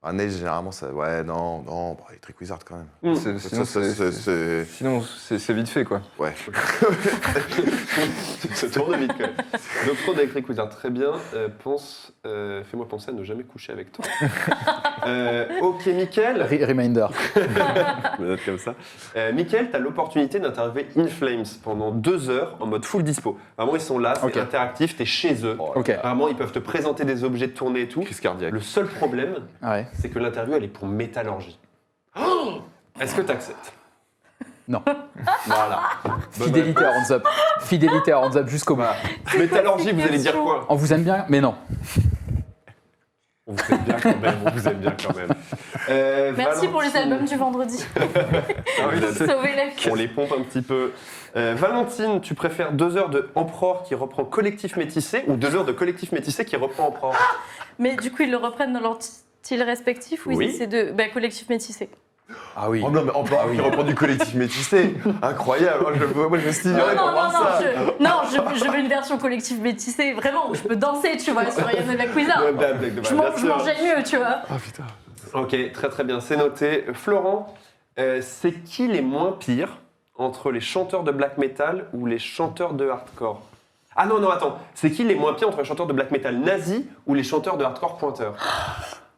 Ah, Neige, généralement, ça. Ouais, non, bon, Electric Wizard quand même. Sinon, c'est- sinon, c'est vite fait, quoi. Ouais. Ça tourne vite quand même. Donc, Throne d'Electric Wizard, très bien. Fais-moi penser à ne jamais coucher avec toi. Ok, Mickaël. Reminder. Je me note comme ça. Mickaël, tu as l'opportunité d'interviewer In Flames pendant 2 heures en mode full dispo. Vraiment, ils sont là, c'est Ok. interactif, tu es chez eux. Ok. Vraiment, ils peuvent te présenter des objets de tournée et tout. Crise cardiaque. Le seul problème, Ouais. c'est que l'interview, elle est pour métallurgie. Oh, est-ce que tu acceptes? Non. Voilà. Fidélité à Hands Up. Fidélité à Hands Up jusqu'au bout. Métallurgie, vous allez dire quoi? On vous aime bien, mais non. On vous aime bien quand même, on vous aime bien quand même. Merci pour les Valentine. albums du vendredi. Ah oui, là, Sauver la vie. on les pompe un petit peu. Valentine, tu préfères 2 heures de Emperor qui reprend Collectif Métissé ou 2 heures de Collectif Métissé qui reprend Emperor? Mais du coup, ils le reprennent dans leur style respectif ou Oui. ils essaient de. Bah, collectif métissé. Ah oui. Oh non, mais Emperor qui reprend du collectif métissé. Incroyable. Moi, je me suis Non, ignoré pour non, voir ça. je veux une version collectif métissé, vraiment, où je peux danser, tu vois, sur Yann et la Quizard. Ouais, bah, blague de Je balle, bien sûr. mangeais mieux, tu vois. Ah putain. Ok, très très bien, c'est noté. Florent, c'est qui les moins pires entre les chanteurs de black metal ou les chanteurs de hardcore? Ah non, attends. C'est qui les moins pires entre les chanteurs de black metal nazis ou les chanteurs de hardcore pointeurs?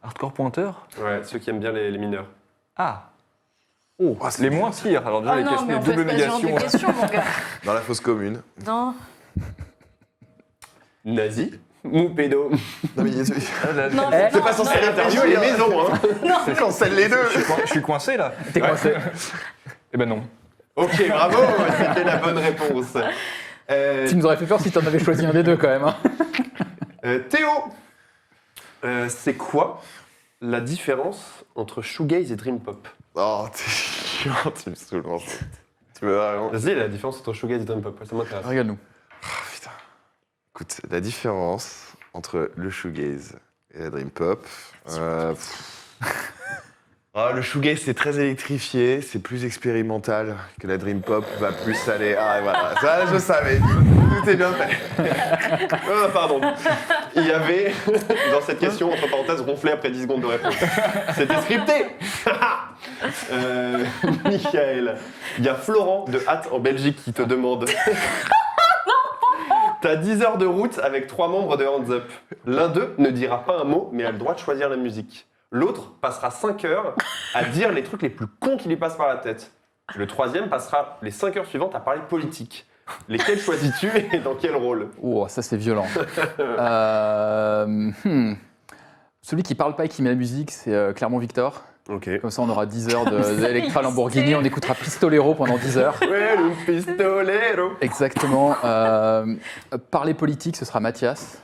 Hardcore pointeur? Ouais, ceux qui aiment bien les mineurs. Ah. Oh, c'est les bien, moins pires. Alors déjà, Ah les non, mais on double pose pas ce genre de négation. questions, mon gars. Dans la fosse commune. Non. Nazi ou pédo? Non, mais Non, c'est pas censé l'interview et les maisons, hein. Non. Cancelle les deux. Je suis coincé, là. T'es coincé. Eh ben non. Ok, bravo, c'était la bonne réponse. Tu nous aurais fait peur si t'en avais choisi un des deux quand même. Hein. Théo, c'est quoi la différence entre shoegaze et dream pop? Oh, t'es chiant, tu me saoules. en fait. Tu me vraiment. Vas-y, la différence entre shoegaze et dream pop, ça m'intéresse. Regarde-nous. Putain. Écoute, la différence entre le shoegaze et la dream pop. Le shoegaze, c'est très électrifié, c'est plus expérimental que la dream pop va plus aller. Ah, voilà, ça, je savais. Tout est bien fait. Ah, pardon. Il y avait, dans cette question, entre parenthèses, ronflé après 10 secondes de réponse. C'était scripté. Michael, il y a Florent de Hâte en Belgique qui te demande. T'as 10 heures de route avec 3 membres de Hands Up. L'un d'eux ne dira pas un mot, mais a le droit de choisir la musique. L'autre passera 5 heures à dire les trucs les plus cons qui lui passent par la tête. Le troisième passera les 5 heures suivantes à parler politique. Lesquels choisis-tu et dans quel rôle? Oh, ça c'est violent. Celui qui parle pas et qui met la musique, c'est clairement Victor. Ok. Comme ça, on aura 10 heures d'Electra Lamborghini. On écoutera Pistolero pendant 10 heures. Ouais, le pistolero. Exactement. Parler politique, ce sera Mathias.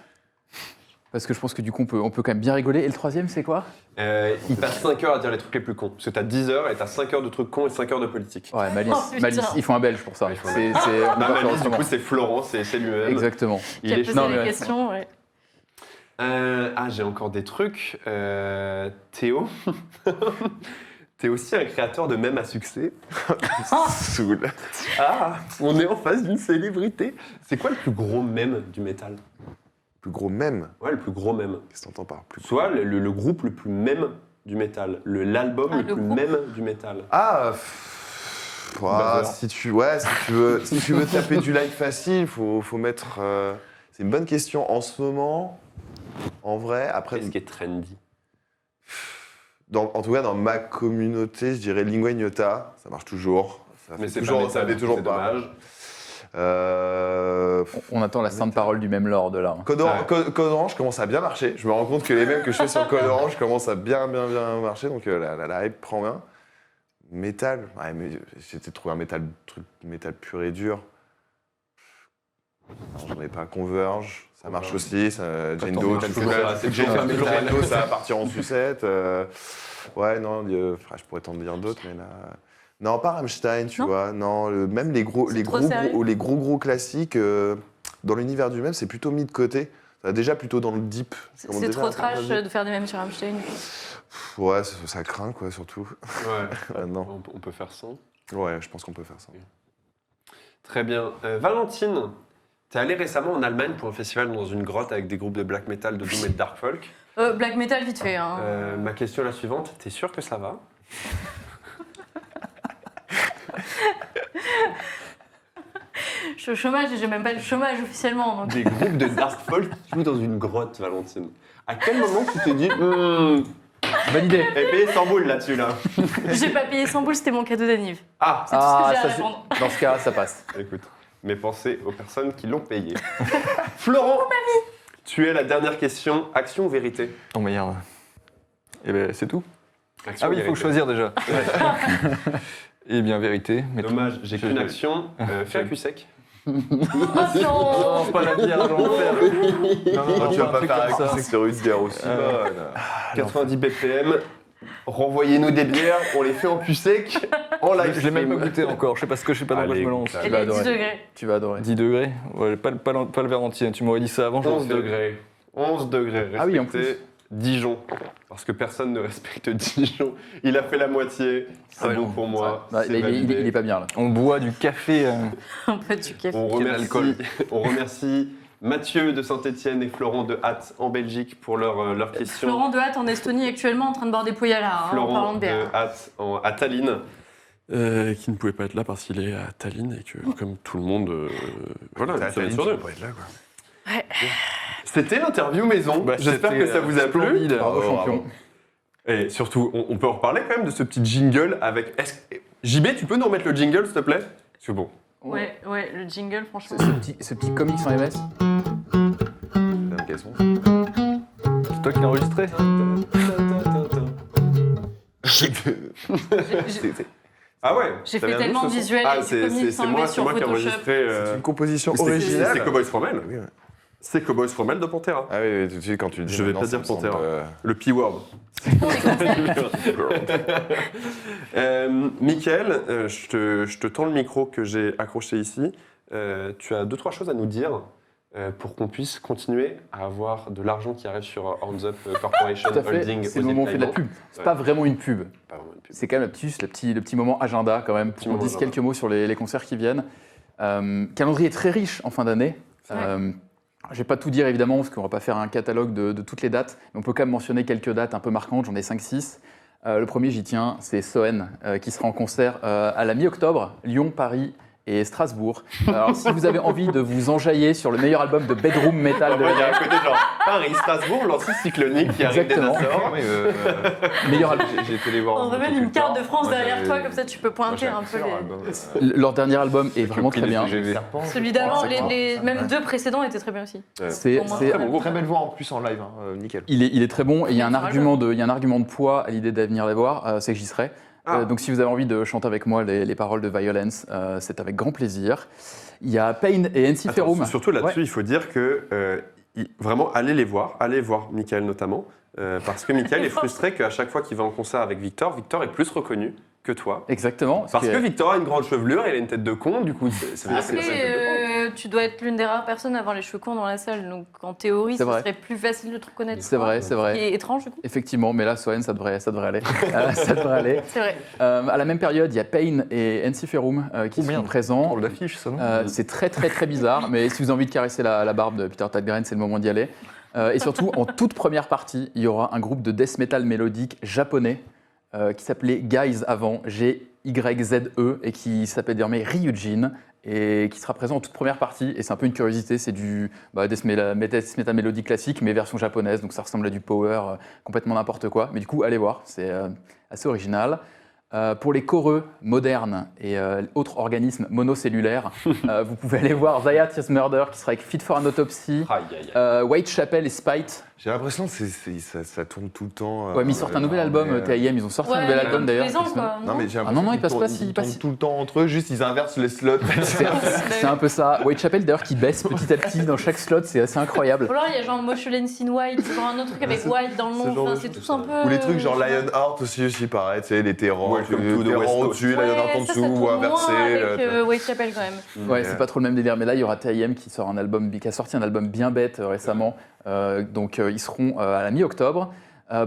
Parce que je pense que du coup, on peut quand même bien rigoler. Et le troisième, c'est quoi? Il passe 5 heures à dire les trucs les plus cons. Parce que t'as 10 heures et t'as 5 heures de trucs cons et 5 heures de politique. Ouais, Malice. Oh, putain. Malice. Ils font un belge pour ça. Ouais, ils font un C'est- belge. c'est- on peut Non, pas mais faire du autrement. coup, c'est Florent, c'est lui-même. Exactement. Il Qui a est posé non, les mais ouais. questions, ouais. J'ai encore des trucs. Théo. T'es aussi un créateur de mèmes à succès. Saoule. Ah, on est en face d'une célébrité. C'est quoi le plus gros mème du métal? Plus gros mème. Ouais, le plus gros mème. Qu'est-ce que t'entends par plus gros? Soit le groupe le plus mème du métal. L'album Ah, le le plus groupe. mème du métal. Ah, Buzzer. si tu veux taper du like facile, faut mettre. C'est une bonne question en ce moment. En vrai, après, Qu'est-ce qui est trendy? en tout cas dans ma communauté, je dirais Lingua Ignota, ça marche toujours. Ça Mais fait c'est toujours, pas ça métal, fait toujours c'est pas. dommage. On attend la sainte parole du même Lord là. Code Orange commence à bien marcher. Je me rends compte que les mêmes que je fais sur Code Orange commencent à bien marcher, donc la hype prend bien. Métal, ouais, mais j'étais trouvé un métal pur et dur. Non, j'en ai pas. Converge, ça marche aussi. Jendo, ça va partir en sucette. Ouais, non, je pourrais t'en dire d'autres, mais là. Non, pas Rammstein, tu Non. vois. Non, même les gros classiques, dans l'univers du même, c'est plutôt mis de côté. Ça va déjà plutôt dans le deep. Comment C'est déjà, trop attends, trash vas-y. de faire des mêmes sur Rammstein. Ouais, ça craint, quoi, surtout. Ouais, Non. on peut faire ça. Ouais, je pense qu'on peut faire ça. Très bien. Valentine, t'es allée récemment en Allemagne pour un festival dans une grotte avec des groupes de black metal, de doom et de dark folk. Black metal, vite fait. Hein. Ma question est la suivante. T'es sûr que ça va? Je suis au chômage et j'ai même pas le chômage officiellement. Donc... Des groupes de dark folk qui jouent dans une grotte, Valentine. À quel moment tu t'es dit Bonne idée. et payé 100 boules là-dessus là? J'ai pas payé 100 boules, c'était mon cadeau d'anniv. Ah, C'est tout ce que j'ai à ça, répondre. dans ce cas, ça passe. écoute, mes pensées aux personnes qui l'ont payé. Florent, tu es la dernière question. Action ou vérité? Oh merde. Eh ben, c'est tout. Action Ah ou oui, il faut vérité. choisir déjà. Eh bien, vérité. Mais Dommage, j'ai qu'une action. Fais un cul sec. Oh non pas la bière, j'en faire. Non, tu vas pas faire comme ça. avec sur une bière aussi bonne. 90 BPM. Renvoyez-nous des bières, on les fait en cul sec, en live. Je l'ai même pas goûté encore, je sais pas ce que je sais pas dans quoi je me lance. Elle vas est 10 adorer. degrés. Tu vas adorer. 10 degrés Ouais, pas le verre entier, tu m'aurais dit ça avant. 11 degrés. 11 degrés. Ah oui, en Respectez Dijon. Parce que personne ne respecte Dijon. Il a fait la moitié. C'est bon pour moi. Bah, c'est il validé. est pas bien là. On boit du café. Un peu du café. On Quel remercie, alcool. on remercie Mathieu de Saint-Etienne et Florent de Hatt en Belgique pour leurs questions. Florent de Hatt en Estonie actuellement en train de boire des Poyala, hein, en Florent parlant de bière. de Hatt à Tallinn. Qui ne pouvait pas être là parce qu'il est à Tallinn et que, comme tout le monde, voilà, une semaine sur deux. Être là, quoi. C'était l'interview maison. Bah, J'espère c'était, que ça vous a plu. splendide. Bravo, Bravo, champion. Et surtout, on peut en reparler quand même de ce petit jingle avec. JB, tu peux nous remettre le jingle, s'il te plaît? Parce que bon. Ouais, le jingle, franchement. Ce petit comics en MS. C'est toi qui l'as enregistré Ah ouais. J'ai ça fait vient tellement d'où, de ce son? visuels Ah, avec du c'est comics c'est en moi, MS c'est sur moi qui ai Photoshop. enregistré. C'est une composition C'est originale. Cowboys from Hell. Oui, ouais. C'est Cowboys from Hell de Pantera. Ah oui, tout de suite, quand tu le dis. Je vais maintenant, pas ça dire me semble, Pantera. Le P-word. Mickaël, je te tends le micro que j'ai accroché ici. Tu as 2-3 choses à nous dire pour qu'on puisse continuer à avoir de l'argent qui arrive sur Hands Up Corporation Tout à fait. Holding. C'est aux le moment où on fait de la États-Unis. pub. C'est Ouais. pas vraiment une pub. Pas vraiment une pub. C'est quand même le petit moment agenda quand même, Petit pour qu'on moment dise agenda. quelques mots sur les concerts qui viennent. Calendrier très riche en fin d'année. vrai. Je vais pas tout dire évidemment, parce qu'on va pas faire un catalogue de toutes les dates, mais on peut quand même mentionner quelques dates un peu marquantes, j'en ai 5-6. Le premier, j'y tiens, c'est Soen, qui sera en concert à la mi-octobre, Lyon, Paris et Strasbourg. Alors si vous avez envie de vous enjailler sur le meilleur album de bedroom metal de Il y a l'année, un côté genre Paris, Strasbourg, l'antique cyclonique qui arrive des Exactement. Açores. meilleur album. J'ai été les voir. On un peu ramène plus une carte tard. de France Moi, derrière j'avais- toi, comme ça tu peux Moi, pointer j'avais un peu plusieurs les... albums. Leur dernier album est vraiment Pris très les bien. TGV. Celui d'avant, Ouais, même deux précédents étaient très bien aussi. C'est Pour moi, c'est- très bon. Très belle voix en plus en live, nickel. Il est très bon et il y a un Sur argument de poids à l'idée de venir les voir, c'est que j'y serai. Ah. Donc si vous avez envie de chanter avec moi les paroles de Violence, c'est avec grand plaisir. Il y a Pain et NC Ferum. Surtout là-dessus, Ouais. il faut dire que vraiment, allez voir Mickaël notamment, parce que Mickaël est frustré qu'à chaque fois qu'il va en concert avec Victor est plus reconnu que toi. Exactement. Parce que Victor a une grande chevelure, il a une tête de con, du coup, ça veut dire que c'est Après, la tête de con. tu dois être l'une des rares personnes à avoir les cheveux courts dans la salle, donc en théorie, C'est ce vrai. serait plus facile de te reconnaître. C'est vrai, c'est Ce qui vrai. est étrange du coup. Effectivement, mais là, Soen, ça devrait aller. Ça devrait aller. C'est vrai. À la même période, il y a Pain et NC Ferum qui sont présents. Drôle d'affiche, ça, non C'est très bizarre, mais si vous avez envie de caresser la barbe de Peter Tägtgren, c'est le moment d'y aller. Et surtout, en toute première partie, il y aura un groupe de death metal mélodique japonais qui s'appelait Guys avant, G-Y-Z-E, et qui s'appelle désormais Ryujin, et qui sera présent en toute première partie. Et c'est un peu une curiosité, c'est du death metal mélodique classique, mais version japonaise, donc ça ressemble à du power, complètement n'importe quoi. Mais du coup, allez voir, c'est assez original. Pour les coreux modernes et autres organismes monocellulaires, vous pouvez aller voir Zaya Tears Murder qui sera avec Fit for an Autopsy, Aïe, aïe, aïe. Whitechapel et Spite. J'ai l'impression que ça tourne tout le temps. Ouais, mais ils sortent un nouvel album, TIM, ils ont sorti un nouvel album d'ailleurs. Tous les ans, qui se- quoi. Non, mais j'ai Ah non, non, l'impression il passe qu'ils pas tournent- si- ils pas tournent si- tout le temps entre eux, juste ils inversent les slots. C'est un peu ça. Whitechapel d'ailleurs qui baisse petit à petit dans chaque slot, c'est assez incroyable. Ou alors il y a genre Motionless in White, c'est genre un autre truc avec White dans le nom, genre enfin, de c'est choses, tous un peu. Ou les trucs genre Lionheart aussi pareil, tu sais, les terrans, Welcome le to the terran West Coast. au-dessus, Lionheart en dessous, ou inversé. Avec Whitechapel quand même. Ouais, c'est pas trop le même délire, mais là il y aura TIM qui sort un album, qui a sorti un album bien bête récemment, donc ils seront à la mi-octobre.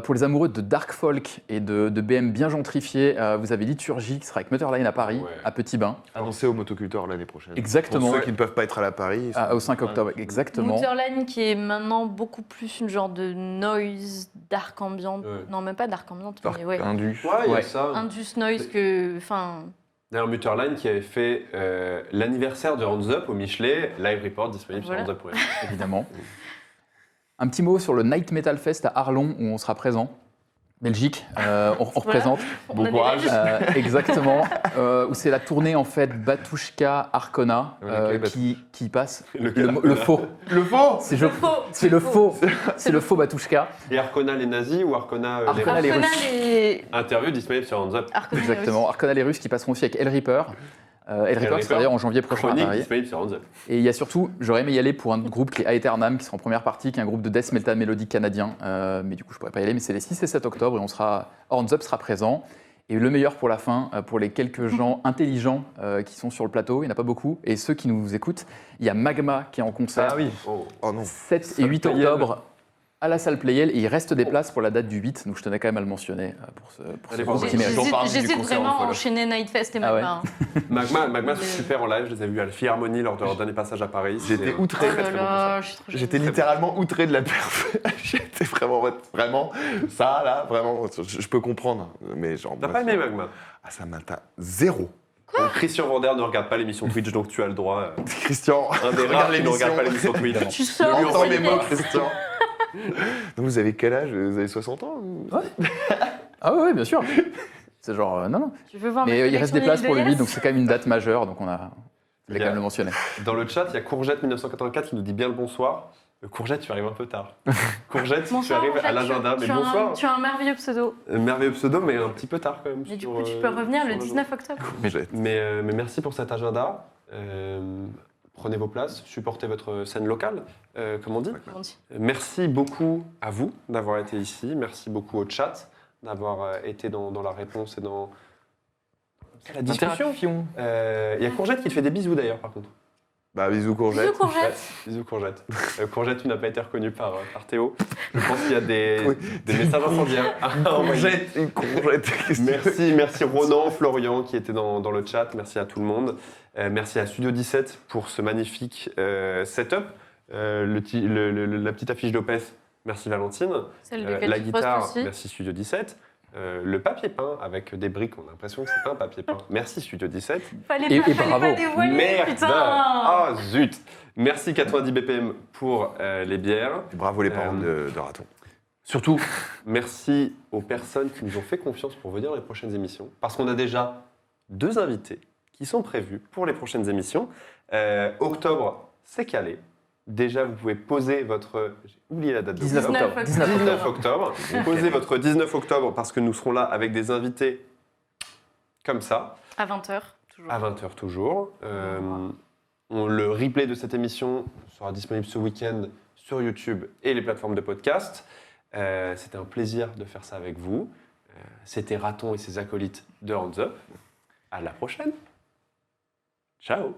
Pour les amoureux de dark folk et de BM bien gentrifié, vous avez Liturgie qui sera avec Mutterline à Paris, Ouais. à Petit Bain, Annoncé au motoculteur l'année prochaine. Exactement. Pour ceux qui ne peuvent pas être à la Paris. au 5 octobre, exactement. Mutterline qui est maintenant beaucoup plus une genre de noise dark ambiante. Ouais. Non, même pas dark ambiante, Dark mais ouais. Indus. Ouais, il y a Ouais. ça. Indus noise que. Enfin. D'ailleurs, Mutterline qui avait fait l'anniversaire de Hands Up au Michelet, live report disponible Voilà. sur hands up. Évidemment. Un petit mot sur le Night Metal Fest à Arlon où on sera présent. Belgique, on représente. on a des courage. règles. Exactement, où c'est la tournée en fait Batushka Arcona Lequel qui passe. Lequel Le faux. Le faux C'est Le faux. c'est le faux. C'est le faux Batushka. Et Arcona les nazis ou Arcona les Arcona, Russes les Arcona, Russes. les. Interview disponible sur Hands Up. Arcona, les Exactement. Arcona les Russes qui passeront aussi avec El Reaper. El Reaper qui sera d'ailleurs en janvier prochain à Chronique Paris. disponible sur Hands Up. Et il y a surtout, j'aurais aimé y aller pour un groupe qui est Aeternam, qui sera en première partie, qui est un groupe de death metal mélodique canadien. Mais du coup, je pourrais pas y aller. Mais c'est les 6 et 7 octobre et on sera, Horns Up sera présent. Et le meilleur pour la fin, pour les quelques gens intelligents qui sont sur le plateau, il n'y en a pas beaucoup. Et ceux qui nous écoutent, il y a Magma qui est en concert. oui. Oh non. 7 et 8 Playel. octobre à la salle Playel. Et il reste des places pour la date du 8. Donc je tenais quand même à le mentionner pour ce Allez groupe voir. qui mérite. J'en parle du J'hésite concert, vraiment à voilà. enchaîner Nightfest et Ah ouais. Magma. hein. Magma c'est Mais- super en live, je les ai vus à la Philharmonie lors de leur dernier passage à Paris. J'étais C'était outré. Oh là là, je suis trop jalouse. J'étais littéralement outré de la perf. J'étais vraiment, ça là, vraiment, je peux comprendre. Mais genre. T'as moi, pas aimé Magma Ah, ça m'atteint zéro. Donc, Christian Vander ne regarde pas l'émission Twitch, donc tu as le droit. Christian, Un des rares qui ne regarde pas l'émission Twitch. Tu sors on en entend les mots, politesse. Christian. Donc vous avez quel âge? Vous avez 60 ans ou- Ah oui, bien sûr. C'est genre, non, non. Tu veux voir ma Mais il reste des collection places pour le de 8, Yes donc c'est quand même une date majeure, donc on a. Je voulais quand même le mentionner. Dans le chat, il y a Courgette 1984 qui nous dit bien le bonsoir. Courgette, tu arrives un peu tard. Courgette, tu Bonsoir, arrives à Jacques, l'agenda, mais tu as bonsoir. Tu as un merveilleux pseudo. Merveilleux pseudo, mais un petit peu tard quand même. Mais du sur, coup, tu peux revenir sur le l'agenda. 19 octobre. Mais merci pour cet agenda. Prenez vos places, supportez votre scène locale, comme on dit. On dit. Merci beaucoup à vous d'avoir été ici. Merci beaucoup au chat d'avoir été dans la réponse et dans la discussion. Il y a Courgette qui te fait des bisous d'ailleurs, par contre. Bah bisous courgette. Bisous, courgette. Bisous Courgette. Courgette, tu n'as pas été reconnu par Théo. Je pense qu'il y a des, Oui. des messages incendiaires. Une courgette. Merci Ronan, Florian qui était dans le chat. Merci à tout le monde. Merci à Studio 17 pour ce magnifique setup. La petite affiche d'Opes, merci Valentine. Celle de La Cathy Frost guitare, aussi. merci Studio 17. Le papier peint avec des briques, on a l'impression que c'est pas un papier peint. Merci Studio 17. Fallait Et pas bravo. dévoiler, Merde. putain. Ah zut. Merci 90 BPM pour les bières. Bravo les parents de Raton. Surtout, merci aux personnes qui nous ont fait confiance pour venir dans les prochaines émissions. Parce qu'on a déjà 2 invités qui sont prévus pour les prochaines émissions. Octobre, c'est calé. Déjà, vous pouvez poser votre... J'ai oublié la date de 19 octobre. octobre. 19 octobre. Posez votre 19 octobre parce que nous serons là avec des invités comme ça, À 20h, toujours. à 20h toujours. Le replay de cette émission sera disponible ce week-end sur YouTube et les plateformes de podcast. C'était un plaisir de faire ça avec vous. C'était Raton et ses acolytes de Hands Up. À la prochaine. Ciao.